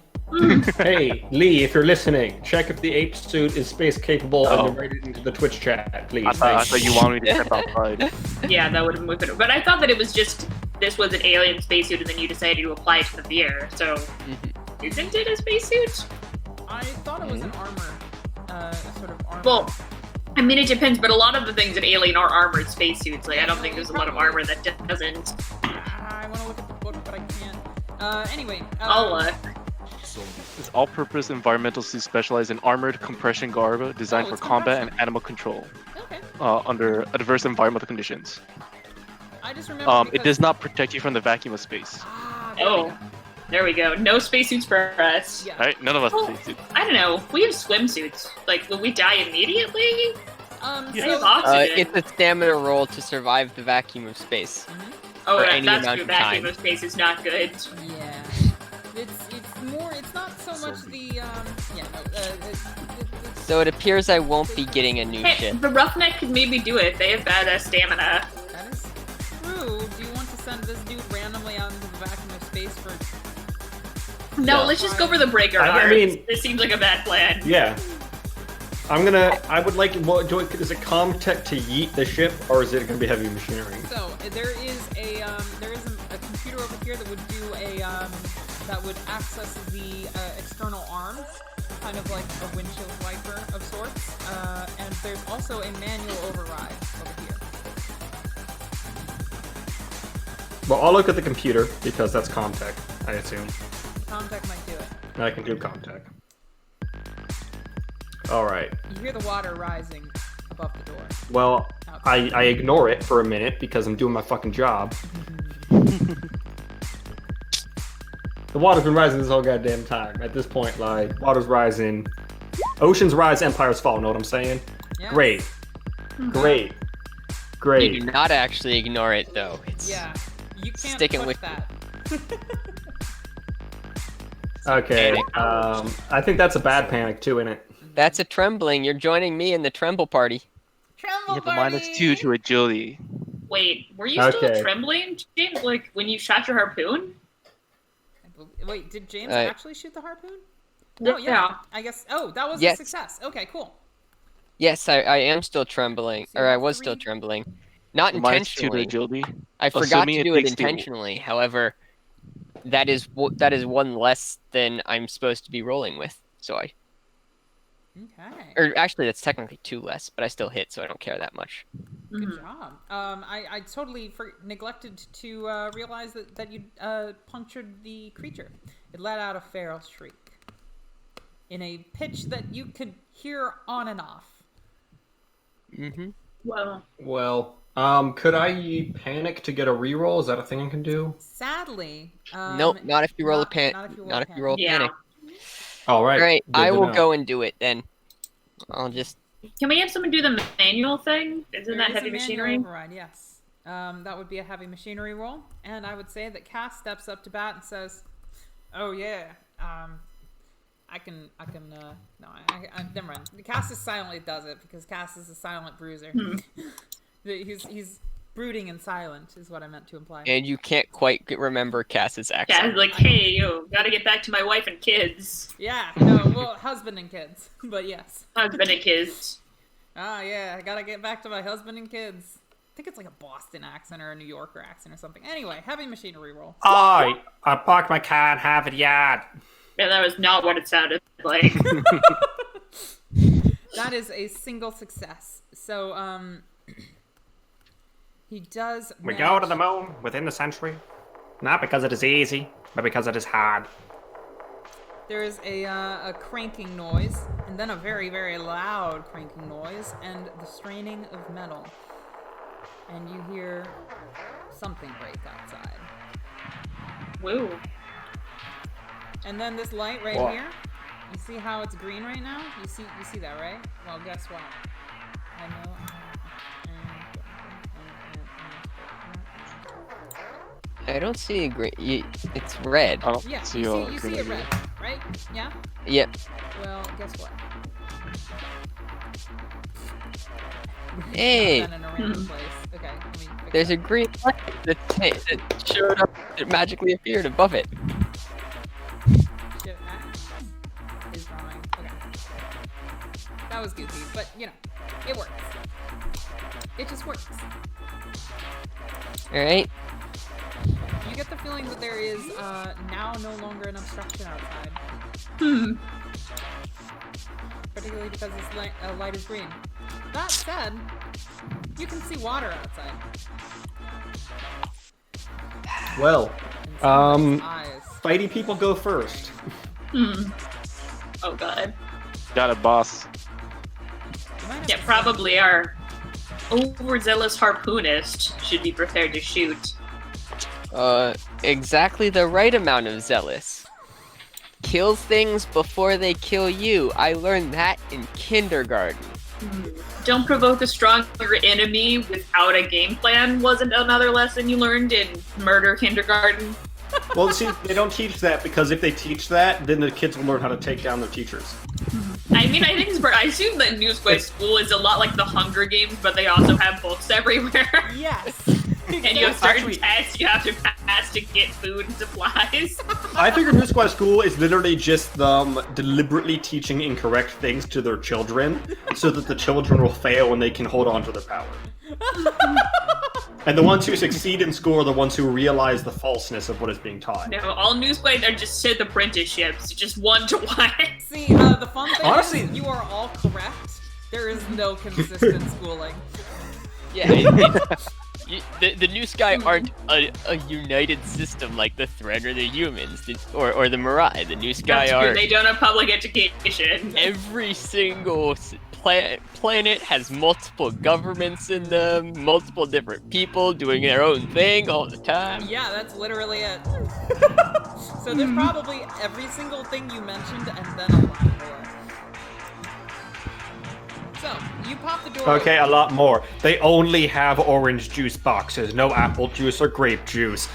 Hey, Lee, if you're listening, check if the ape suit is space capable and then write it into the Twitch chat, please. I thought you wanted me to step outside. Yeah, that would have moved it. But I thought that it was just this was an alien spacesuit, and then you decided to apply it to the VR. So, isn't it a spacesuit? I thought it was an armor, sort of armor. Well, I mean, it depends. But a lot of the things in Alien are armored spacesuits. Like, I don't think there's a lot of armor that doesn't. I want to look at the book, but I can't. Anyway. I'll look. This all-purpose environmental suit specialized in armored compression garb designed for it's combat compression. and animal control Okay. under adverse environmental conditions. I just remember. It does not protect you from the vacuum of space. There we go. No spacesuits for us. Yeah. Right? None of us Well, have spacesuits. I don't know. We have swimsuits. Like, will we die immediately? I So, have oxygen. It's a stamina roll to survive the vacuum of space. Oh, for yeah, any that's amount true. of Vacuum time. of space is not good. yeah. It's more. It's not so much the yeah. No, it's So it appears I won't be getting a new Hey, ship. the Roughneck could maybe do it. They have badass stamina. that is true. Do you want to send this dude randomly out into the vacuum of space for? No, Yeah. let's just go for the breaker I guards. mean- This seems like a bad plan. Yeah. I would like, is it Comtech to yeet the ship, or is it going to be heavy machinery? So there is a computer over here that would do a that would access the external arms, kind of like a windshield wiper of sorts. And there's also a manual override over here. Well, I'll look at the computer, because that's Comtech, I assume. Comtech might do it. And I can do Comtech. Alright. You hear the water rising above the door. Well, I ignore it for a minute, because I'm doing my fucking job. The water's been rising this whole goddamn time. At this point, like, water's rising. Oceans rise, empires fall, know what I'm saying? Yeah. Great. Great. You Great. do not actually ignore it though. It's Yeah. You can't Sticking push with- that. Okay, Panic. I think that's a bad panic too, isn't it? That's a trembling. You're joining me in the tremble party. Tremble You have a -2 to agility. Wait, were you Okay. still trembling, James? Like when you shot your harpoon? Wait, did James Uh, actually shoot the harpoon? Oh yeah. I guess. Oh, that was a Yes. success. Okay, cool. Yes, I am still trembling, So you or I have was still 3? trembling. Not -2 to intentionally. agility. I forgot Assuming to it do it takes the- intentionally. However, that is one less than I'm supposed to be rolling with. So Okay. or actually, that's technically 2 less, but I still hit, so I don't care that much. Good job. I totally neglected to realize that you punctured the creature. It let out a feral shriek in a pitch that you could hear on and off. Mm-hmm. Well, Could I panic to get a reroll? Is that a thing I can do? Sadly, Nope, not if you roll not- a pan. not if you roll Not a if you roll a yeah. panic. All right. Great, good I to will know. go and do it then. I'll just. Can we have someone do the manual thing? Isn't There that is heavy a manual machinery? override, yes. That would be a heavy machinery roll, and I would say that Cass steps up to bat and says, "Oh yeah, I can. No, I never mind. Cass just silently does it because Cass is a silent bruiser. He's brooding and silent, is what I meant to imply. And you can't quite remember Cass's accent. Yeah, like, hey, yo, gotta get back to my wife and kids. Yeah, no, well, husband and kids, but yes. Husband and kids. Ah, yeah, I gotta get back to my husband and kids. I think it's like a Boston accent or a New Yorker accent or something. Anyway, heavy machinery roll. I parked my car in Harvard Yard. Yeah, that was not what it sounded like. That is a single success. So, he does. We manage- go to the moon within the century, not because it is easy, but because it is hard. There is a cranking noise, and then a very, very loud cranking noise, and the straining of metal. And you hear something break outside. Woo. And then this light right What? here, you see how it's green right now? You see that, right? Well, guess what? I know. I don't see a green. It's red. I don't Yeah, see you a see green it idea. red, right? Yeah? Yep. Well, guess what? Hey, Then in a random place. Okay, let me fix there's that. a green light that showed up. It magically appeared above it. Shit, that is wrong. Okay. That was goofy, but you know, it works. It just works. All right. You get the feeling that there is now no longer an obstruction outside, particularly because this light is green. That said, you can see water outside. Well, And someone's eyes. fighty people go first. Oh god. Got a boss. You might have Yeah, to probably our overzealous harpoonist should be prepared to shoot. Exactly the right amount of zealous. Kills things before they kill you. I learned that in kindergarten. Don't provoke a stronger enemy without a game plan wasn't another lesson you learned in murder kindergarten. Well, see, they don't teach that because if they teach that, then the kids will learn how to take down their teachers. I mean, I think I assume that Newsboy School is a lot like the Hunger Games, but they also have books everywhere. Yes. And you have certain tests you have to pass to get food and supplies. I figure New Squad School is literally just them deliberately teaching incorrect things to their children so that the children will fail and they can hold on to their power. And the ones who succeed in school are the ones who realize the falseness of what is being taught. No, all Newsblade are just Sith apprenticeships, just 1-to-1. See, the fun thing Honestly- is you are all correct. There is no consistent schooling. Yeah. The New Sky aren't a united system like the Thread or the humans or the Mirai. The New Sky That's are. true, they don't have public education. Every single planet has multiple governments in them, multiple different people doing their own thing all the time. Yeah, that's literally it. So there's probably every single thing you mentioned and then a lot more. So, you pop the door Okay, open. a lot more. They only have orange juice boxes, no apple juice or grape juice.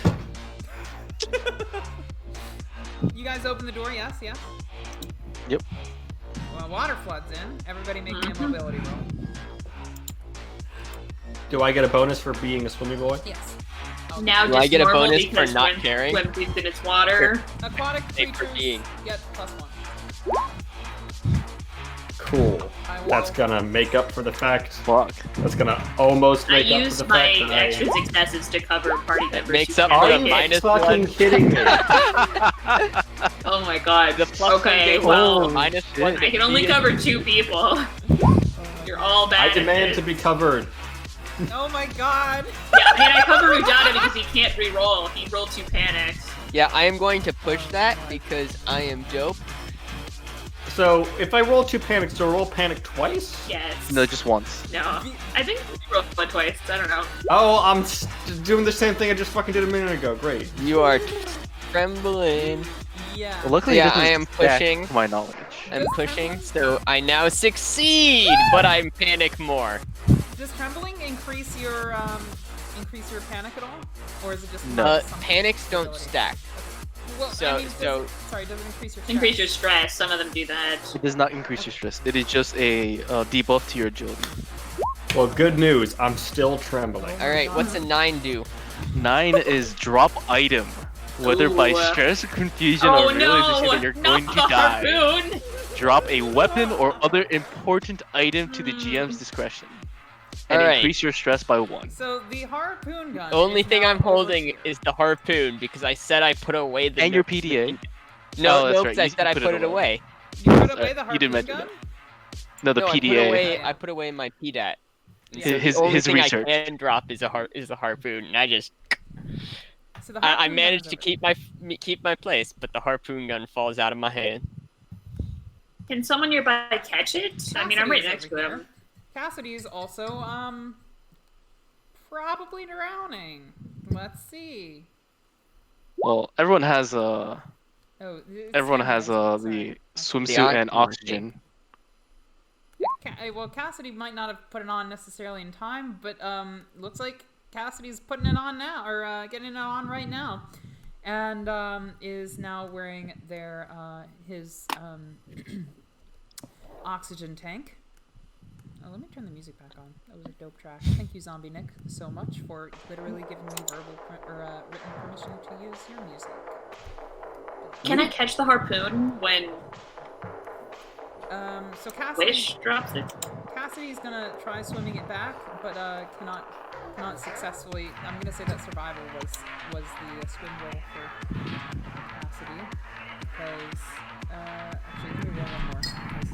You guys open the door, yes? Yep. Well, water floods in. Everybody make me a mobility roll. Do I get a bonus for being a swimmy boy? Yes. Now Do just I get a normal bonus for because not swim- caring? Swim thinks in its water. Aquatic Thanks for creatures being. get +1. Cool. I will- That's gonna make up for the fact. Fuck. That's gonna almost I make up for used the my fact that extra successes to cover party members. makes who up can't for Are the make you it. minus fucking one. kidding me? Oh my god. The plus okay, one well, goes minus shit. one. I can only cover 2 people. You're all bad. I at demand this. to be covered. Oh my god! Yeah, and I cover Udana because he can't re-roll. He rolled 2 panics. Yeah, I am going to push that because I am dope. So, if I roll 2 panics, do I roll panic twice? Yes. No, just once. No. I think he rolled one twice. I don't know. Oh, I'm doing the same thing I just fucking did a minute ago. Great. You are trembling. Yeah. Well, luckily, Yeah, it doesn't I am stack pushing. to my knowledge. I'm pushing, so I now succeed, but I'm panic more. Does trembling increase your panic at all? Or is it just No. something- Panics don't ability? stack. Well, So- does so- it, sorry, does it increase your Increase stress? your stress. Some of them do that. It does not increase your stress. It is just a debuff to your agility. Well, good news. I'm still trembling. Alright, what's a 9 do? 9 is drop item. Whether by Ooh. stress, confusion, Oh or realization no! that you're Not going to the die. harpoon! Drop a weapon or other important item to the GM's discretion. And Alright. increase your stress by 1. So the harpoon gun. The only is thing now I'm holding over- is the harpoon because I said I put away the. And your nerf- PDA. No, Oh, that's no, right, 'cause I you said I put it away. You put away the you harpoon didn't mention gun? No, the No, PDA. I put away my PDAT. Yeah. So His the only thing research. I can drop is a harpoon, and I just So the I harpoon gun managed is to over. keep my place, but the harpoon gun falls out of my hand. Can someone nearby catch it? I mean, I'm right Cassidy's next over to here. him. Cassidy's also probably drowning. Let's see. Well, everyone has Oh, it's everyone Sam has Wilson, the sorry. swimsuit and oxygen. oxygen. Well, Cassidy might not have put it on necessarily in time, but looks like Cassidy's putting it on now, or getting it on right now, and is now wearing his oxygen tank. Oh, let me turn the music back on. That was a dope track. Thank you, Zombie Nick, so much for literally giving me written permission to use your music. Can I catch the harpoon when So Cassidy. Wish drops it? Cassidy's gonna try swimming it back, but cannot successfully. I'm gonna say that survival was the swim roll for Cassidy, because actually let me roll one more. because-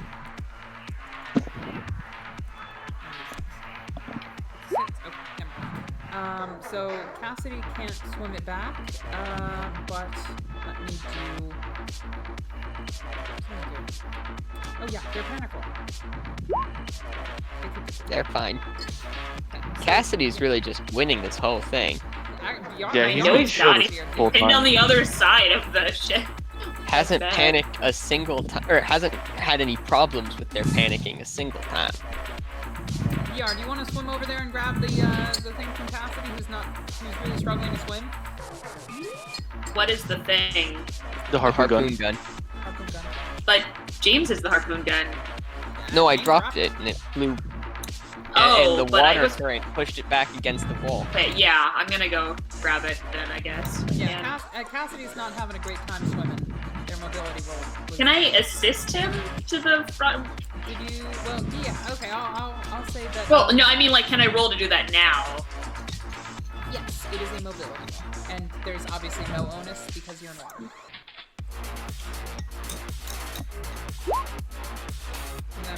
Okay, never mind. So Cassidy can't swim it back, but let me do. Oh yeah, they're panic roll. They're fine. Cassidy's really just winning this whole thing. Yeah, he's know been he's chill not. this whole And on time. the other side of the ship. Hasn't bad. panicked a single time, or hasn't had any problems with their panicking a single time. BR, do you want to swim over there and grab the thing from Cassidy who's really struggling to swim? What is the thing? The harpoon gun. Harpoon gun. But James is the harpoon gun. No, I dropped it and it flew. Oh, and the but water current pushed it back against the wall. Okay, yeah, I'm gonna go grab it then, I guess. Yeah, Cassidy's not having a great time swimming. Their mobility roll. Can I assist him to the front? Did you? Well, yeah. Okay, I'll say that. Well, no, I mean, like, can I roll to do that now? Yes, it is a mobility roll, and there's obviously no onus because you're in water.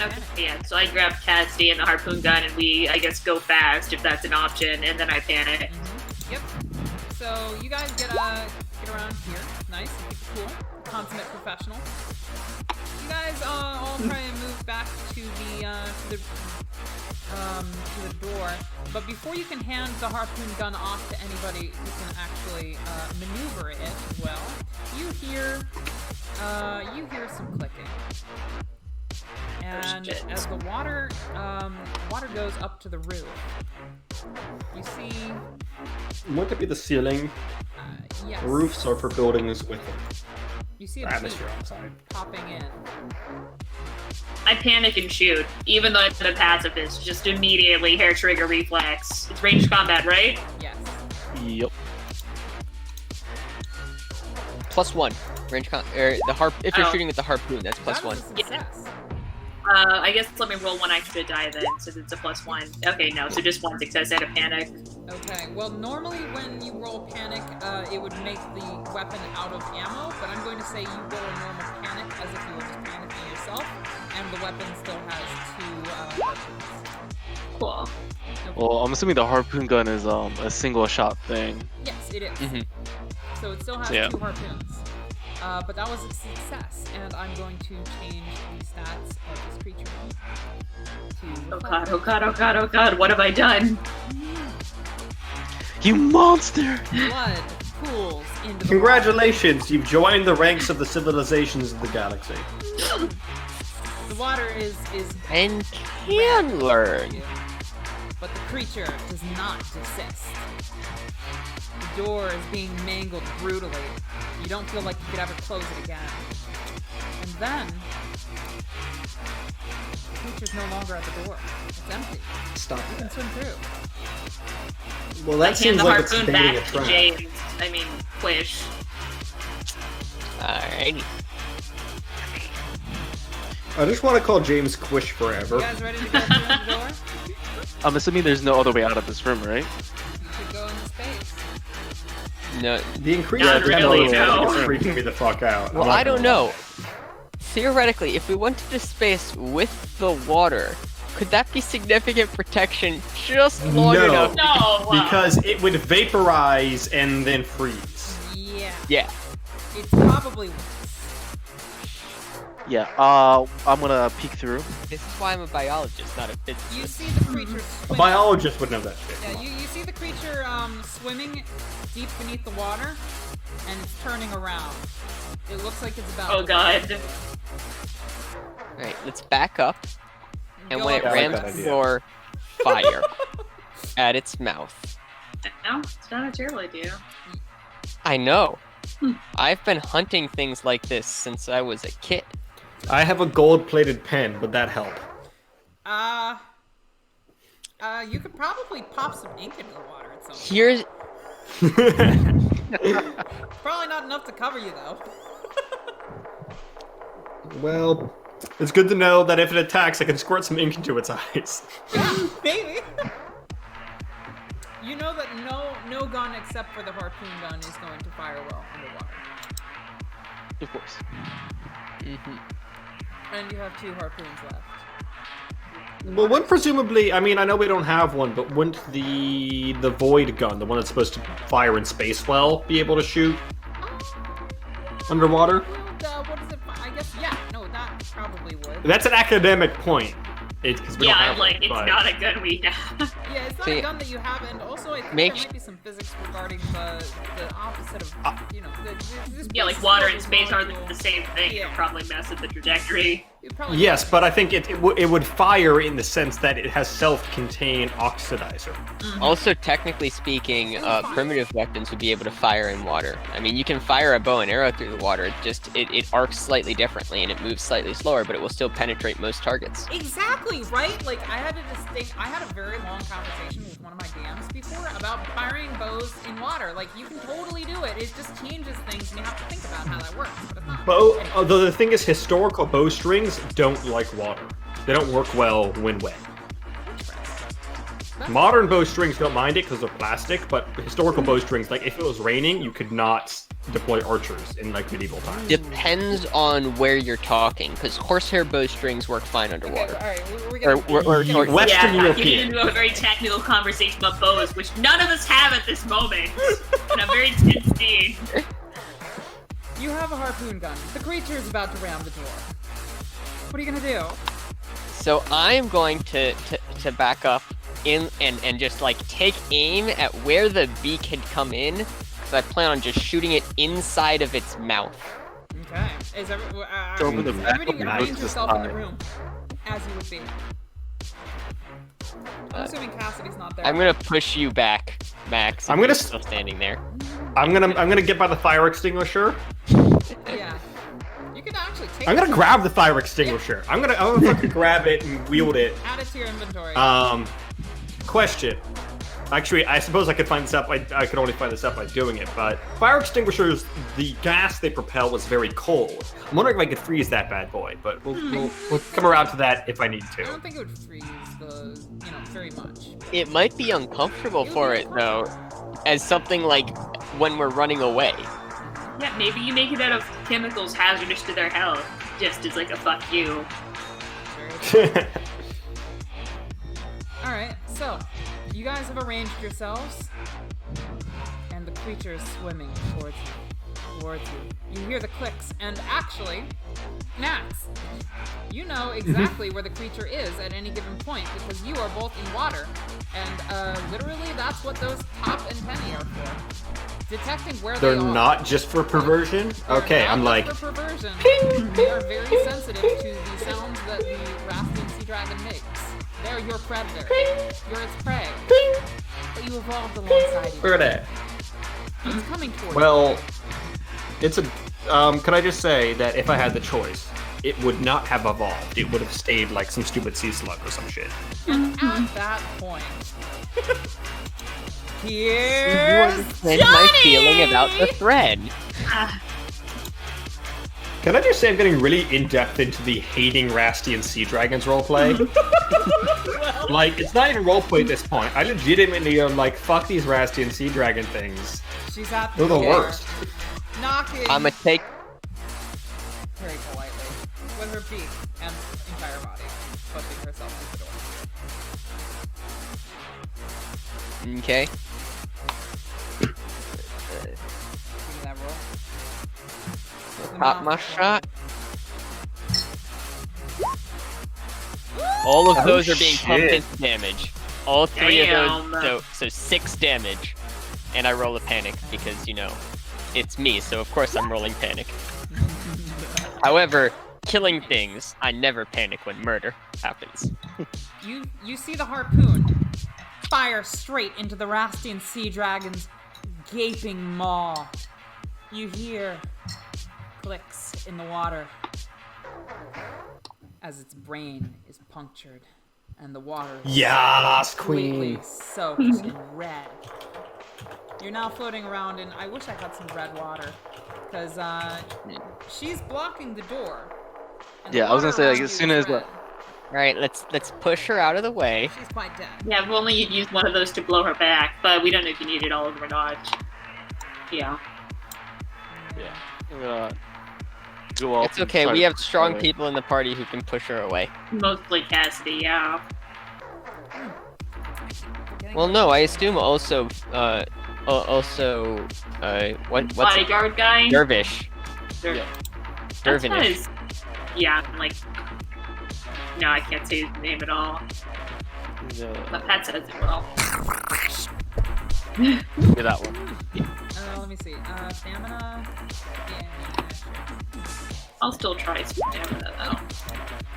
Okay, yeah, so I grab Cassidy and the harpoon gun, and we, I guess, go fast if that's an option, and then I panic. Yep. So you guys get around here, nice, keep it cool, consummate professional. You guys all try and move back to the door, but before you can hand the harpoon gun off to anybody who can actually maneuver it well, you hear some clicking. And as the water goes up to the roof, you see. Wouldn't it be the ceiling? Yes. Roofs are for buildings with You see a atmosphere beak outside. popping in. I panic and shoot, even though it's a pacifist, just immediately hair trigger reflex. It's ranged combat, right? Yes. Yep. +1 range if you're Oh. shooting with the harpoon, that's That +1. is a success. I guess let me roll one extra die then, since it's a +1. Okay, no, so just one success out of panic. Okay, well, normally when you roll panic, it would make the weapon out of ammo, but I'm going to say you roll a normal panic as if you were just panicking yourself, and the weapon still has 2 harpoons. Cool. Okay. Well, I'm assuming the harpoon gun is a single shot thing. Yes, it is. Mhm. So it still has Yeah. 2 harpoons. But that was a success, and I'm going to change the stats of this creature to Oh god, oh god, oh god, oh god, what have I done? You monster! blood pools into the Congratulations, you've joined the ranks of the civilizations of the galaxy. water. The water is And can learn. but the creature does not desist. The door is being mangled brutally. You don't feel like you could ever close it again. And then, the creature's no longer at the door. It's empty. Stop You can that. swim through. Well, I that hand seems the like it's harpoon baiting a back to trap. James. I mean, Quish. Alrighty. I just want to call James Quish forever. You guys ready to go through the door? I'm assuming there's no other way out of this room, right? You should go into space. No, The increased Not really, no. is freaking me the fuck out. well, I don't know. Theoretically, if we went into space with the water, could that be significant protection just long No. enough? No! Because it would vaporize and then freeze. Yeah. Yeah. It's probably worse. Yeah. I'm gonna peek through. This is why I'm a biologist, not a You physicist. see the creature A swimming. biologist would know that shit. Yeah, you see the creature swimming deep beneath the water, and it's turning around. It looks like it's about. Oh god. Alright, let's back up. And Go when it up. I like rams that idea. for fire at its mouth. No, it's not a terrible idea. I know. I've been hunting things like this since I was a kid. I have a gold-plated pen. Would that help? You could probably pop some ink into the water at some point. Here's Probably not enough to cover you though. Well, it's good to know that if it attacks, I can squirt some ink into its eyes. Yeah, maybe. You know that no gun except for the harpoon gun is going to fire well underwater. Of course. And you have 2 harpoons left. Well, wouldn't presumably, I mean, I know we don't have one, but wouldn't the void gun, the one that's supposed to fire in space well, be able to shoot underwater? What is it? I guess yeah. No, that probably would. That's an academic point. It's because we don't Yeah, have like, one, it's but- not a gun we have. Yeah, it's not See, a gun that you have, and also I think make there might be some physics regarding the opposite of, you know, Yeah, like water and space are the same thing. It'll probably mess with the trajectory. Yes, but I think it would fire in the sense that it has self-contained oxidizer. Also, technically speaking, primitive weapons would be able to fire in water. I mean, you can fire a bow and arrow through the water. It arcs slightly differently and it moves slightly slower, but it will still penetrate most targets. Exactly, right? Like, I had a very long conversation with one of my DMs before about firing bows in water. Like, you can totally do it. It just changes things, and you have to think about how that works. But it's not. Although the thing is, historical bowstrings don't like water. They don't work well when wet. Modern bowstrings don't mind it because they're plastic, but historical bowstrings, like if it was raining, you could not deploy archers in like medieval times. Depends on where you're talking, because horsehair bowstrings work fine underwater. Okay, all right, Or Western Yeah, European. getting into a very technical conversation about bows, which none of us have at this moment. And I'm very tense indeed. You have a harpoon gun. The creature is about to ram the door. What are you gonna do? So I'm going to back up in and just like take aim at where the beak had come in, because I plan on just shooting it inside of its mouth. Okay. Is Over the back everybody of my arrange nose yourself in the eye. room as you would be? I'm assuming Cassidy's not there. I'm gonna push you back, Max. if I'm gonna you're s- still standing there. I'm gonna get by the fire extinguisher. Yeah. You can actually take I'm gonna it. grab the fire extinguisher. I'm gonna fucking grab it and wield it. Add it to your inventory. Question. Actually, I suppose I could find this out. I could only find this out by doing it. But fire extinguishers, the gas they propel was very cold. I'm wondering if I could freeze that bad boy. But we'll come around to that if I need I to. don't think it would freeze the, very much. It might be uncomfortable for it though, as something like when we're running away. Yeah, maybe you make it out of chemicals hazardous to their health, just as like a fuck you. Alright, so, you guys have arranged yourselves, and the creature is swimming towards you. You hear the clicks, and actually, Max, you know exactly where the creature is at any given point, because you are both in water, and literally that's what those top antennae are for. Detecting where They're they are. not just for perversion? They're Okay, not I'm just like, for perversion. They are very sensitive to the sounds that the Rastian sea dragon makes. They're your predator. You're its prey. But you evolved alongside it. where are they? It's coming towards Well, it's a. Can I just say that if I had the choice, it would not have evolved. It would have stayed like some stupid sea slug or some shit. you. And at that point, You here's understand my feeling about the thread. Can I just say I'm getting really in-depth into the hating Rastian sea dragons roleplay? Like, it's not even roleplay at this point. I legitimately am like, fuck these Rastian sea dragon things. She's at the They're the door, worst. knocking I'ma take. very politely with her beak and entire body, pushing herself through the door. Okay. Give me that roll. Pop my shot. All of those are being pumped shit. into damage. All three Damn. of those, so 6 damage. And I roll a panic because, it's me, so of course I'm rolling panic. However, killing things, I never panic when murder happens. You see the harpoon fire straight into the Rastian sea dragon's gaping maw. You hear clicks in the water as its brain is punctured and the water is Yes, completely queen. soaked in red. You're now floating around in, I wish I had some red water, because she's blocking the door. and the Yeah, I was gonna water say, like, around as you soon is as red. Alright, let's push her out of the way. She's quite dead. Yeah, if only you'd used one of those to blow her back, but we don't know if you needed all of them or not. Yeah. Go off It's and okay, try we to have push strong away. people in the party who can push her away. Mostly Cassidy, yeah. Well, no, I assume also, what's Bodyguard guy? Dervish. Dur- Yeah. That's not Dervinish. his... Yeah, I'm like... No, I can't say his name at all. My pet says it will. Get that one. Let me see. Stamina. Yeah. I'll still try stamina though.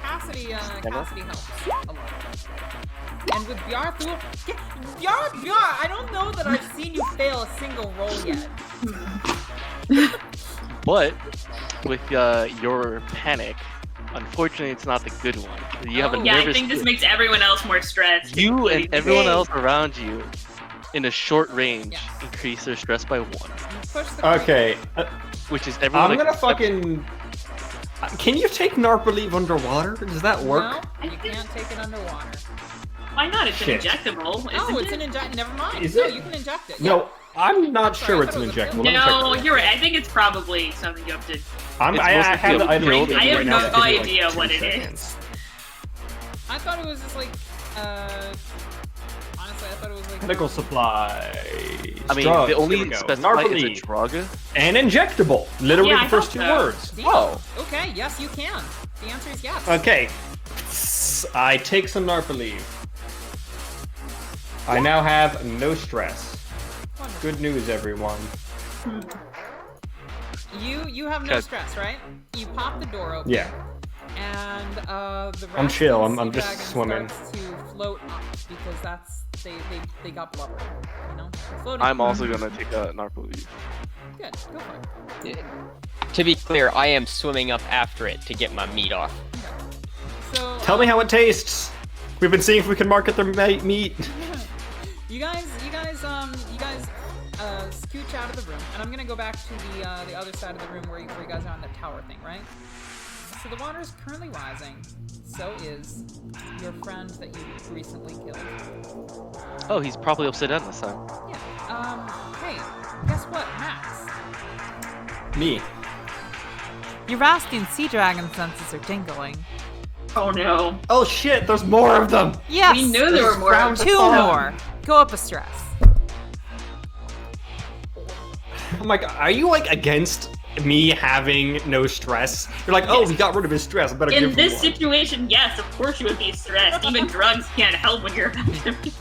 Capacity helps a lot. And with Bjarthul, Bjar, I don't know that I've seen you fail a single roll yet. But with your panic, unfortunately, it's not the good one. You have a Yeah, nervous. I think this makes everyone else more stressed. You and including everyone me. else around you, in a short range, Yes. increase their stress by 1, You push the Okay, which is everyone. I'm like, gonna fucking. Can you take NARP relief underwater? Does that work? No, you can't take it underwater. Why not? It's Shit. an injectable. Oh, isn't it's it? an inject. Never mind. Is No, it? you can inject it. No, I'm not Sorry, sure I it's thought an it was a injectable. pill. Let me check No, real quick. you're right. I think it's probably something you have to. It's I supposed to have be the a item pill open that I you have right no now. so give me, like, idea 2 what it seconds. is. I thought it was just like, honestly, I thought it was like Medical supplies. I mean, drugs. the only Here we go. specify NARP is a relief drug. and injectable. Literally Yeah, I the first thought 2 so. words. Damn. Oh. Okay, yes, you can. The answer is yes. Okay. I take some NARP relief. I now have no stress. Wonderful. Good news, everyone. You have no Okay. stress, right? You pop the door open. Yeah. And the I'm chill, Rasputin I'm just sea dragon swimming. starts to float up because that's they got blubber, you know. Floating. I'm also gonna take a narco leave. Good. Go for it. To be clear, I am swimming up after it to get my meat off. So Tell me how it tastes. We've been seeing if we can market their meat. you guys scooch out of the room, and I'm gonna go back to the other side of the room where you guys are on the tower thing, right? So the water is currently rising. So is your friend that you recently killed. Oh, he's probably upside down this time. Yeah. Hey, guess what, Max? Me. Your Rasputin sea dragon senses are tingling. Oh no. Oh shit, there's more of them! Yes. We knew there were more. Round Two Oh. more. Go up a stress. Oh my god, are you like against me having no stress? You're like, oh, we got rid of his stress, I better give In him this one. situation, yes, of course you would be stressed. Even drugs can't help when you're about to be.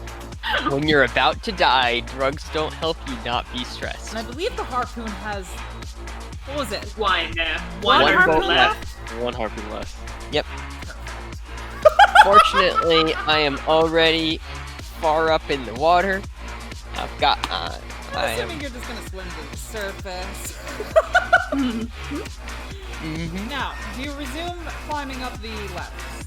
When you're about to die, drugs don't help you not be stressed. And I believe the harpoon has. What was it? One One or harpoon both left? One harpoon left. Yep. Fortunately, I am already far up in the water. I've got. I I'm am. assuming you're just gonna swim to the surface. Mhm. Now, do you resume climbing up the ladders?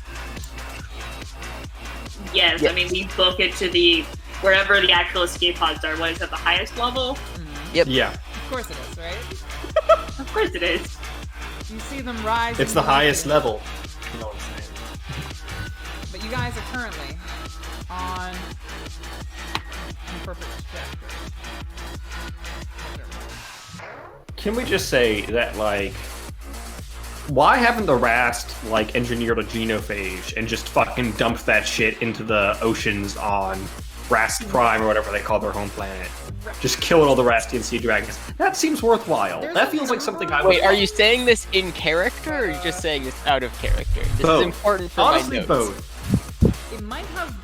Yes, Yes. I mean we book it to the wherever the actual escape pods are. What is at the highest level? Yeah, Of course it is, right? Of course it is. You see them rise. it's the highest level. You know what I'm saying? But you guys are currently on perfect trajectory. Can we just say that, like, why haven't the Rast, like, engineered a genophage and just fucking dumped that shit into the oceans on Rast Prime or whatever they call their home planet? Just killing all the Rastian sea dragons. That seems worthwhile. That feels like something I would. Wait, are you saying this in character, or are you just saying this out of character? This Both. is important for Honestly, my notes. both. It might have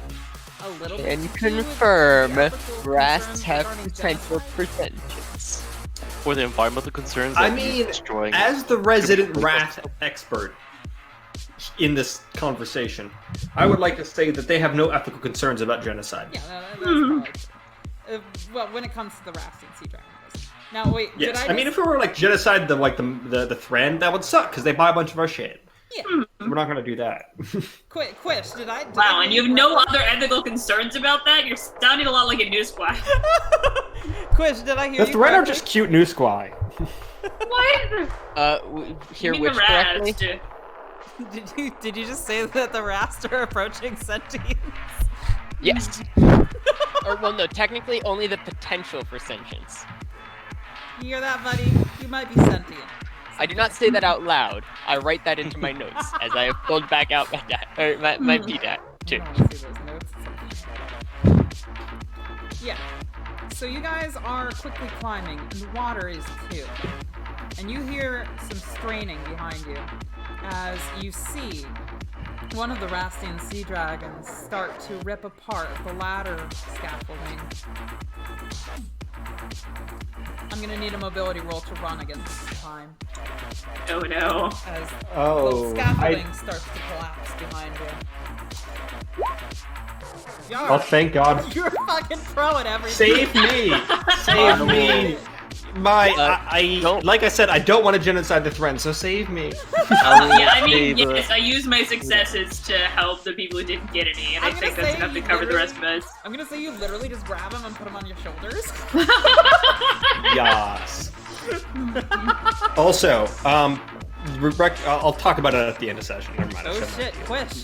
a little bit. Can to do with confirm, the ethical Rasts concerns have regarding potential genocide. percentages. Or the environmental concerns. I that he's mean, destroying. as the resident Rast expert in this conversation, I would like to say that they have no ethical concerns about genocide. Yeah, that's probably true. Well, when it comes to the Rasputin sea dragon. Now, wait. Yes, Did I mean, if we were like genocide the Thren, that would suck because they buy a bunch of our shit. Yeah. We're not gonna do that. Quish, did I? Wow, and you have no other ethical concerns about that? You're sounding a lot like a news squad. Quish, did I hear The you? Thren are correctly? just cute new squy. What? Hear You mean which the correctly? Rast? Did you just say that the Rast are approaching sentience? Yes. Or, well, no, technically only the potential for sentience. You hear that, buddy? You might be sentient. I do not say that out loud. I write that into my notes as I have pulled back out my my PDAT too. I wanna see those notes. Yeah. So you guys are quickly climbing, and the water is too. And you hear some straining behind you as you see one of the Rastian sea dragons start to rip apart the ladder scaffolding. I'm gonna need a mobility roll to run against this time. Oh no. As Oh, the scaffolding starts to collapse behind you. Oh, thank God. You're a fucking pro at everything. Save me! Save me! Like I said, I don't want to genocide the Thren, so save me. Yeah, I mean, yes, I use my successes to help the people who didn't get any, and I think that's enough to cover the rest of us. I'm gonna say you literally just grab him and put him on your shoulders. Yas. Also, I'll talk about it at the end of session. Never mind. Oh shit, Quish.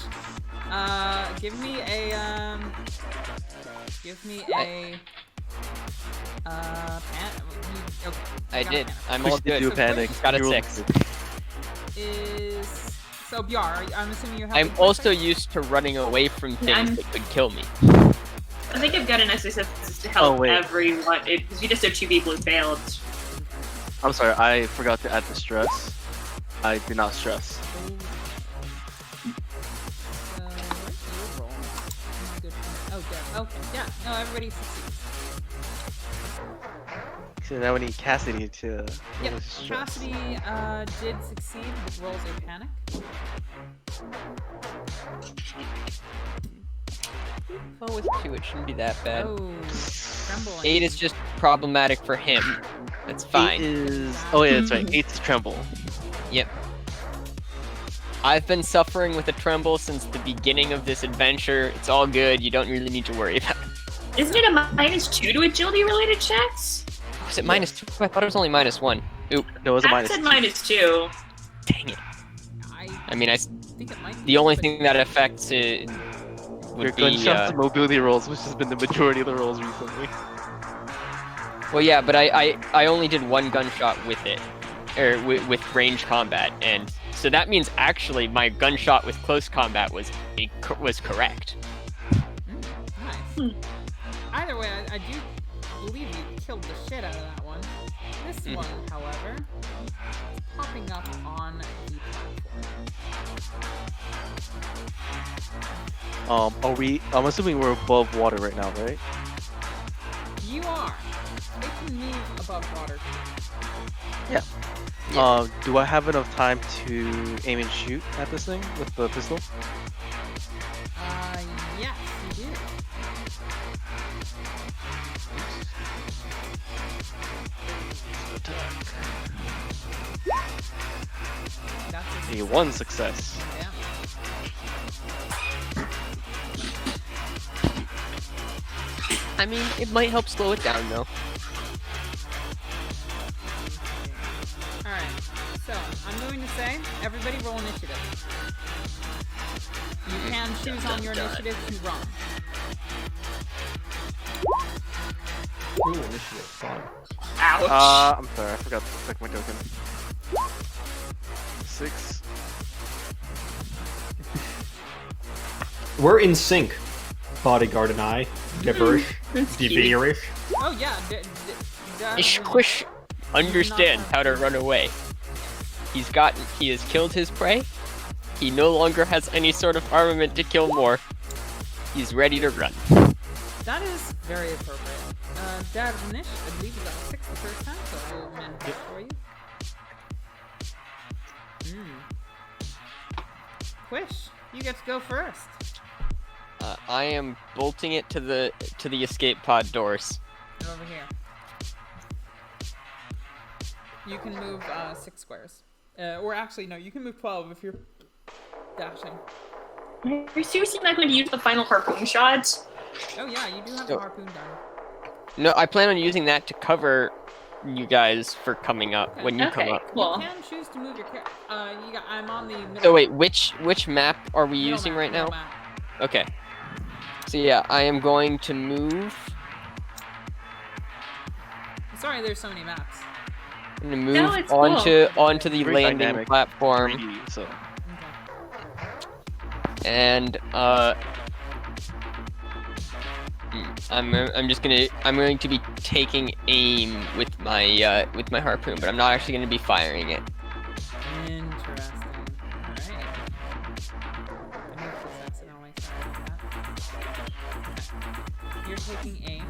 Give me a, okay. I got a did. panic. I'm all good. Do panic. Got a You rolled 6. So Bjar, I'm assuming you're I'm also used to running away from things that could kill me. I think I've got enough successes to help everyone, because you just have 2 people who failed. I'm sorry, I forgot to add the stress. I did not stress. Oh, good. Okay, yeah. No, everybody succeeds. So now we need Cassidy to. Yep, Cassidy did succeed with rolls a panic. 4 with 2, it shouldn't be that bad. Oh, trembling. 8 is just problematic for him. That's fine. 8 is. Oh yeah, that's right. 8 is tremble. Yep. I've been suffering with a tremble since the beginning of this adventure. It's all good. You don't really need to worry about it. Isn't it a -2 to agility-related checks? Was it -2? I thought it was only -1. Oop. No, it was a I minus. said -2. Dang it. I mean, I think it might be, the only but- thing that affects it Your would be. gunshots and mobility rolls, which has been the majority of the rolls recently. Well, yeah, but I only did 1 gunshot with it, or with range combat, and so that means actually my gunshot with close combat was correct. Nice. Either way, I do believe you killed the shit out of that one. This one, however, is popping up on the platform. Are we? I'm assuming we're above water right now, right? You are. It can move above water. Yeah. Do I have enough time to aim and shoot at this thing with the pistol? Yes, you do. That's A 1 success. Yeah. I mean, it might help slow it down though. Alright, so I'm going to say, everybody roll initiative. You can choose on your initiative to run. Ooh, initiative. Fun. Ouch. I'm sorry, I forgot to click my token. 6. We're in sync, bodyguard and I. Gibberish. Gibberish. Oh yeah, Squish understands how to run away. He has killed his prey. He no longer has any sort of armament to kill more. He's ready to run. that is very appropriate. Darnish, I believe you got a 6 the first time, so I will amend that for you. Quish, you get to go first. I am bolting it to the escape pod doors. And over here. You can move 6 squares. Or actually, no, you can move 12 if you're dashing. Are you seriously not going to use the final harpoon shot? Oh yeah, you do have a harpoon gun. No, I plan on using that to cover you guys for coming up when you come up. Cool. You can choose to move your character. I'm on the middle. So wait, which map are we middle using map, right now? middle map. Okay. So yeah, I am going to move. Sorry, there's so many maps. I'm gonna move No, it's cool. onto the Very landing dynamic. platform, 3D, so. Okay. and I'm going to be taking aim with my harpoon, but I'm not actually going to be firing it. Interesting. Alright. You're taking aim.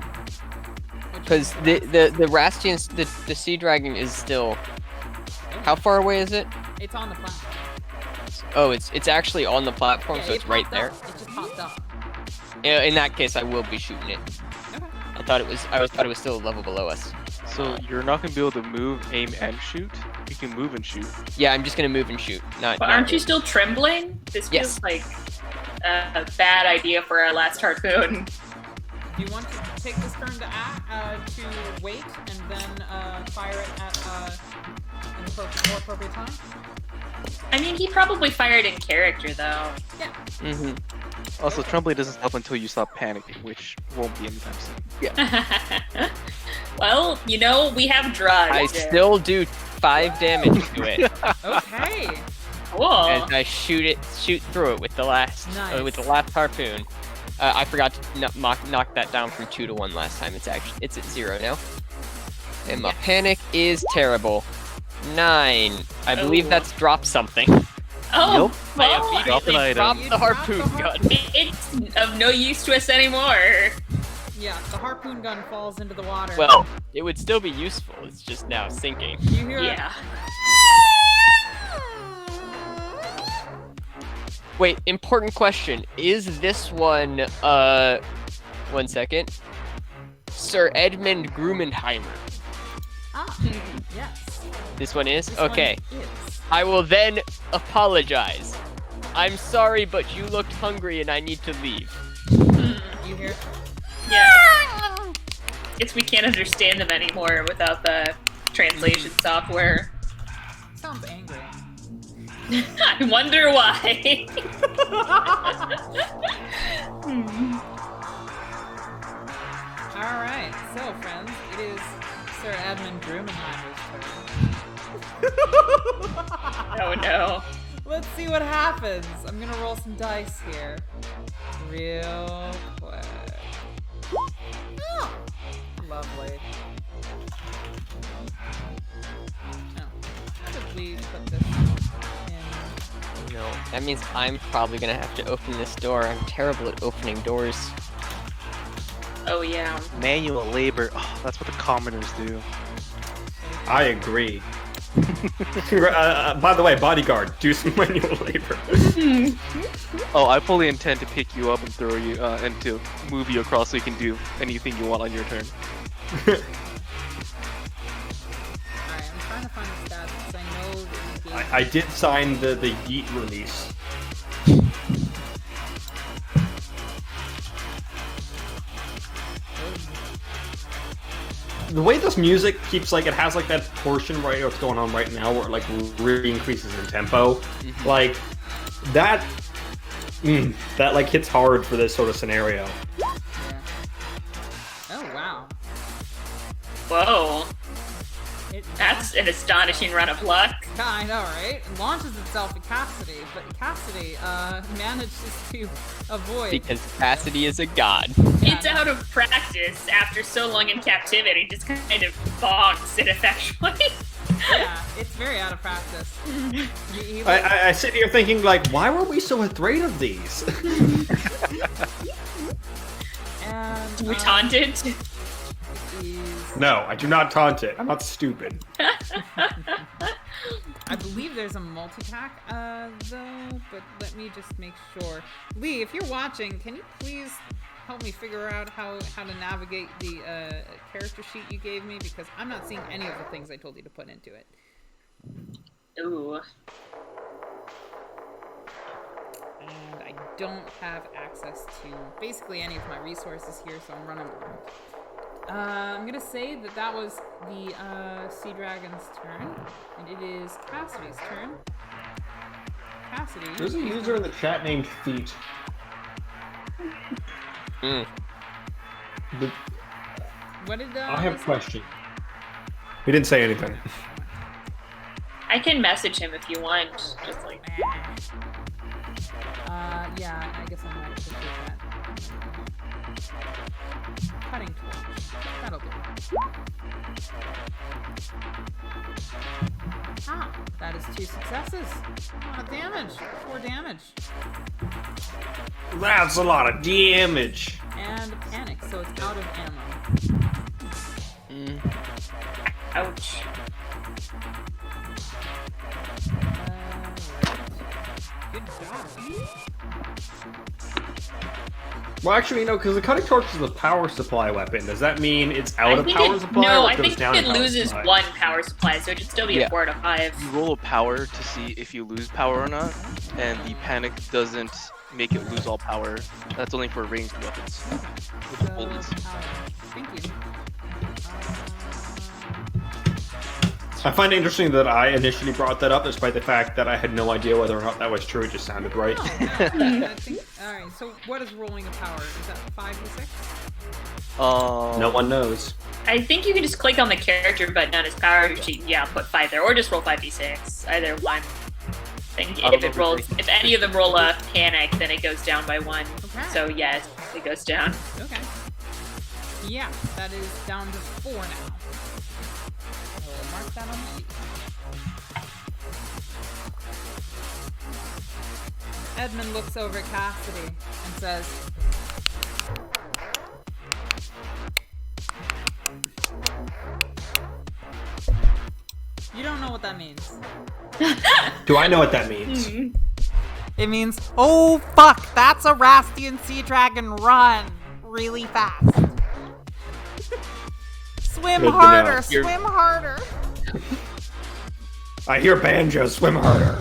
Because the Rastian, the Sea Dragon is still. How far away is it? It's on the platform. Oh, it's actually on the platform, Yeah, so it it's right popped there. up. It just popped up. In that case, I will be shooting it. Okay. I thought it was still a level below us. So you're not gonna be able to move, aim, and shoot. You can move and shoot. Yeah, I'm just gonna move and shoot. But aren't you still trembling? This feels Yes. like a bad idea for our last harpoon. Do you want to take this turn to wait and then fire it at an more appropriate time? I mean, he probably fired in character, though. Yeah. Mm-hmm. Also, trembling doesn't stop until you stop panicking, which won't be anytime soon. Well, you know, we have drugs. I still do 5 damage to it Okay. Cool. as I shoot through it with the last Nice. harpoon. I forgot to knock that down from 2 to 1 last time. It's at 0 now. And my panic is terrible. 9. I believe that's drop something. Oh, I well, immediately item. dropped You the dropped harpoon the gun. it's of no use to us anymore. Yeah, the harpoon gun falls into the water. Well, it would still be useful. It's just now sinking. you hear Yeah. Wait, important question. Is this one, 1 second. Sir Edmund Grumenheimer. Ah, yes. This one is? This Okay. one is. I will then apologize. I'm sorry, but you looked hungry and I need to leave. You hear? Yeah. Guess we can't understand them anymore without the translation software. Sounds angry. I wonder why. Alright, so friends, it is Sir Edmund Grumenheimer's turn. Oh no. Let's see what happens. I'm gonna roll some dice here. Real quick. Oh, lovely. Oh, how did we put this in? No, that means I'm probably gonna have to open this door. I'm terrible at opening doors. Oh yeah. Manual labor. Oh, that's what the commoners do. I agree. By the way, bodyguard, do some manual labor. Oh, I fully intend to pick you up and throw you, and to move you across so you can do anything you want on your turn. Alright, I'm trying to find the stats because I know that you gave I did sign the Yeet release. The way this music keeps, like, it has, like, that portion right what's going on right now where it, like, really increases in tempo. Like, that, that, like, hits hard for this sort of scenario. Yeah. Oh, wow. Whoa. It That's an astonishing run of luck. I know, right? It launches itself at Cassidy, but Cassidy manages to avoid. Because Cassidy is a god. It's out of practice after so long in captivity, just kind of bonks ineffectually. Yeah, it's very out of practice. He I sit here thinking, like, why were we so afraid of these? and We taunted. is- No, I do not taunt it. I'm not stupid. I believe there's a multi-pack, though, but let me just make sure. Lee, if you're watching, can you please help me figure out how to navigate the character sheet you gave me? Because I'm not seeing any of the things I told you to put into it. Ooh. And I don't have access to basically any of my resources here, so I'm running around. I'm gonna say that was the Sea Dragon's turn, and it is Cassidy's turn. Cassidy. There's a user in the chat named Feet. What did I have a say? question. He didn't say anything. I can message him if you want. Just like Yeah, I guess I might just do that. Cutting torch. That'll do. Ah, that is 2 successes. A lot of damage. 4 damage. That's a lot of damage. And panic, so it's out of ammo. Ouch. Good job. Well, actually, no, because the cutting torch is a power supply weapon. Does that mean it's out of power supply? No, or I it goes think down it in power loses supply? 1 power supply, so it should still be Yeah. a 4 out of 5. You roll a power to see if you lose power or not, and the panic doesn't make it lose all power. That's only for ranged weapons. Which is bullets. Thank you. I find it interesting that I initially brought that up, despite the fact that I had no idea whether or not that was true. It just sounded right. I think, alright, so what is rolling a power? Is that 5 to 6? No one knows. I think you can just click on the character button on his power sheet. Yeah, put 5 there, or just roll 5d6. Either one. And I don't if know it if rolls, it's- if any of them roll a panic, then it goes down by 1. Okay. So yes, it goes down. Okay. Yeah, that is down to 4 now. So we'll mark that on the sheet. Edmund looks over at Cassidy and says, "You don't know what that means." Do I know what that means? It means, "Oh fuck, that's a Rastian sea dragon, run really fast. Swim Good to harder, know. swim harder." I hear banjo, swim harder.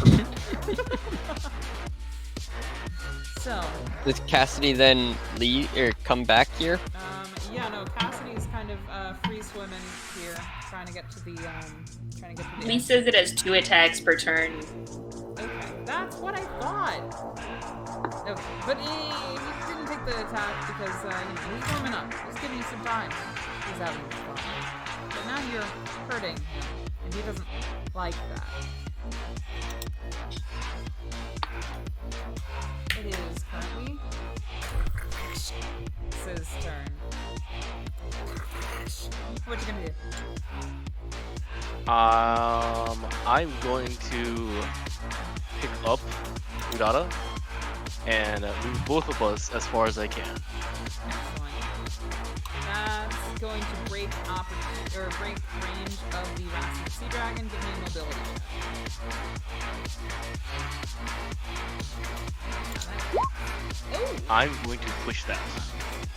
So, Does Cassidy then leave or come back here? yeah, no, Cassidy is kind of free swimming here, trying to get to the Lee end. says it has 2 attacks per turn. Okay, that's what I thought. Okay, but he didn't take the attack because he's warming up. He's giving you some time. He's having fun. But now you're hurting him, and he doesn't like that. It is currently his turn. What you gonna do? I'm going to pick up Udata and move both of us as far as I can. Excellent. That's going to break break range of the Rastian Sea Dragon. Give me a mobility check. Oh, I'm going to push that.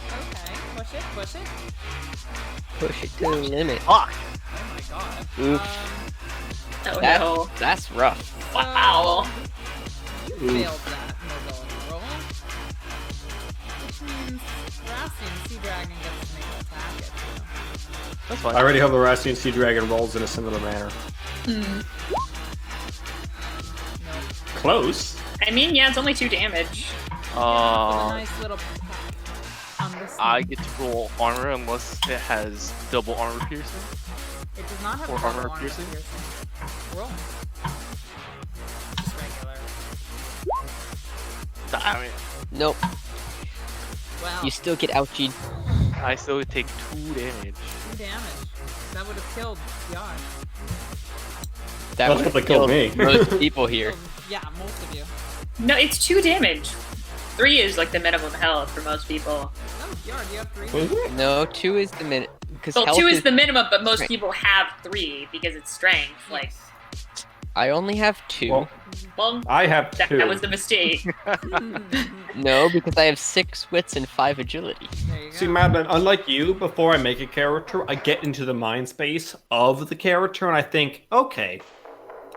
okay. Push it, push it. Push it to the limit. Fuck! Oh my god. Oof. Oh no. That's rough. Wow. You failed that mobility roll. Which means Rastian Sea Dragon gets to make an attack at you. That's fine. I already hope the Rastian Sea Dragon rolls in a similar manner. Nope. Close. I mean, yeah, it's only 2 damage. With a nice little peck on this I thing. get to roll armor unless it has double armor piercing. It does not have or double armor armor piercing? Roll. Just regular. Damn it. Nope. Wow. You still get ouchied. I still take 2 damage. 2 damage. That would have killed Yar. That That's would what they have killed killed me. most people here. Yeah, most of you. No, it's 2 damage. 3 is like the minimum health for most people. Oh, Yar, do you have 3? Is it? No, 2 is the minute. Because Well, health 2 is the minimum, but most Strength. people have 3 because it's strength. Like, I only have 2. Well, well, I have that 2. was the mistake. No, because I have 6 wits and 5 agility. There you go. See, Madman, unlike you, before I make a character, I get into the mind space of the character and I think, okay,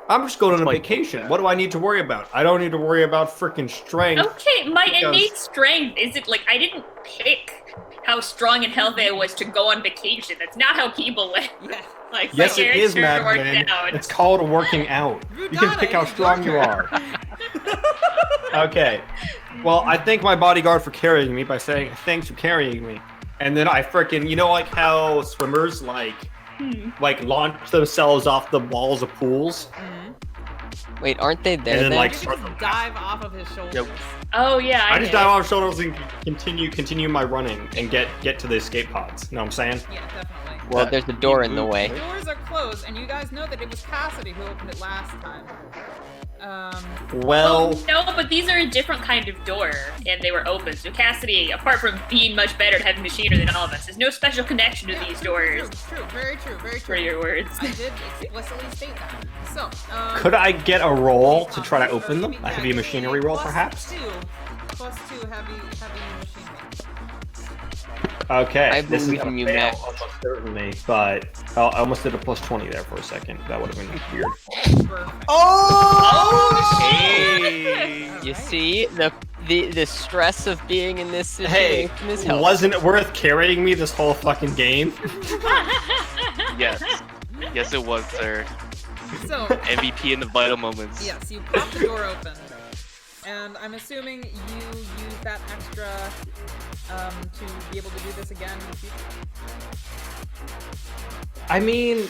I'm just going on a Like- vacation. What do I need to worry about? I don't need to worry about freaking strength. Okay, my Because- innate strength isn't like I didn't pick how strong and healthy I was to go on vacation. That's not how people live. Yeah. Like, Yes, my it is, character worked Madman. out. It's called working out. You can got pick it. how It's strong you your are. Okay. Well, I thank my bodyguard for carrying me by saying, thanks for carrying me. And then I freaking, you know, like how swimmers like launch themselves off the walls of pools? Mhm. Wait, aren't they there And then, then? like, You can just dive off of his shoulders. Oh yeah, I I just get dive it. off shoulders and continue my running and get to the escape pods. Know what I'm saying? Yeah, definitely. Well, there's a door in the way. The doors are closed, and you guys know that it was Cassidy who opened it last time. Well, No, but these are a different kind of door, and they were open. So Cassidy, apart from being much better at having machinery than all of us, there's no special connection to these doors. True, very true, very For true. your words. I did explicitly state that. So, could I get a roll to try to or open them? give A me- heavy give me machinery roll, plus perhaps? Plus two heavy machinery. Okay, I this is believe gonna in you, fail Matt. almost certainly, but I almost did a plus 20 there for a second. That would have been weird. Perfect. Oh! Hey. You Alright. see, the stress of being in this Hey, situation is helpful. wasn't it worth carrying me this whole fucking game? Yes. Yes, it was, sir. So, MVP in the vital moments. yes, you pop the door open, and I'm assuming you use that extra to be able to do this again in the future. I mean,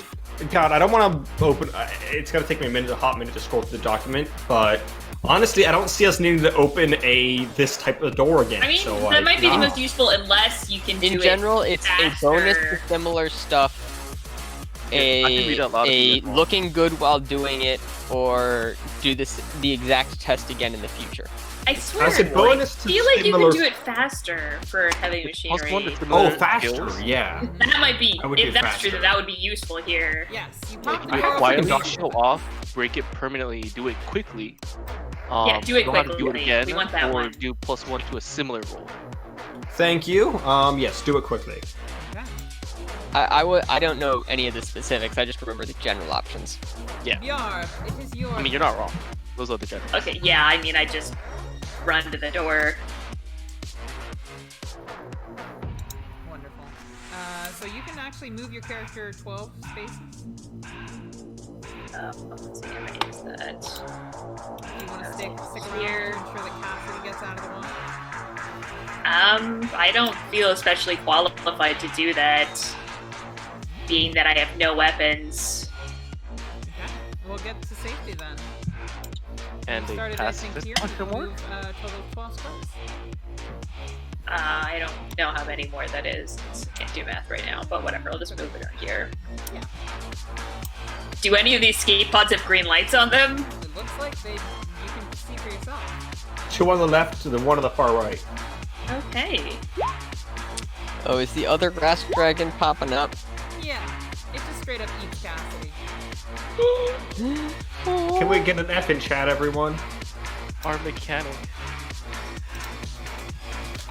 God, I don't want to open. It's gonna take me a hot minute to scroll through the document, but honestly, I don't see us needing to open this type of door again. I mean, so, that might be the nah. most useful unless you can do In it general, it's a bonus faster. to similar stuff. I can read out loud if you guys want. Looking good while doing it, or do the exact test again in the future. I swear, I said bonus to I feel like you similar- can do it faster for heavy Plus machinery. one to similar Oh, faster, skills. yeah. That might be, I would do if that's faster. true, then that would be useful here. Yes, you pop the I door have why open. not show off, break it permanently, do it quickly. Yeah, do it know how to do it quickly. again, We want that or one. do plus one to a similar roll. Thank you. Yes, do it quickly. Okay. I don't know any of the specifics. I just remember the general options. Bjarb, it is yours. I mean, you're not wrong. Those are the general. Okay, yeah, I mean, I just run to the door. Wonderful. So you can actually move your character 12 spaces. Let's see how I use that. If you want to stick around Here. to ensure that Cassidy gets out of the way. I don't feel especially qualified to do that, being that I have no weapons. Okay. We'll get to safety then. And You they started, pass I think, this here. question mark? Move total of 12 squares. I don't know how many more that is. Can't do math right now, but whatever. I'll just move it on here. Yeah. Do any of these skate pods have green lights on them? It looks like you can see for yourself. Two on the left, and then one on the far right. Okay. Oh, is the other grass dragon popping up? Yeah, it just straight up eats Cassidy. Can we get an F in chat, everyone? Our mechanic.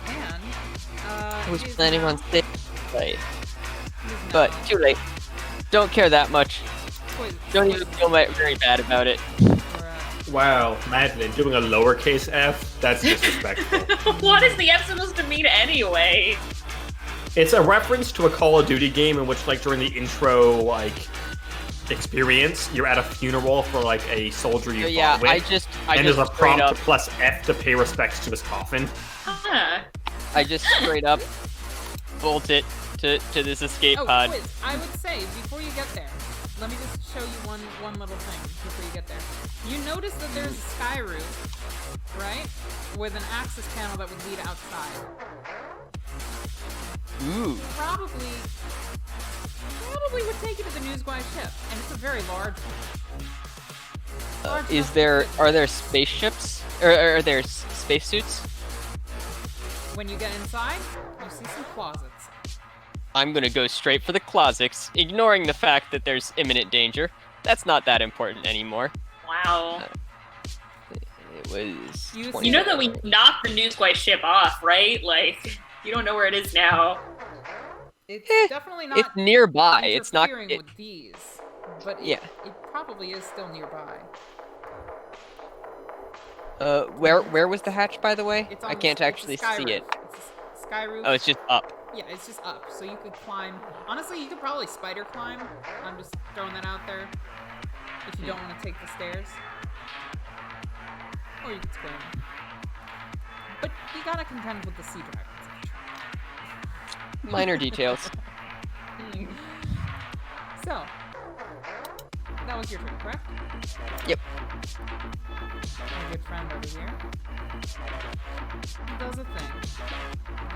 And I was it is planning now- on staying late, it is but now- too late. Don't care that much. Wait, Don't even feel very bad about it. we're, Wow, Madeline, doing a lowercase f? That's disrespectful. What is the F supposed to mean anyway? It's a reference to a Call of Duty game in which, like, during the intro, like, experience, you're at a funeral for, like, a soldier you So yeah, fought with. I just and there's a straight prompt up, plus F to pay respects to his coffin. Huh. I just straight up bolt it to this escape oh, pod. Quiz, I would say, before you get there, let me just show you one little thing before you get there. You notice that there's a sky roof, right? With an access panel that would lead outside. Ooh. Probably would take you to the Newsguy ship, and it's a very large one. Large enough to fit Are there spaceships? Or are there spacesuits? When you get inside, you see some closets. I'm gonna go straight for the closets, ignoring the fact that there's imminent danger. That's not that important anymore. Wow. It was. You 20 You know that we knocked the Newsguy ship off, right? Like, you don't know where it is now. It's Eh, definitely not It's nearby. It's not. interfering with these, but Yeah. it probably is still nearby. Where was the hatch, by the way? It's I on can't the, actually it's a sky see roof. it. It's a sky roof. Oh, it's just up. Yeah, it's just up, so you could climb. Honestly, you could probably spider climb. I'm just throwing that out there. If you don't want to take the stairs. Or you could swim. But you gotta contend with the sea dragons. Minor details. So, that was your turn, correct? Yep. My good friend over here. He does a thing.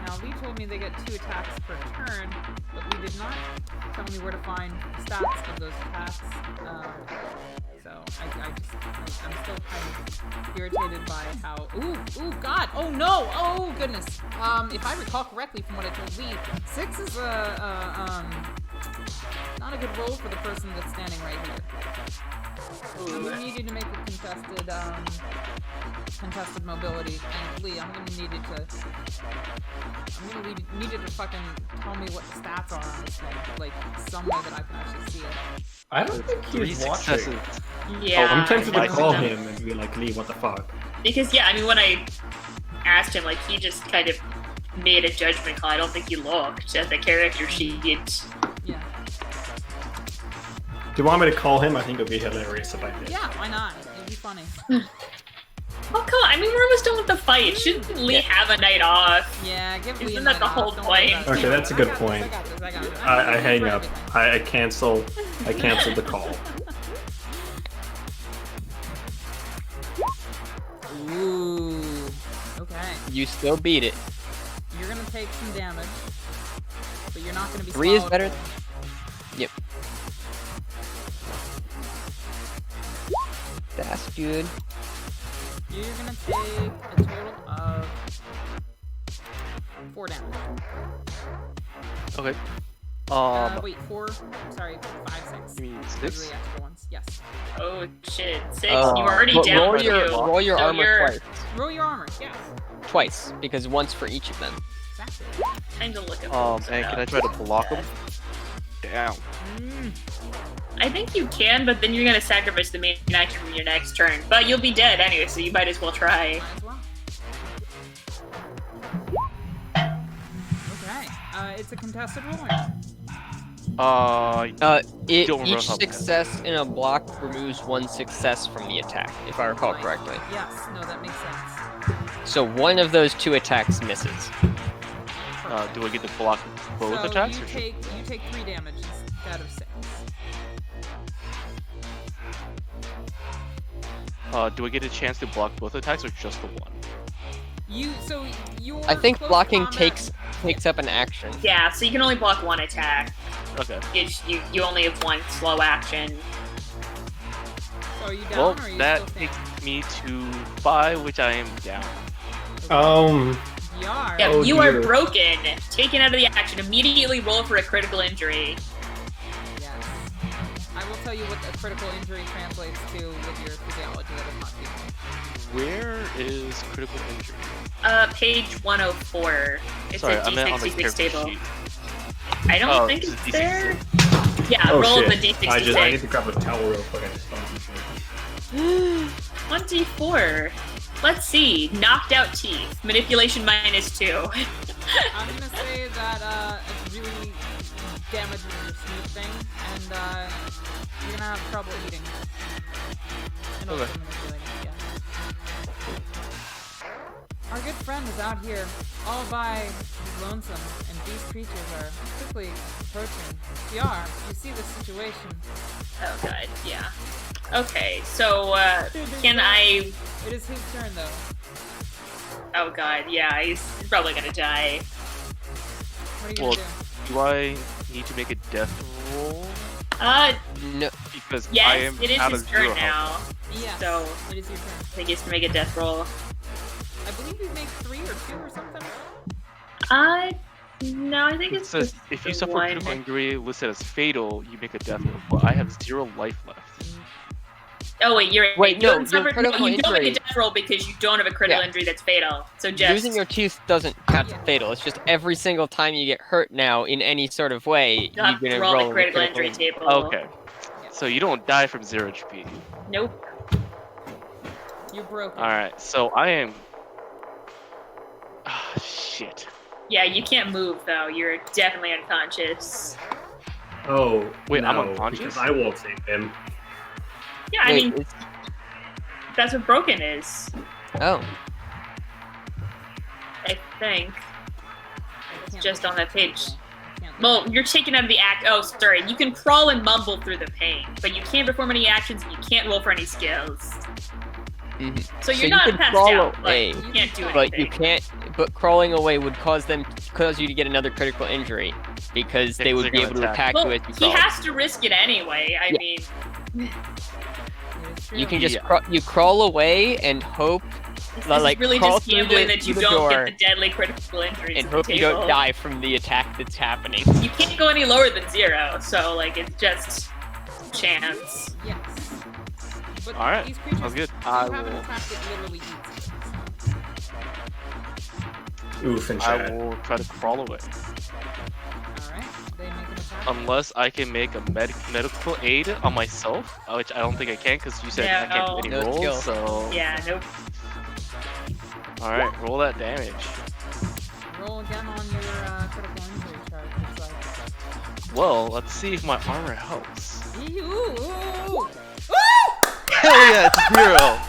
Now, Lee told me they get 2 attacks per turn, but Lee did not tell me where to find the stats of those attacks. So I'm still kind of irritated by how. Ooh, God! Oh no! Oh goodness! If I recall correctly from what I told Lee, 6 is not a good roll for the person that's standing right here. I'm gonna need you to make a contested mobility, and Lee, I'm gonna need you to fucking tell me what the stats are on this thing, like some way that I can actually see it. I don't think 3 he's watching. successes. Yeah. I'm tempted to I call don't know. him and be like, Lee, what the fuck? Because yeah, I mean, when I asked him, like, he just kind of made a judgment call. I don't think he looked at the character sheet. Yeah. Do you want me to call him? I think it would be hilarious if I did. Yeah, why not? It'd be funny. Oh, come on. I mean, we're almost done with the fight. Shouldn't Lee have a night off? Yeah, give Lee a Isn't night that the off, whole don't worry point? about it. Okay, that's a good I got point. this. I hang for up. everything. I cancel the call. Ooh. Okay. You still beat it. You're gonna take some damage, but you're not gonna be 3 is swallowed better. whole. Yep. That's good. You're gonna take a total of 4 damage. Okay. Wait, 4. Sorry, 5, 6. You mean Those 6? are the extra ones. Yes. Oh, shit. 6? Uh, you were already Roll down your, 2. roll your So armor you're- twice. Roll your armor. Yes. Twice, because once for each of them. Exactly. Time to look at And those can I up. try to block him? Down. I think you can, but then you're gonna sacrifice the main action from your next turn. But you'll be dead anyway, so you might as well try. Might as well. Okay. It's a contested roll. Don't Each remember how- success in a block removes 1 success from the attack, if I recall correctly. Yes. No, that makes sense. So one of those 2 attacks misses. Do I get to block both so attacks? you Or take 3 damage instead of 6. do I get a chance to block both attacks or just the one? Your I think close blocking combat- takes up an action. Yeah, so you can only block 1 attack. Okay. You only have 1 slow action. So are you down Well, or are you that still standing? takes me to 5, which I am down. You are. Yeah, Oh, you are dear. broken. Taken out of the action. Immediately roll for a critical injury. Yes. I will tell you what a critical injury translates to with your physiology that is not people. Where is critical injury? Page 104. It's Sorry, a I meant on the D66 character table. sheet. I don't Oh, think it's it's a there. D66. Yeah, Oh roll shit. the D66. I need to grab a towel real quick. I just found 24. Let's see. Knocked out teeth. Manipulation -2. I'm gonna say that it really damages your smooth thing, and you're gonna have trouble eating. And also Okay. manipulating, yeah. Our good friend is out here, all by his lonesome, and these creatures are quickly approaching. PR, you see the situation. Oh god, yeah. Okay, so can I? It is his turn, though. Oh god, yeah, he's probably gonna die. What are you gonna Well, do? do I need to make a death roll? No, Because I Yes, am it is out his of turn 0 health. now. Yes, So it is your turn. I think he has to make a death roll. I believe you make 3 or 2 or something. No, I think It it's says just if you the suffer one. critical injury listed as fatal, you make a death roll. But I have 0 life left. Oh wait, you're Wait, you no, haven't your suffered- critical you don't make injury- a death roll because you don't have a critical Yeah. injury that's fatal. So just losing your teeth doesn't count as fatal. It's just every single time you get hurt now in any sort of way, you'll have you're to gonna roll roll the a critical injury injury. table. Okay. So you don't die from 0 HP. Nope. You're broken. Alright, so I am. Ah, shit. Yeah, you can't move though. You're definitely unconscious. Oh, Wait, I'm no, unconscious? because I won't save him. Yeah, I Wait, mean it's- that's what broken is. oh, I think I can't just look on that at page. I can't Well, you're taken out of the act. Oh, sorry. You can crawl and mumble through the pain, but you can't perform any actions and you can't roll for any skills. So you're you not can passed crawl out, away, but you can't do anything. but you can't. But crawling away would cause you to get another critical injury because they would be able to attack Well, you as you he crawl. has to risk it anyway. I mean, You can just crawl away and hope. this like, is really crawl just through gambling the- that you through the don't door get the deadly critical injuries. and at hope the you don't table. die from the attack that's happening. You can't go any lower than 0, so like it's just chance. Yes. But Alright, these creatures sounds good. do I have an will- attack that literally eats you. Oof and I chat. will try to crawl away. Alright, they make an attack. Unless I can make a medical aid on myself, which I don't think I can because you said I can't do any No skill. rolls. So Yeah, nope. all right, roll that damage. Roll again on your critical injury chart. It's like, Well, let's see if my armor helps. ooh. Hell yeah, it's 0.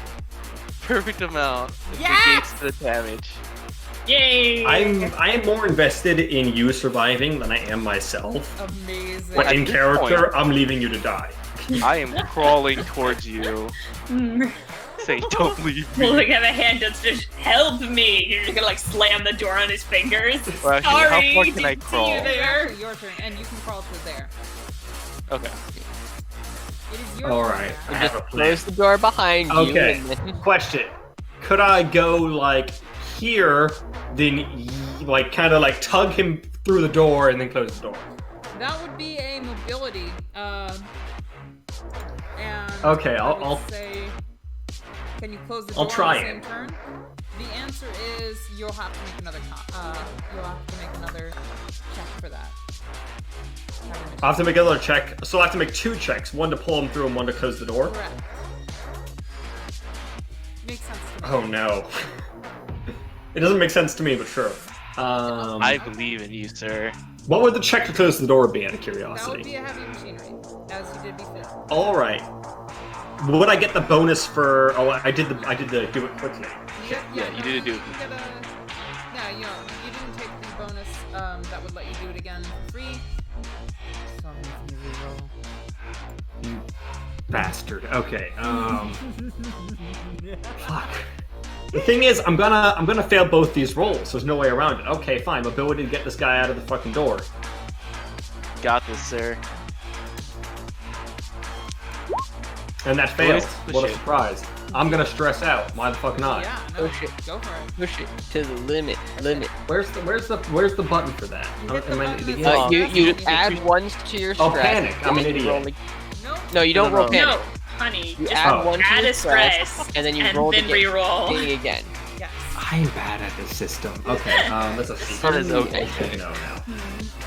Perfect amount. It negates the damage. Yay! I am more invested in you surviving than I am myself. Amazing. But in this character, point- I'm leaving you to die. I am crawling towards you, saying, "Don't leave me." Holding out a hand that's just help me. You're just gonna like slam the door on his fingers. Well, actually, how Sorry, far can I didn't see crawl? you there. Your turn, and you can crawl to there. Okay. It is your All turn right, now. I have a plan. Close the door behind you. Okay. And then... Question: could I go like here, then like kind of like tug him through the door and then close the door? That would be a mobility. And Okay, I I'll would say, can you close the I'll door try on the same it. turn? The answer is you'll have to make another. You'll have to make another check for that. I have to make another check, so I have to make 2 checks: one to pull him through and one to close the door. Correct. Makes sense to me. Oh no. It doesn't make sense to me, but sure. I believe in you, sir. What would the check to close the door be, out of That would curiosity? be a heavy machinery, as you did before. Alright. Would I get the bonus for... Oh, I did the do it quickly. Yeah, Yeah, you did do it. You get a, yeah, you didn't take the bonus that would let you do it again for free. So I'm making you reroll. Bastard. Okay, fuck. The thing is, I'm gonna fail both these rolls. There's no way around it. Okay, fine. Ability to get this guy out of the fucking door. Got this, sir. And that failed. Push What a it. surprise. I'm gonna stress out. Why the fuck not? Yeah, no, Oh, shit. go for it. Push it to the limit. Where's the button for that? You hit the Am I button an that's idiot? You That's add what ones to your Oh, stress. panic. I'm an and you idiot. roll Nope. No, you don't No, roll no. panic. No, honey, You just add Oh. one to add your a stress, and then you and roll then to get reroll. thing again. Yes. I'm bad at this system. Okay, that's a That is okay. No, now.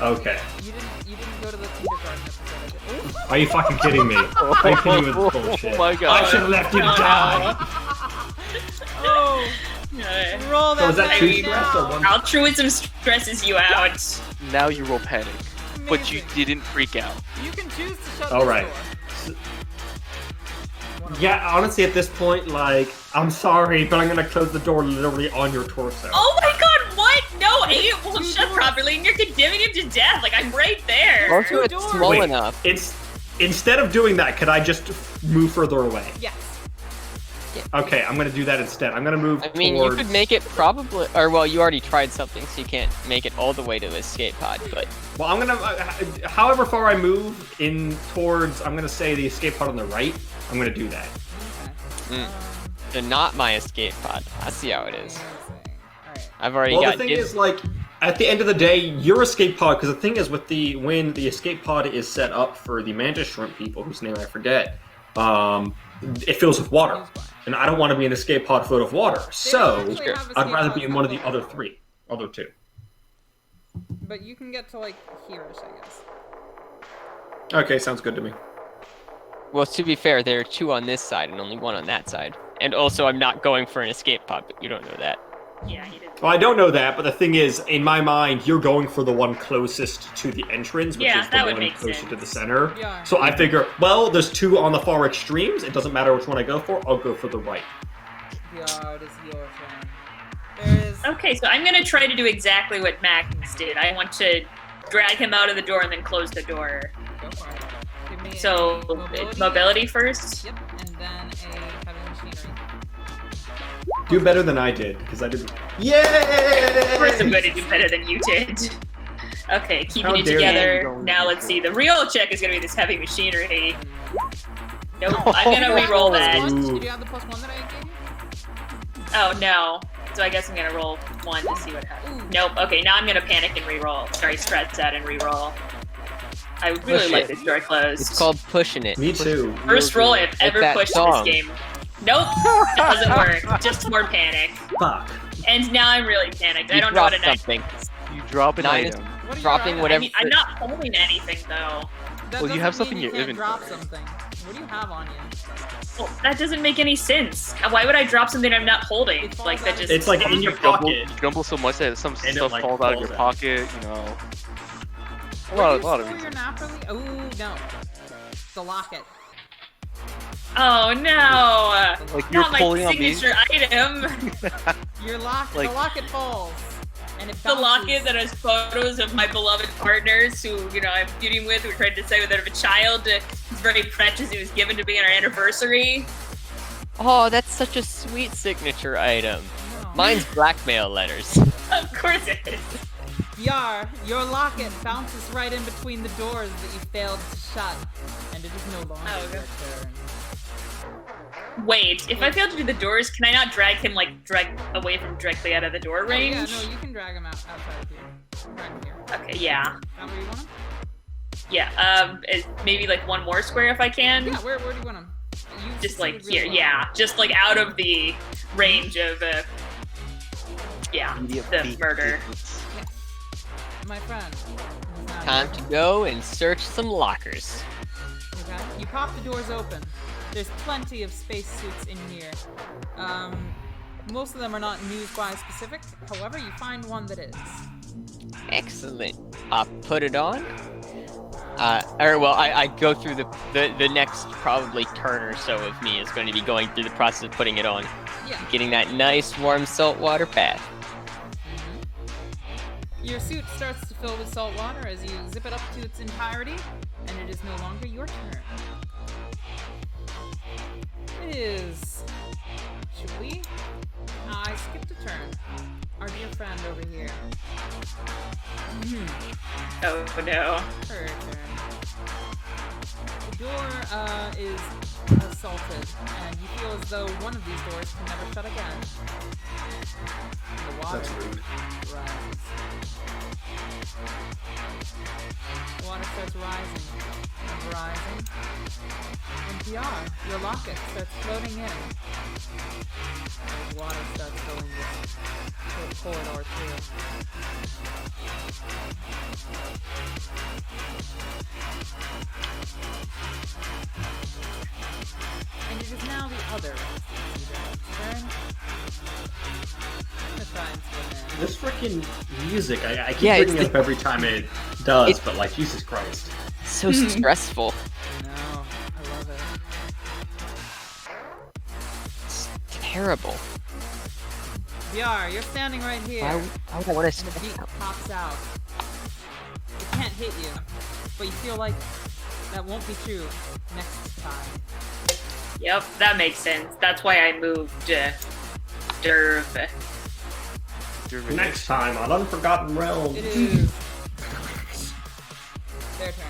Okay. You didn't go to the kindergarten episode. Are you fucking kidding me? I kidding with this bullshit. Oh my god. I should have left you to die. Oh, roll that. So is that two baby stress or now. one? Altruism stresses you out. Now you roll panic, but you Amazing. didn't freak out. You can choose to shut All this right. door. Yeah, honestly, at this point, like, I'm sorry, but I'm gonna close the door literally on your torso. Oh my god, what? No, it won't shut properly, and you're condemning him to death. Like, I'm right there. Also, it's doors. small Wait, enough. It's instead of doing that, could I just move further away? Yes. Okay, I'm gonna do that instead. I'm gonna move I mean, towards... you could make it probably, or well, you already tried something, so you can't make it all the way to the escape pod. But Well, I'm gonna... however far I move in towards, I'm gonna say the escape pod on the right, I'm gonna do that. they're not my escape pod. I see how it is. Alright. I've already Well, got. the thing dibs. is, like, at the end of the day, your escape pod, because the thing is, with when the escape pod is set up for the mantis shrimp people, whose name I forget, it fills with water. And I don't want to be in an escape pod filled with water. So, actually have I'd escape rather pods be in one of the that other fill. two. But you can get to like here-ish, I guess. Okay, sounds good to me. Well, to be fair, there are 2 on this side and only 1 on that side. And also, I'm not going for an escape pod, but you don't know that. Yeah, he did. Well, I don't know that, but the thing is, in my mind, you're going for the one closest to the entrance, which Yeah, is the that would one make closer to sense. the center. Yeah. So I figure, well, there's 2 on the far extremes. It doesn't matter which one I go for. I'll go for the right. Yeah, it is your turn. There is. Okay, so I'm gonna try to do exactly what Max did. I want to drag him out of the door and then close the door. Go for it. Give me So a mobility first. Yep, and then a heavy machinery. Do better than I did, because I did. Of course I'm Yay! going to do better than you did. Okay, keeping How it dare you. together. Now let's see. The real check is going to be this heavy machinery. Nope, I'm going to re-roll that. Ooh. Did you have the +1 that I gave you? Oh, no. So I guess I'm going to roll 1 to see what happens. Nope, okay, now I'm going to panic and re-roll. Sorry, stress that and re-roll. I would really Push like it. this door closed. It's called pushing it. Me too. First roll I've ever that pushed song. this game. Nope, doesn't work. Just more panic. Fuck. And now I'm really panicked. I You don't know what dropped a knife something. You drop an 9 is item. What are dropping your whatever. I mean, I'm not holding anything though. That Well, you have doesn't something mean in you your can't drop inventory. something. What do you have on you? Well, that doesn't make any sense. Why would I drop something I'm not holding? It falls Like out that of just. It's like in your pocket. You grumble so much that some And it, stuff like, falls out of your falls pocket, you know. A Where do lot you of store your reasons. napperly? Ooh, no. The locket. Oh no! Like you're Not my pulling on me. signature item. Your locket. Like- the locket falls. And it The bounces. locket that has photos of my beloved partners who, I'm feuding with, who tried to say that of a child. It's very precious. It was given to me on our anniversary. Oh, that's such a sweet signature item. No. Mine's blackmail letters. Of course it is. Yar, your locket bounces right in between the doors that you failed to shut. And it is no longer Oh, your okay. turn. Wait, if I fail to do the doors, can I not drag him, drag away from directly out of the door range? Oh, yeah, no, you can drag him outside of here. Right here. Okay, yeah. Is that where you want him? Yeah, maybe one more square if I can? Yeah, where do you want him? You Just succeeded here, really well. yeah. Just out of the range of, Immediate the beat. murder. Yes. My friend. He's not Time here. to go and search some lockers. Okay. You pop the doors open. There's plenty of spacesuits in here. Most of them are not Newswise specific. However, you find one that is. Excellent. Put it on. I go through the next probably turn or so of me is going to be going through the process of putting it on. Yeah. Getting that nice warm saltwater bath. Your suit starts to fill with salt water as you zip it up to its entirety, and it is no longer your turn. It is. Julie. I skipped a turn. Our dear friend over here. Oh no. Her turn. The door is assaulted, and you feel as though one of these doors can never shut again. The water That's rude. rises. The water starts rising and rising. And beyond, your locket starts floating in. The water starts filling this corridor too. And it is now the other turn. I'm gonna try and swim in. This freaking music, I keep Yeah, it's bringing it the- up every time it does, It's- but Jesus Christ. So stressful. No, I love it. It's terrible. VR, you're standing right here. Why would I want to And the stress beat out? pops out. It can't hit you, but you feel like that won't be true next time. Yep, that makes sense. That's why I moved, Derv. Next time on Unforgotten Realms. It is their turn.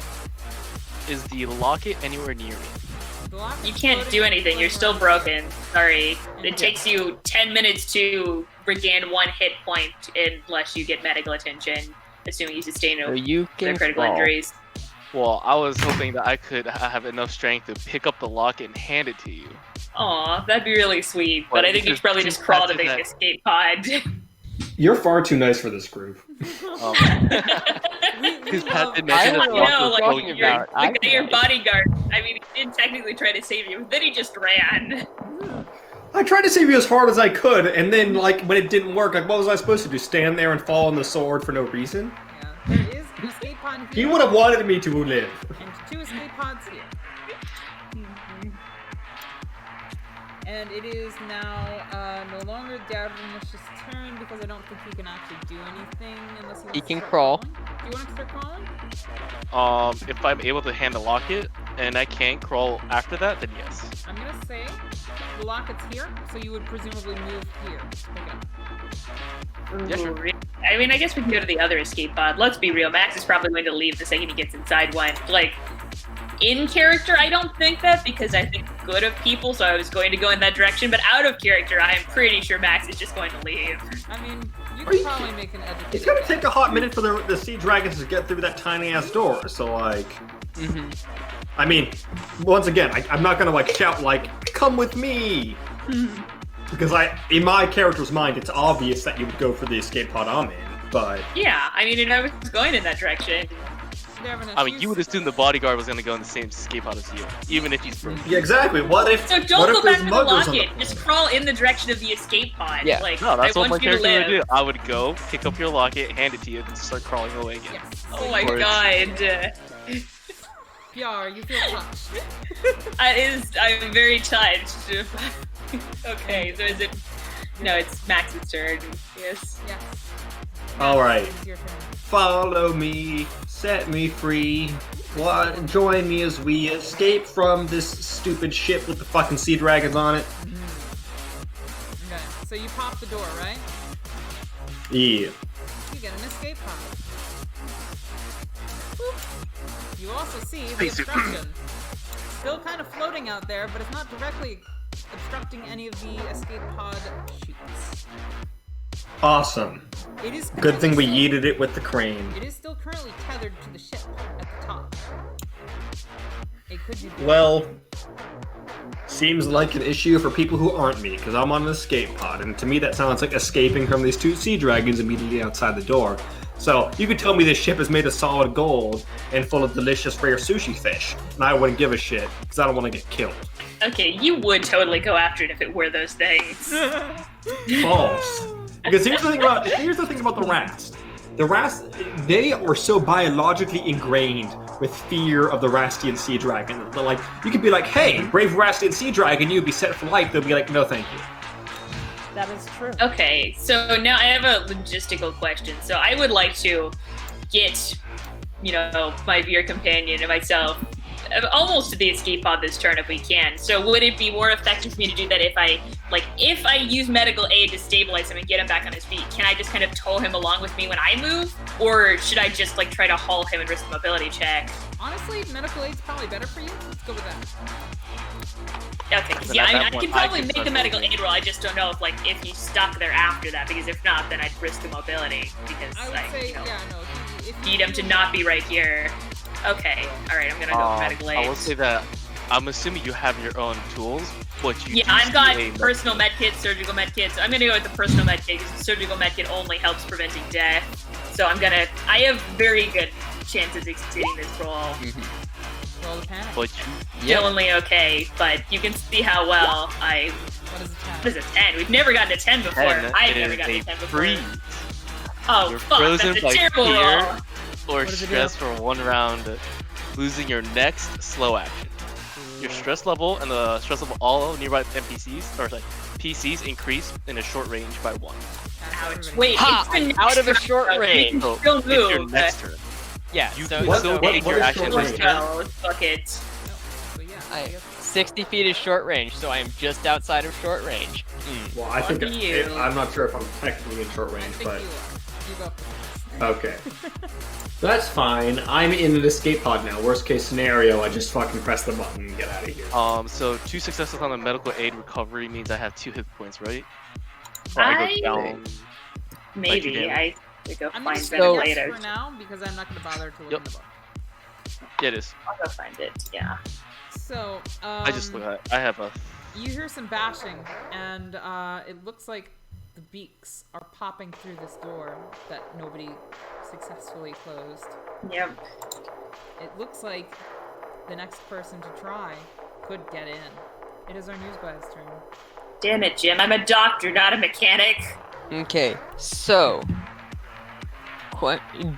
Is the locket anywhere near me? The lock is You can't floating do anything, you're still floating around. broken. Sorry. It takes you 10 minutes to regain 1 hit point unless you get medical attention, assuming you sustain So no you can critical fall. injuries. Well, I was hoping that I could have enough strength to pick up the locket and hand it to you. Aw, that'd be really sweet, but Well, I think you because should probably two just crawl to passive the that- escape pod. You're far too nice for this group. Um, Because Pat love- did mention I that don't the know, locket No, was like, floating you're- about. I the guy, your tried. bodyguard. I mean, he did technically try to save you, but then he just ran. I tried to save you as hard as I could, and then, when it didn't work, what was I supposed to do? Stand there and fall on the sword for no reason? Yeah, there is an escape pod He here. would have wanted me to live. And 2 escape pods here. And it is now no longer Darvinish's turn because I don't think he can actually do anything unless he wants He to can start crawl. crawling. Do you want to start crawling? If I'm able to hand the locket and I can't crawl after that, then yes. I'm gonna say the locket's here, so you would presumably move here. Okay. Yeah, sure. Ooh, I mean, I guess we can go to the other escape pod. Let's be real. Max is probably going to leave the second he gets inside one. Like, in character, I don't think that because I think good of people, so I was going to go in that direction. But out of character, I am pretty sure Max is just going to leave. I mean, you Are you could probably make an educated It's gonna guess. take a hot minute for the sea dragons to get through that tiny ass door. So like, I mean, once again, I'm not gonna like shout like, "Come with me," because in my character's mind, it's obvious that you would go for the escape pod I'm in. But Yeah, I mean, and I was going in that direction. Darvinish, I mean, you would assume the bodyguard was gonna go in the same escape pod as you, even if he's broken. yeah, exactly. What if? So what don't if go back there's to the muggers on locket. Just crawl in the direction of the escape pod. Yeah. Like, No, that's I what my want you to character would live. do. I would go, pick up your locket, hand it to you, and start crawling away again. Yes. Oh my Of course. god. PR, you feel touched. I'm very touched. Okay, so is it... No, it's Max's turn. Yes. Yes. All right. It's your turn. Follow me, set me free. Join me as we escape from this stupid ship with the fucking sea dragons on it. Okay, so you pop the door, right? Yeah. You get an escape pod. Boop. You also see the obstruction. Still kind of floating out there, but it's not directly obstructing any of the escape pod chutes. Awesome. It is Good thing we currently- yeeted it with the crane. It is still currently tethered to the ship at the top. It could be. Well, seems like an issue for people who aren't me, because I'm on an escape pod, and to me that sounds like escaping from these two sea dragons immediately outside the door. So, you could tell me this ship is made of solid gold and full of delicious rare sushi fish, and I wouldn't give a shit, because I don't want to get killed. Okay, you would totally go after it if it were those things. False. Because here's the thing about the Rast. The Rast, they are so biologically ingrained with fear of the Rastian sea dragon. They're like, you could be like, hey, brave Rastian sea dragon, you'd be set for life. They'll be like, no, thank you. That is true. Okay, so now I have a logistical question. So I would like to get, my VR companion and myself almost to the escape pod this turn if we can. So would it be more effective for me to do that if I use medical aid to stabilize him and get him back on his feet? Can I just kind of tow him along with me when I move? Or should I just try to haul him and risk the mobility check? Honestly, medical aid's probably better for you. Let's go with that. Okay, Then yeah, at I that mean, I point, can probably I can make the start medical moving. aid roll. I just don't know if he's stuck there after that, because if not, then I'd risk the mobility because I would I say, yeah, no. If you need him to not be right here. Okay, all right, I'm gonna go with medical aid. I will say that I'm assuming you have your own tools, but you Yeah, do I've got see a personal med kit, surgical med kit. So I'm gonna go with the personal med kit because the surgical med kit only helps preventing death. So I have very good chances of succeeding this roll. Roll the panic. But Still only okay, but you can see how well I. What is a 10? What is a 10? We've never gotten a 10 before. I've never gotten a 10 before. freeze. Oh You're fuck, frozen that's a by terrible fear roll. or What does it do? stress for one round, losing your next slow action. Your stress level and the stress level of all nearby PCs increase in a short range by 1. Ouch. Wait, Ha! it's the next Out of a round, short though. range. You So can still it's your move. next turn. Yeah, You so can What- still what- take what your is action short this range? turn. No, fuck it. But yeah, I- I guess 60 feet is short range, so I am just outside of short range. Well, I think Lucky you. I'm not sure if I'm technically in short I range, think but you are. You go first. okay. That's fine. I'm in an escape pod now. Worst case scenario, I just fucking press the button and get out of here. So 2 successes on the medical aid recovery means I have 2 hit points, right? Or I go down. Maybe damage. I could go I'm gonna find say better yes later. for now because I'm not going to bother to look Yep. in the book. Yeah, it is. I'll go find it. Yeah. So, I just look at it. I have a. you hear some bashing, and it looks like the beaks are popping through this door that nobody successfully closed. Yep. It looks like the next person to try could get in. It is our newsbuy's turn. Damn it, Jim. I'm a doctor, not a mechanic. Okay, so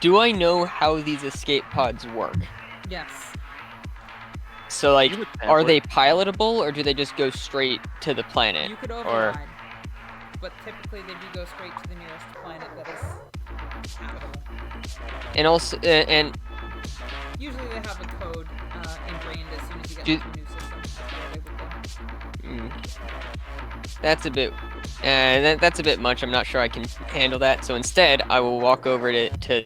do I know how these escape pods work? Yes. So like, You would are pamper. they pilotable or do they just go straight to the planet? You could Or override, but typically they do go straight to the nearest planet that is habitable. and also and Usually they have a code ingrained as soon as you get Do- to the new system. That's where they would go. that's a bit. That's a bit much. I'm not sure I can handle that. So instead, I will walk over to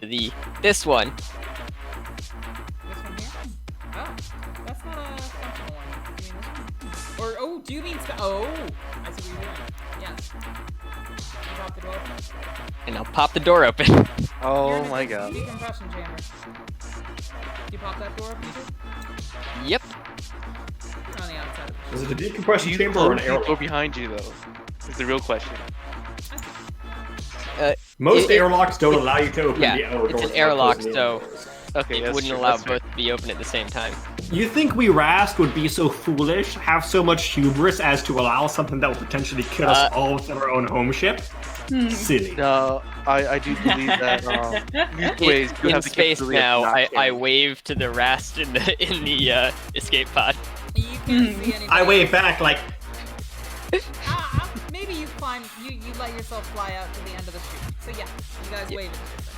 this one. This one here? Oh, that's not a functional one. You mean this one? Or, oh, do you mean... Oh, I see what you're doing. Yes. You pop the door open? And I'll pop the door open. You're Oh in a my god. decompression chamber. Do you pop that door open too? Yep. You're on the outside. Is it a Do decompression you chamber or an close the door airlock? behind you though? Is the real question. Most It- airlocks don't allow you to open Yeah, the outer it's doors. an by airlock, closing the so inner doors. Okay, it that's wouldn't true, allow that's true. both to be open at the same time. You think we Rast would be so foolish, have so much hubris as to allow something that would potentially kill us all within our own home ship? Silly. No, I do believe that these ways you In have the space capability of now, not I caring. wave to the Rast in the escape pod. You can't see anything. I wave back like, Maybe you climb, you let yourself fly out to the end of the chute. So yeah, you guys wave at each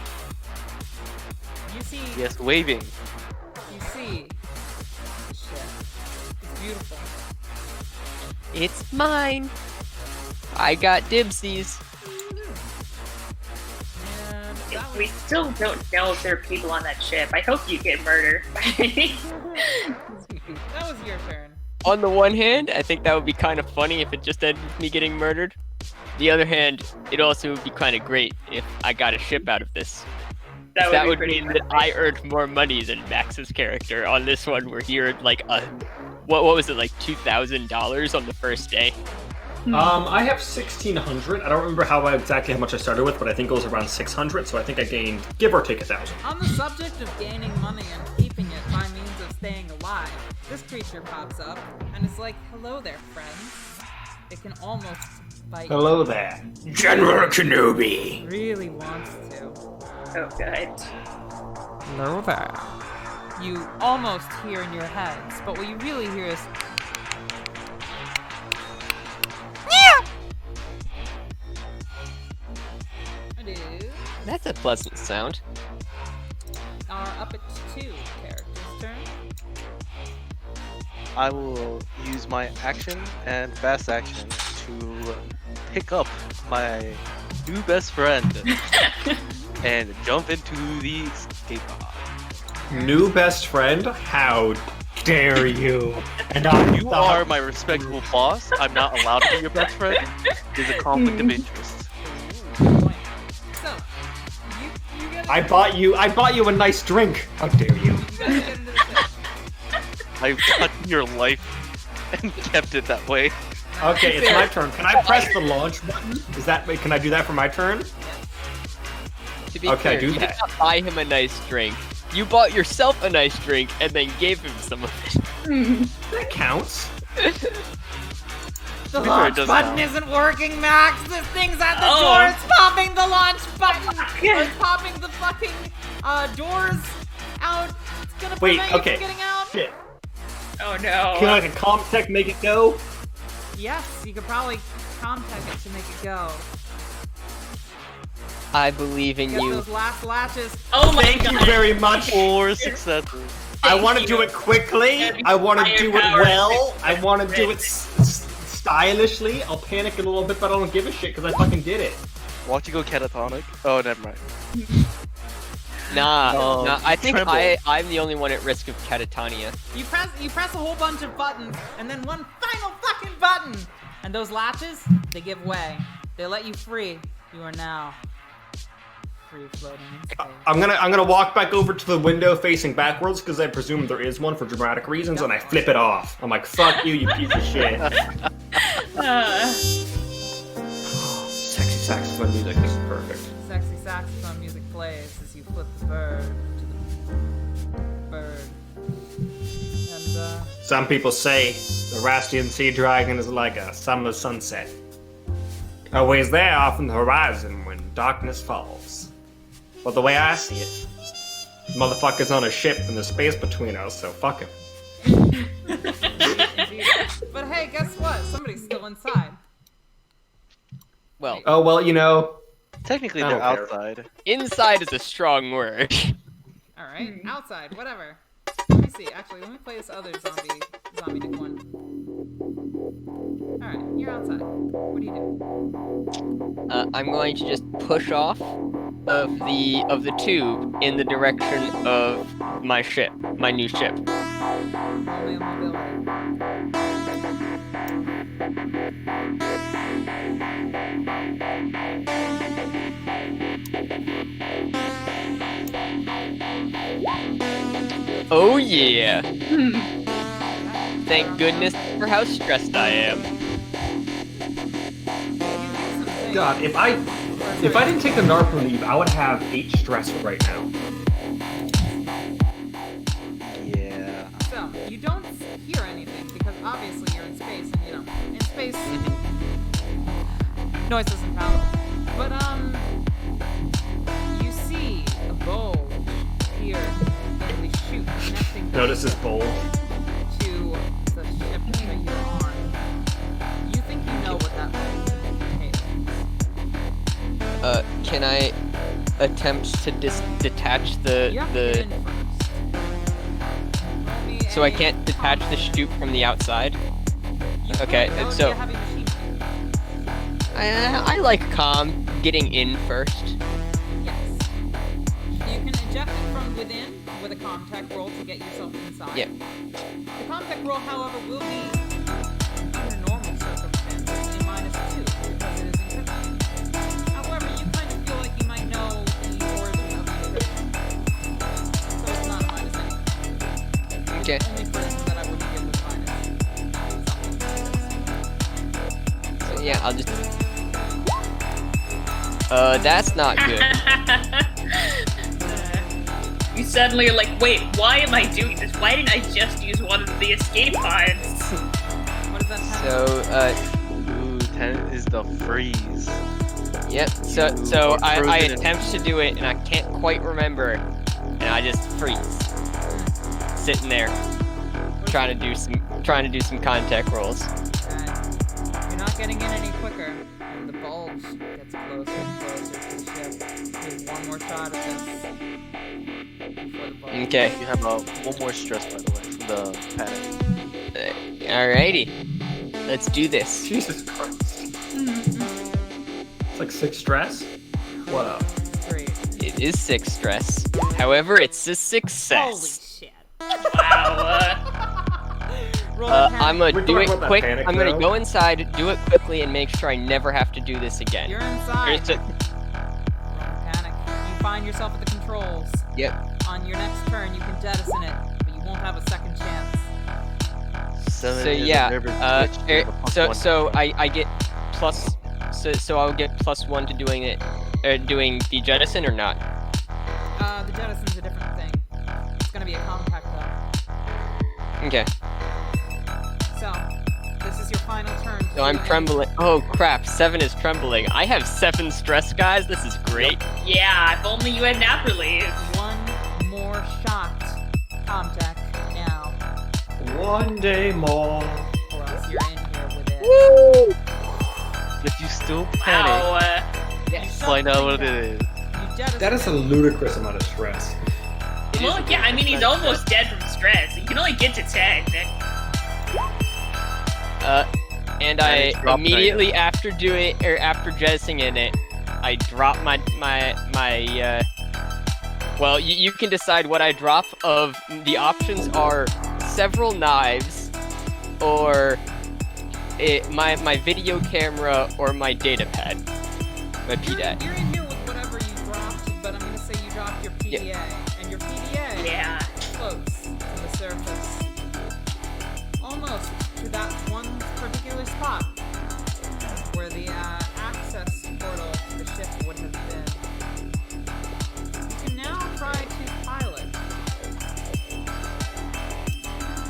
other. You see, Yes, waving. you see. Shit. It's beautiful. It's mine. I got dibsies. And that We was, still don't know if there are people on that ship. I hope you get murdered. that was your turn. On the one hand, I think that would be kind of funny if it just ended with me getting murdered. The other hand, it also would be kind of great if I got a ship out of this. That be would pretty mean that I earned more money than Max's character on this one, where he earned like what was it, like $2,000 on the first day? I have 1,600. I don't remember exactly how much I started with, but I think it was around 600. So I think I gained, give or take, 1,000. On the subject of gaining money and keeping it by means of staying alive, this creature pops up and it's like, hello there, friends. It can almost bite Hello there, General Kenobi. you. Really wants to. Oh, good. Hello there. You almost hear in your heads, but what you really hear is. It is That's a pleasant sound. up at 2 characters' turn. I will use my action and fast action to pick up my new best friend and jump into the escape pod. New best friend? How dare you? And You are my respectable boss. I'm not allowed to be your best friend. There's a conflict of interest. Point. So, you get I bought you a nice drink. How dare you? you guys get into the ship. I've cut your life and kept it that way. Okay, it's my turn. Can I press the launch button? Can I do that for my turn? To be Okay, fair, do you did that. not buy him a nice drink. You bought yourself a nice drink and then gave him some of it. That counts. The fair, it launch does button count. isn't working, Max! This thing's at the Oh. door! It's popping the launch button! It's popping the fucking doors out! It's gonna Wait, prevent you okay. from getting out! Shit. Oh no. Can like a ComTech make it go? Yes, you could probably ComTech it to make it go. I believe in Get you. those last latches. Oh my Thank god. you very much. 4 successes. I want to Thank do you. it quickly. I want to do it Firepower. well. I want to do it stylishly. I'll panic a little bit, but I don't give a shit because I fucking did it. Watch you go catatonic. Oh, never mind. Nah, Oh, nah. I think tremble. I'm the only one at risk of catatonia. You press a whole bunch of buttons, and then one final fucking button! And those latches, they give way. They let you free. You are now free floating in space. I'm gonna walk back over to the window facing backwards because I presume there is one for dramatic reasons, and I flip it off. I'm like, "Fuck you, you piece of shit." Sexy saxophone music. This is perfect. Sexy saxophone music plays as you flip the bird to the bird. And, Some people say the Rastian sea dragon is like a summer sunset, always there off on the horizon when darkness falls. But the way I see it, motherfucker's on a ship and there's space between us, so fuck him. Indeed. But hey, guess what? Somebody's still inside. Well, Oh well, you know. Technically, I they're don't care. outside. inside is a strong word. All right, outside, whatever. Let me see. Actually, let me play this other zombie Nick one. All right, you're outside. What do you do? I'm going to just push off of the tube in the direction of my ship, my new ship. Roll me a mobility. Oh yeah! Thank goodness for how stressed I am. God, if I didn't take the NARP leave, I would have 8 stress right now. Yeah. So you don't hear anything because obviously you're in space, and in space, noise isn't palatable. But you see a bulge appear in the chute connecting the Notice this ship bowl. to the ship that you're on. You think you know what that bulge entails. Can I attempt to detach the You have to get in first. Roll me so I a can't detach the chute from the outside? You Okay, could. That would so- be a heavy machine. I like calm getting in first. Yes. You can eject it from within with a contact roll to get yourself inside. Yeah. The contact roll, however, will be under normal circumstances a -2 because it is encrypted. However, you kind of feel like you might know the origin of the encryption. So it's not a minus anything. Okay. Only person that I wouldn't give with minus something. So yeah, I'll just. That's not good. You suddenly are like, wait, why am I doing this? Why didn't I just use one of the escape pods? What is that? So Ooh, 10 is the freeze. yep. So Or I frozen in- attempt to do it and I can't quite remember, and I just freeze, sitting there, trying to do some contact rolls. Okay. You're not getting in any quicker, and the bulge gets closer and closer to the ship. There's one more shot at this. Before the bulge. Okay. You have one more stress, by the way, from the panic. Alrighty. Let's do this. Jesus Christ. It's like 6 stress? What up? Great. It is 6 stress. However, it's a Holy success. shit. Wow. Roll a I'm gonna We're do talking it about that quick. panic, I'm gonna though. go inside, do it quickly, and make sure I never have to do this again. You're inside. There's a- Roll panic. You find yourself at the controls. Yep. On your next turn, you can jettison it, but you won't have a second chance. So yeah. So I get plus. So I'll get +1 to doing it, doing the jettison or not. The jettison's a different thing. It's gonna be a compact though. Okay. So, this is your final turn. to So I'm do trembling. Oh crap! 7 is trembling. I have 7 stress, guys. This is great. Yeah, if only you had nap relief. One more shot. Contact now, One day more. or else you're in here with it. Woo! But you still panic. Wow. Yes. Find out what it is. You jettison That is a ludicrous amount of stress. It Well, is- yeah, I mean, he's almost dead from stress. You can only get to 10. And And I it's dropped immediately after jettisoning it, I drop my well, you can decide what I drop. Of the options are several knives, or my video camera, or my data pad, my PDA. You're in here with whatever you dropped, but I'm gonna say you dropped your PDA, and your PDA Yeah. floats to the surface, almost to that one particular spot where the access portal to the ship would have been. You can now try to pilot.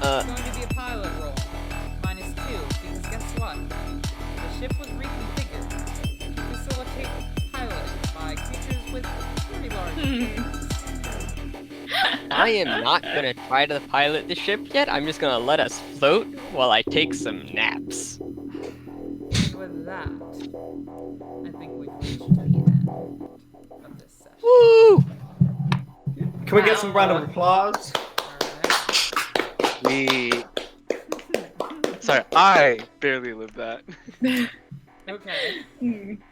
It's going to be a pilot roll, -2, because guess what? The ship was reconfigured to facilitate piloting by creatures with very large brains. I I am not gonna try to pilot the ship yet. I'm just gonna let us float while I take some naps. And with that, I think we've reached the end of this session. Woo! Can we get some round of applause? We. Sorry, I barely lived that. Okay.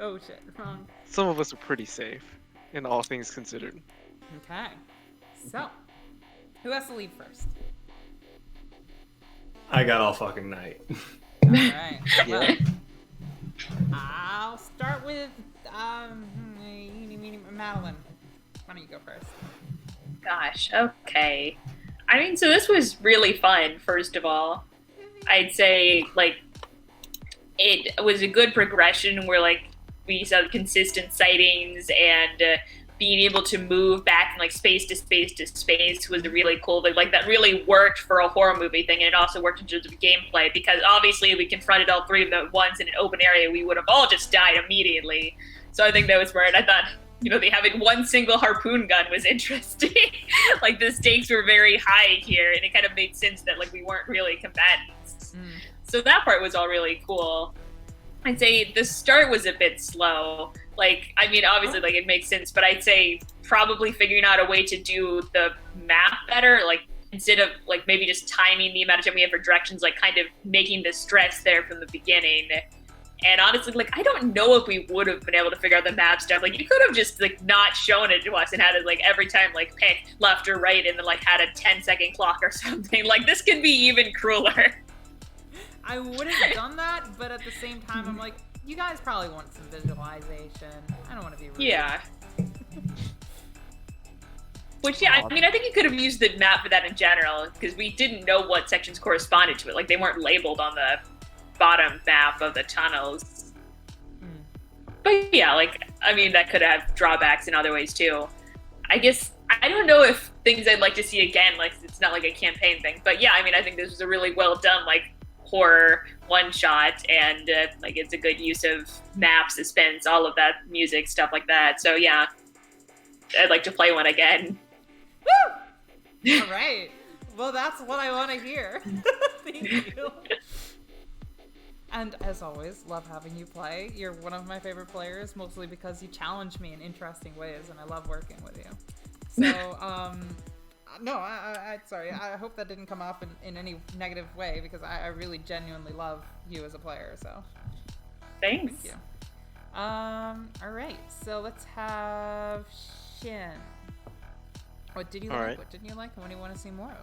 Oh shit, wrong. Some of us are pretty safe, in all things considered. Okay. So, who has to lead first? I got all fucking night. Alright. Yeah. Well, I'll start with Madeline. Why don't you go first? Gosh, okay. I mean, so this was really fun, first of all. I'd say, like, it was a good progression where, like, we saw consistent sightings and being able to move back from, like, space to space to space was really cool. Like, that really worked for a horror movie thing, and it also worked in terms of gameplay, because obviously we confronted all three of them at once in an open area, we would have all just died immediately. So I think that was smart. I thought, you know, they having one single harpoon gun was interesting. Like, the stakes were very high here, and it kind of made sense that, like, we weren't really combatants. So that part was all really cool. I'd say the start was a bit slow. Like, I mean, obviously, like, it makes sense, but I'd say probably figuring out a way to do the map better, like, instead of, like, maybe just timing the amount of time we have for directions, like, kind of making the stress there from the beginning. And honestly, like, I don't know if we would have been able to figure out the map stuff. Like, you could have just, like, not shown it to us and had it, like, every time, like, pick left or right and then, like, had a 10-second clock or something. Like, this could be even crueler. I would have done that, but at the same time, I'm like, you guys probably want some visualization. I don't want to be rude. Yeah. Which, yeah, I mean, I think you could have used the map for that in general, because we didn't know what sections corresponded to it. Like, they weren't labeled on the bottom map of the tunnels. But yeah, like, I mean, that could have drawbacks in other ways, too. I guess, I don't know if things I'd like to see again, like, it's not like a campaign thing. But yeah, I mean, I think this was a really well done, like, horror one-shot, and like, it's a good use of map, suspense, all of that, music, stuff like that. So yeah, I'd like to play one again. Woo! All right. Well, that's what I want to hear. Thank you. And as always, love having you play. You're one of my favorite players, mostly because you challenge me in interesting ways, and I love working with you. So, no, sorry. I hope that didn't come off in any negative way, because I really genuinely love you as a player. So, Thanks. Thank you. All right. So let's have Shin. What did you like? Alright. What didn't you like? And what do you want to see more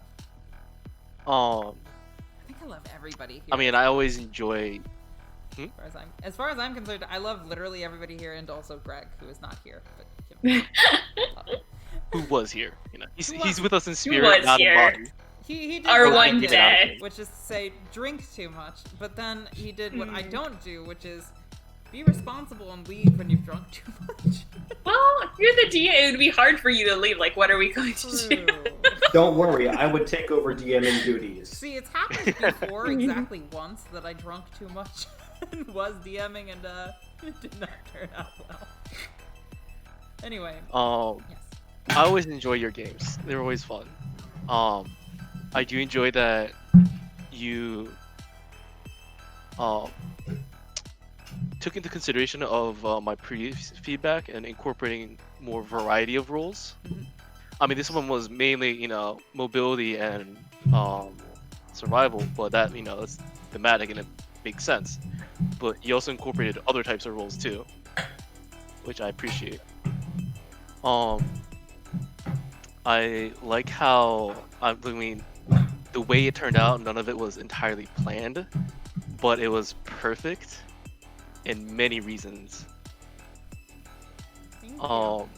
of? I think I love everybody here. I mean, I always enjoy. As far as I'm concerned, I love literally everybody here, and also Greg, who is not here. But you know, love him. Who was here? You know, he's was- with us in was spirit, not in here? body. He did Our what I one did, day. which is to say drink too much. But then he did what I don't do, which is be responsible and leave when you've drunk too much. Well, you're the DM. It would be hard for you to leave. Like, what are we going to do? True. Don't worry, I would take over DMing duties. See, it's happened before exactly once that I drunk too much and was DMing, and it did not turn out well. Anyway, yes. I always enjoy your games. They're always fun. I do enjoy that you took into consideration of my previous feedback and incorporating more variety of roles. I mean, this one was mainly, you know, mobility and survival, but that, you know, it's thematic and it makes sense. But you also incorporated other types of roles too, which I appreciate. I like how, I mean, the way it turned out, none of it was entirely planned, but it was perfect in many reasons. Thank you.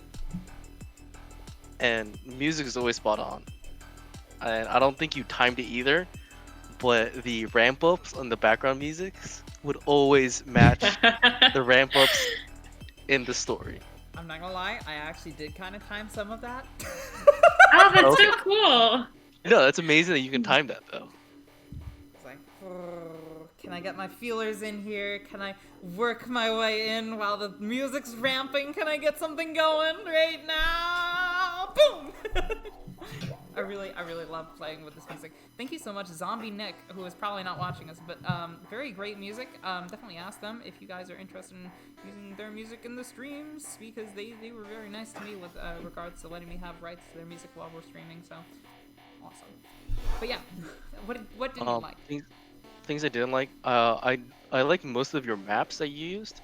And music is always spot on. And I don't think you timed it either, but the ramp ups on the background musics would always match the ramp ups in the story. I'm not gonna lie, I actually did kind of time some of that. Oh, that's Okay. so cool. No, that's amazing that you can time that though. It's like, can I get my feelers in here? Can I work my way in while the music's ramping? Can I get something going right now? Boom! I really love playing with this music. Thank you so much, Zombie Nick, who is probably not watching us, but very great music. Definitely ask them if you guys are interested in using their music in the streams, because they were very nice to me with regards to letting me have rights to their music while we're streaming. So awesome. But yeah, what didn't you like? Things I didn't like. I like most of your maps that you used.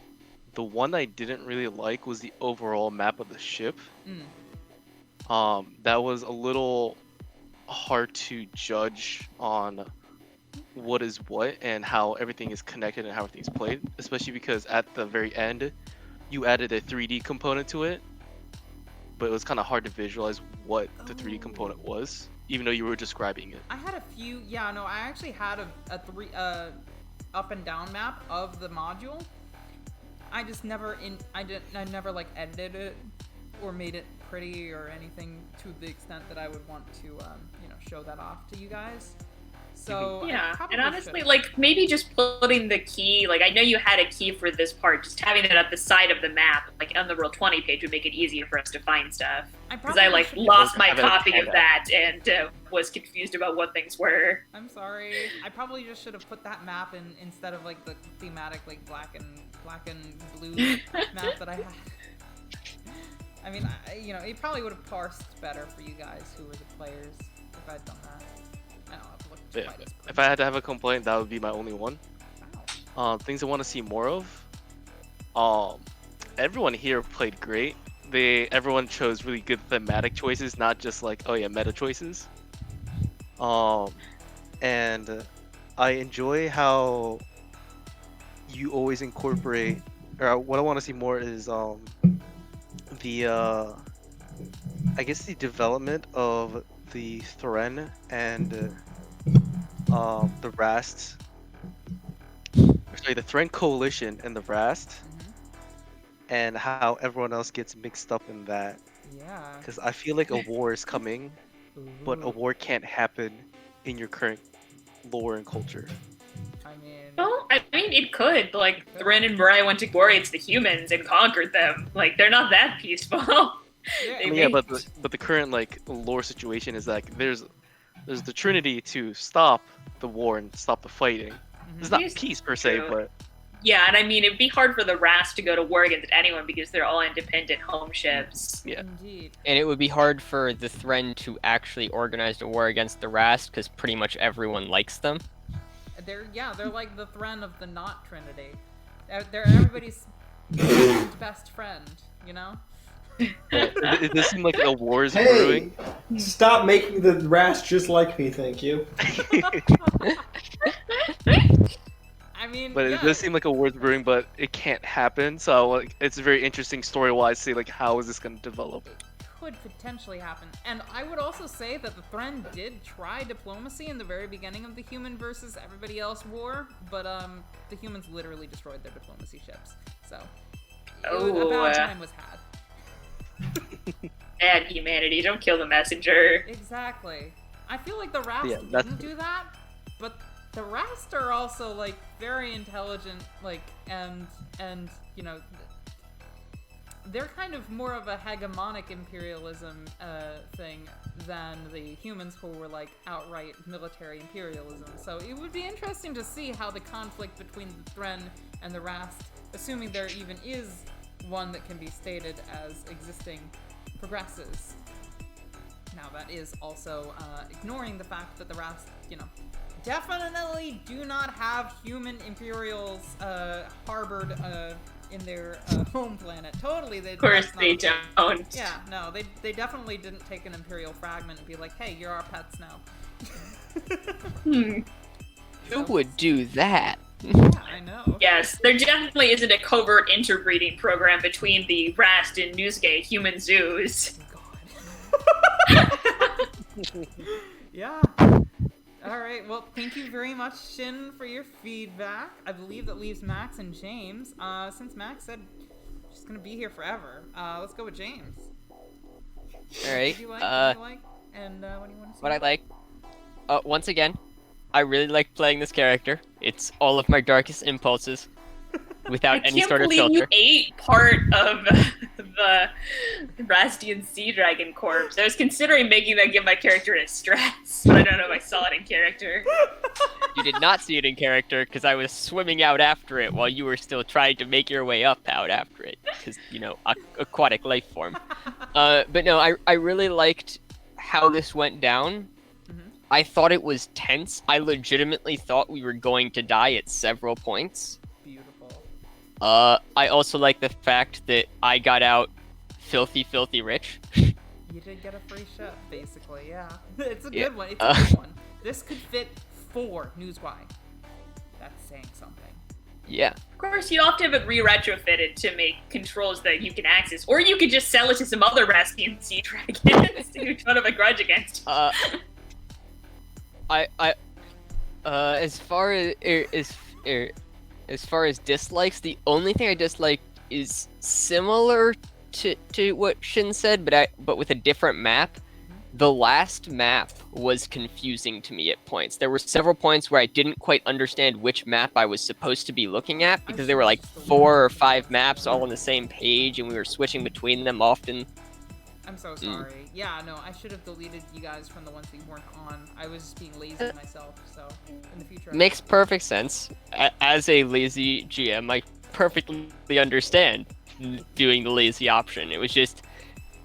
The one I didn't really like was the overall map of the ship. That was a little hard to judge on what is what and how everything is connected and how everything's played, especially because at the very end you added a 3D component to it, but it was kind of hard to visualize what the 3D component was, even though you were describing it. I had a few, I actually had a up and down map of the module. I just never I never like edited it or made it pretty or anything to the extent that I would want to show that off to you guys. So yeah, and honestly, like maybe just putting the key, like I know you had a key for this part, just having it at the side of the map, like on the Roll20 page, would make it easier for us to find stuff. Because I like lost my copy of that and was confused about what things were. I'm sorry. I probably just should have put that map in instead of like the thematic like black and blue map that I had. I mean, it probably would have parsed better for you guys who were the players if I'd done that. I don't have to look Yeah, if I had to have a complaint, that would be my only one. Wow. Things I want to see more of. Everyone here played great. Everyone chose really good thematic choices, not just like meta choices. And I enjoy how you always incorporate. Or what I want to see more is I guess the development of the Thren and the Rast. Sorry, the Thren Coalition and the Rast, and how everyone else gets mixed up in that. Yeah. Because I feel like a war is coming, but a war can't happen in your current lore and culture. Well, I mean, it could. Like, Thren and Mirai went to Goriates, the humans, and conquered them. Like, they're not that peaceful. But the current like lore situation is like there's the Trinity to stop the war and stop the fighting. It's not peace per se, but yeah, and I mean it'd be hard for the Rast to go to war against anyone because they're all independent home ships. Yeah, indeed. And it would be hard for the Thren to actually organize a war against the Rast because pretty much everyone likes them. They're like the Thren of the not Trinity. They're everybody's best friend, you know. It does seem like a war is Hey! brewing. Stop making the Rast just like me, thank you. I mean, But it does seem like a war is brewing, but it can't happen. So like, it's very interesting story-wise to see like how is this going to develop. Could potentially happen. And I would also say that the Thren did try diplomacy in the very beginning of the human versus everybody else war, but the humans literally destroyed their diplomacy ships. So a bad time was had. Bad humanity, don't kill the messenger. Exactly. I feel like the Rast wouldn't do that, but the Rast are also like very intelligent, like and they're kind of more of a hegemonic imperialism thing than the humans who were like outright military imperialism. So it would be interesting to see how the conflict between the Thren and the Rast, assuming there even is one that can be stated as existing, progresses. Now that is also ignoring the fact that the Rast, definitely do not have human Imperials harbored in their home planet. Totally, of course they don't. Yeah, no, they definitely didn't take an Imperial fragment and be like, hey, you're our pets now. Who would do that? Yeah, I know. Yes, there definitely isn't a covert interbreeding program between the Rast and Newsgate human zoos. God. Yeah. Alright, well, thank you very much, Shin, for your feedback. I believe that leaves Max and James. Since Max said she's gonna be here forever, let's go with James. Alright, What do you like? And what do you want to say? What I like, once again, I really like playing this character. It's all of my darkest impulses. without I any can't sort of believe filter. you ate part of the Rastian Sea Dragon corpse. I was considering making that give my character a stress, but I don't know if I saw it in character. You did not see it in character because I was swimming out after it while you were still trying to make your way up out after it. Because, aquatic life form. But no, I really liked how this went down. I thought it was tense. I legitimately thought we were going to die at several points. Beautiful. I also like the fact that I got out filthy rich. You did get a free ship, basically, yeah. It's a good one. It's a good one. This could fit 4 Newswhy. That's saying something. Yeah. Of course, you often have it re-retrofitted to make controls that you can access, or you could just sell it to some other Rastian Sea Dragons who don't have a grudge against you. As far as dislikes, the only thing I dislike is similar to what Shin said, but with a different map. The last map was confusing to me at points. There were several points where I didn't quite understand which map I was supposed to be looking at because there were like 4 or 5 maps all on the same page and we were switching between them often. I'm so sorry. Yeah, no, I should have deleted you guys from the ones that you weren't on. I was just being lazy myself, so in the future... Makes perfect sense. As a lazy GM, I perfectly understand doing the lazy option. It was just...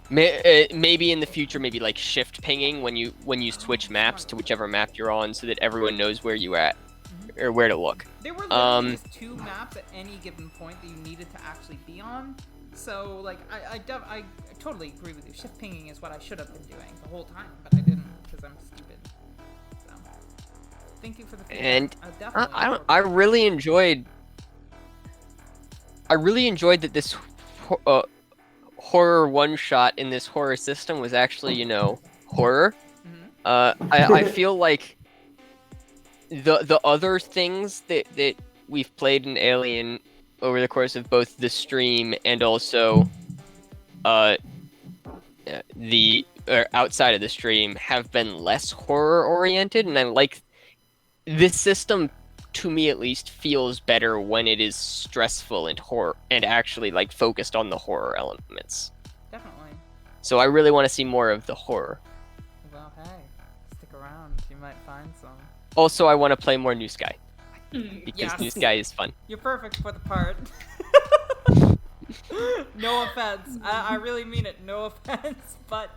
maybe in the future, maybe like shift pinging when you switch maps to whichever map you're on, so that everyone knows where you're at or where to look. There were literally just 2 maps at any given point that you needed to actually be on. So like I totally agree with you. Shift pinging is what I should have been doing the whole time, but I didn't because I'm stupid. So thank you for the feedback. And definitely I really enjoyed that this horror one shot in this horror system was actually, horror. I feel like the other things that we've played in Alien over the course of both the stream and also outside of the stream have been less horror oriented, and I like this system. To me, at least, feels better when it is stressful and horror and actually like focused on the horror elements. Definitely. So I really want to see more of the horror. Well, hey, stick around. You might find some. Also, I want to play more New Sky because Yes. New Sky is fun. You're perfect for the part. No offense. I really mean it. No offense. But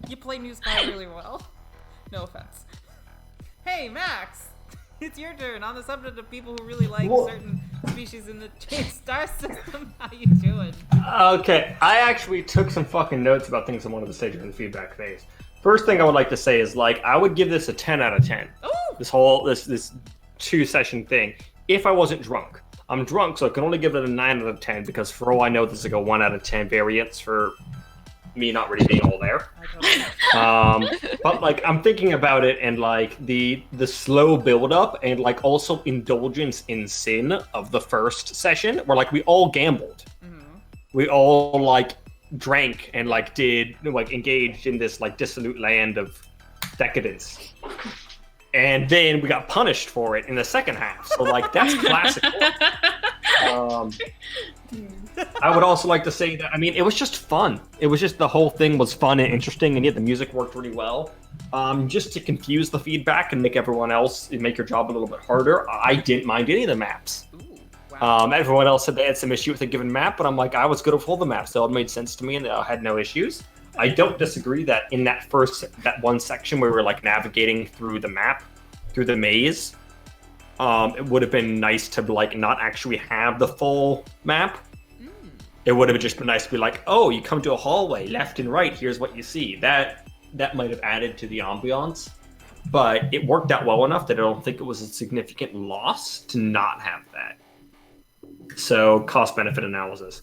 you play New Sky really well. No offense. Hey, Max. It's your turn. On the subject of people who really like certain species in the ChangedStars system, how you doing? Okay, I actually took some fucking notes about things I wanted to say during the feedback phase. First thing I would like to say is, I would give this a 10 out of 10. Ooh! This whole, this 2-session thing, if I wasn't drunk. I'm drunk, so I can only give it a 9 out of 10, because for all I know, this is like a 1 out of 10 variance for me not really being all there. But I'm thinking about it, and the slow build up and also indulgence in sin of the first session, where we all gambled, we all drank and did engaged in this dissolute land of decadence, and then we got punished for it in the second half. So that's classic. I would also like to say that, it was just fun. It was just, the whole thing was fun and interesting, and yet the music worked really well. Just to confuse the feedback and make everyone else, make your job a little bit harder, I didn't mind any of the maps. Ooh, wow. Everyone else said they had some issue with a given map, but I'm I was good with all the maps. They all made sense to me, and I had no issues. I don't disagree that in that one section where we were navigating through the map, through the maze, it would have been nice to not actually have the full map. It would have just been nice to be oh, you come to a hallway, left and right, here's what you see. That might have added to the ambiance, but it worked out well enough that I don't think it was a significant loss to not have that. So, cost-benefit analysis.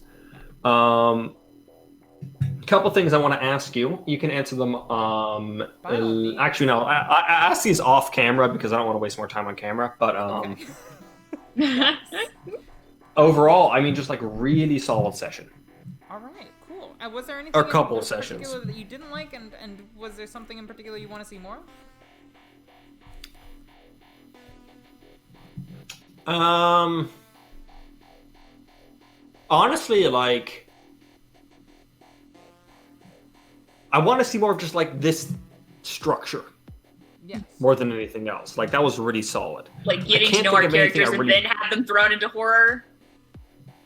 Couple things I want to ask you. You can answer them. Actually, no. I ask these off camera because I don't want to waste more time on camera. But Okay. overall, just really solid session. All right, cool. Was there anything Or couple in sessions. particular that you didn't like, and was there something in particular you want to see more of? honestly, like, I want to see more of just like this structure Yes. more than anything else. Like that was really solid. Like getting to can't know our think of anything characters I and really- then have them thrown into horror.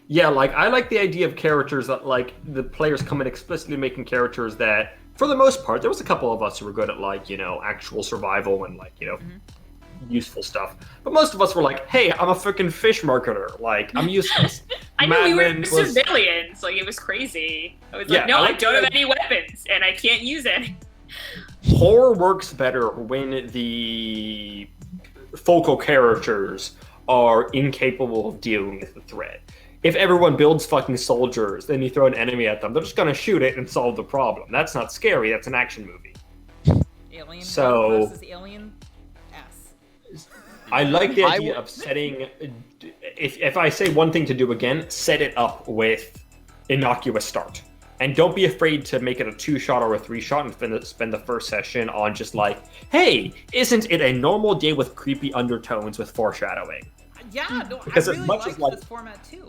Yeah, like I like the idea of characters that like the players come in explicitly making characters that, for the most part, there was a couple of us who were good at like actual survival and like useful stuff. But most of us were like, hey, I'm a freaking fish marketer. Like I'm useless. I know we were Madman was- civilians. Like it was crazy. I was Yeah, like, no, I I like don't the- have any weapons and I can't use any. Horror works better when the focal characters are incapable of dealing with the threat. If everyone builds fucking soldiers, then you throw an enemy at them, they're just gonna shoot it and solve the problem. That's not scary, that's an action movie. Alien So- versus Alien S. I like the I idea w- of setting. If I say one thing to do again, set it up with innocuous start, and don't be afraid to make it a 2-shot or a 3-shot and spend the first session on just like, hey, isn't it a normal day with creepy undertones with foreshadowing? Yeah, no, Because I as really much as, liked like- this format too.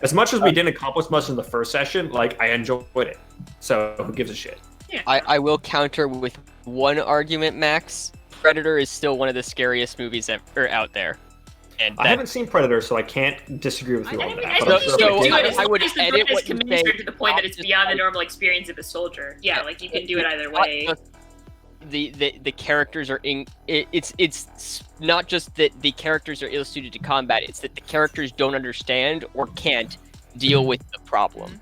As much as we didn't accomplish much in the first session, like I enjoyed it. So who gives a shit? I will counter with one argument, Max. Predator is still one of the scariest movies out there. And I that- haven't seen Predator, so I can't disagree with you I on mean, that. I but I'm think sure you if can I do did- it as I long would as the edit threat is what you say, commensurate to the point that it's not just beyond the like- normal experience of a soldier. Yeah, like you can do it either not way. just the characters are it's not just that the characters are ill-suited to combat, it's that the characters don't understand or can't deal with the problem.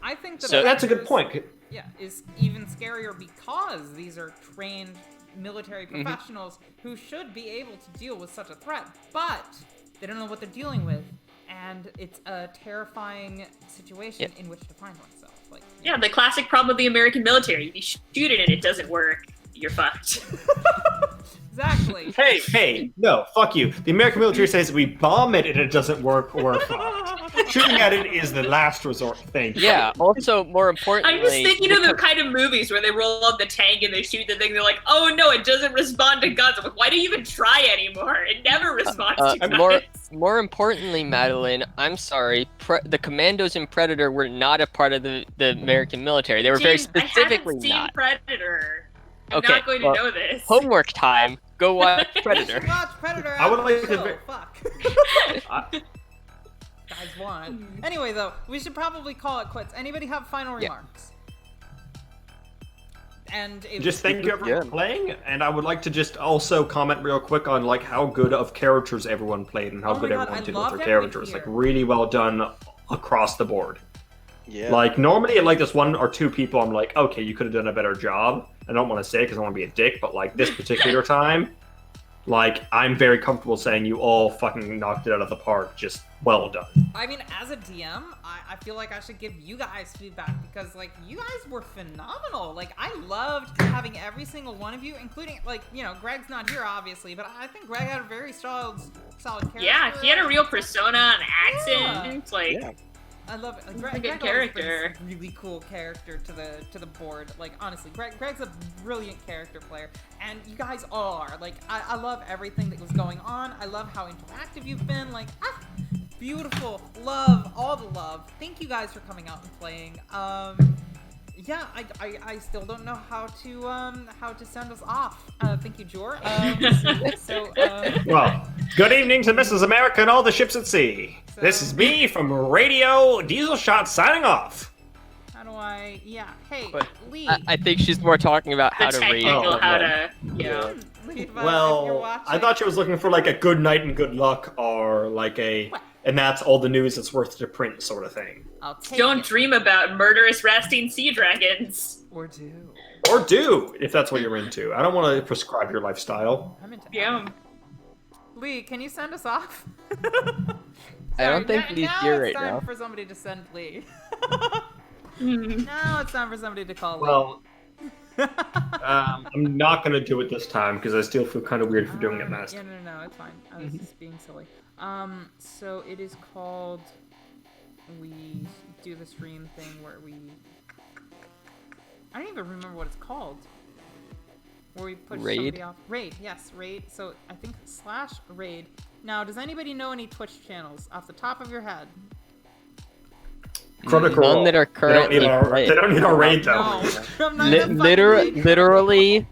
I think that So- That's a good Predators, point. Yeah, is even scarier because these are trained military Mm-hmm. professionals who should be able to deal with such a threat, but they don't know what they're dealing with, and it's a terrifying situation in which to find oneself. Like, Yeah, the classic problem of the American military. If you shoot it and it doesn't work, you're fucked. exactly. Hey, no, fuck you. The American military says we bomb it and it doesn't work, we're fucked. Shooting at it is the last resort thing. Yeah, also more importantly, I'm just thinking of the kind of movies where they roll up the tank and they shoot the thing. They're like, "Oh no, it doesn't respond to guns." I'm like, "Why do you even try anymore? It never responds to guns." more importantly, Madeline, I'm sorry, the commandos in Predator were not a part of the American military. They were very James, specifically I haven't seen not. Predator. I'm Okay, not going well, to know this. Homework time. Go watch You Predator. should watch Predator. I would after like the to show. ver- Fuck. Guys won. Anyway, though, we should probably call it quits. Anybody have final remarks? And it Just thank you everyone for playing, and I would like to just also comment real quick on like how good of characters everyone played and how Oh my good God, everyone I did with loved their everyone characters. Like here. really well done across the board. Yeah. Like normally at like this 1 or 2 people, I'm like, okay, you could have done a better job. I don't want to say because I want to be a dick, but like this particular time, like I'm very comfortable saying you all fucking knocked it out of the park. Just well done. I mean, as a DM, I feel like I should give you guys feedback because, like, you guys were phenomenal. Like, I loved having every single one of you, including, like, you know, Greg's not here, obviously, but I think Greg had a very solid character. Yeah, he had a real persona and accent. Yeah. Like, Yeah. I love it. Like, He's Greg, a good Greg always character. brings really cool character to the board. Like, honestly, Greg's a brilliant character player, and you guys all are. Like, I love everything that was going on. I love how interactive you've been. Like, beautiful. Love all the love. Thank you guys for coming out and playing. Yeah, I still don't know how to send us off. Thank you, Jor. Well, good evening to Mrs. America and all the ships at sea. This is me from Radio Diesel Shot signing off. How do I? Yeah. Hey, But Lee. I think she's more talking about how the to raid. technical Oh, how yeah. to, you know. Lee, if you're Well, watching, I thought she was looking for like a good night and good luck or like a, and that's all the news that's worth to print sort of thing. I'll take Don't it. dream about murderous Rastine sea dragons. Or do. Or do, if that's what you're into. I don't want to prescribe your lifestyle. I'm into Yeah. Lee, can you send us off? I don't think Sorry, Lee's now here it's right time now. for somebody to send Lee. Now it's time for somebody to call Lee. Well, I'm not going to do it this time because I still feel kind of weird for doing it last. Yeah, no, it's fine. I was just being silly. So it is called. We do the stream thing where we. I don't even remember what it's called. Where we push Raid? somebody off. Raid, yes, raid. So I think /raid. Now, does anybody know any Twitch channels off the top of your head? Critical None Role. that are currently they don't need our raid though. No, I'm not gonna fucking read. Literally,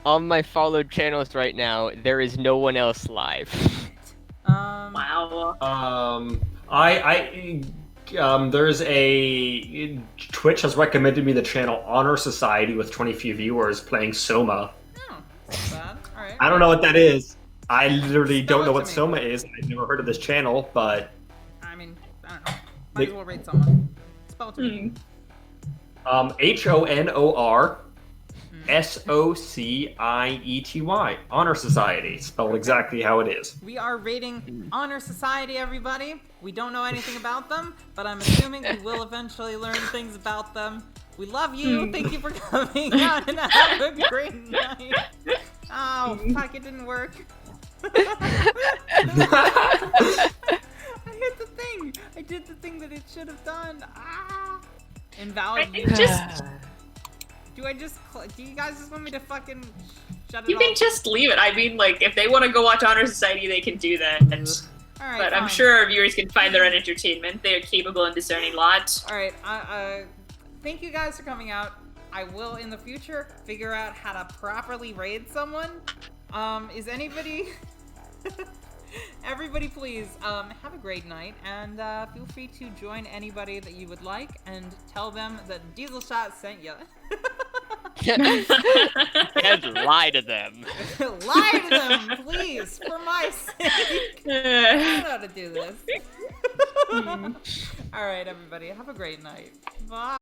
on my followed channels right now, there is no one else live. Wow. There's a Twitch has recommended me the channel Honor Society with 20 few viewers playing Soma. Oh, that's not bad. All right. I don't know what that is. I literally Spell don't know it what to me. Soma is. I've never heard of this channel, but I mean, I don't know. Might as well rate someone. Spell it to me. HONOR SOCIETY Honor Society, spelled exactly how it is. We are rating Honor Society, everybody. We don't know anything about them, but I'm assuming we will eventually learn things about them. We love you. Thank you for coming out and have a great night. Oh, fuck, it didn't work. I hit the thing. I did the thing that it should have done. Ah. Invalid. I just Do you guys just want me to fucking shut it you off? can just leave it. I mean, like, if they want to go watch Honor Society, they can do that. All right, But I'm fine. sure our viewers can find their own entertainment. They are capable and discerning lot. All right. Thank you guys for coming out. I will in the future figure out how to properly raid someone. Is anybody? Everybody, please have a great night, and feel free to join anybody that you would like, and tell them that Diesel Shot sent you. And lie to them. Lie to them, please, for my sake. I know how to do this. All right, everybody, have a great night. Bye.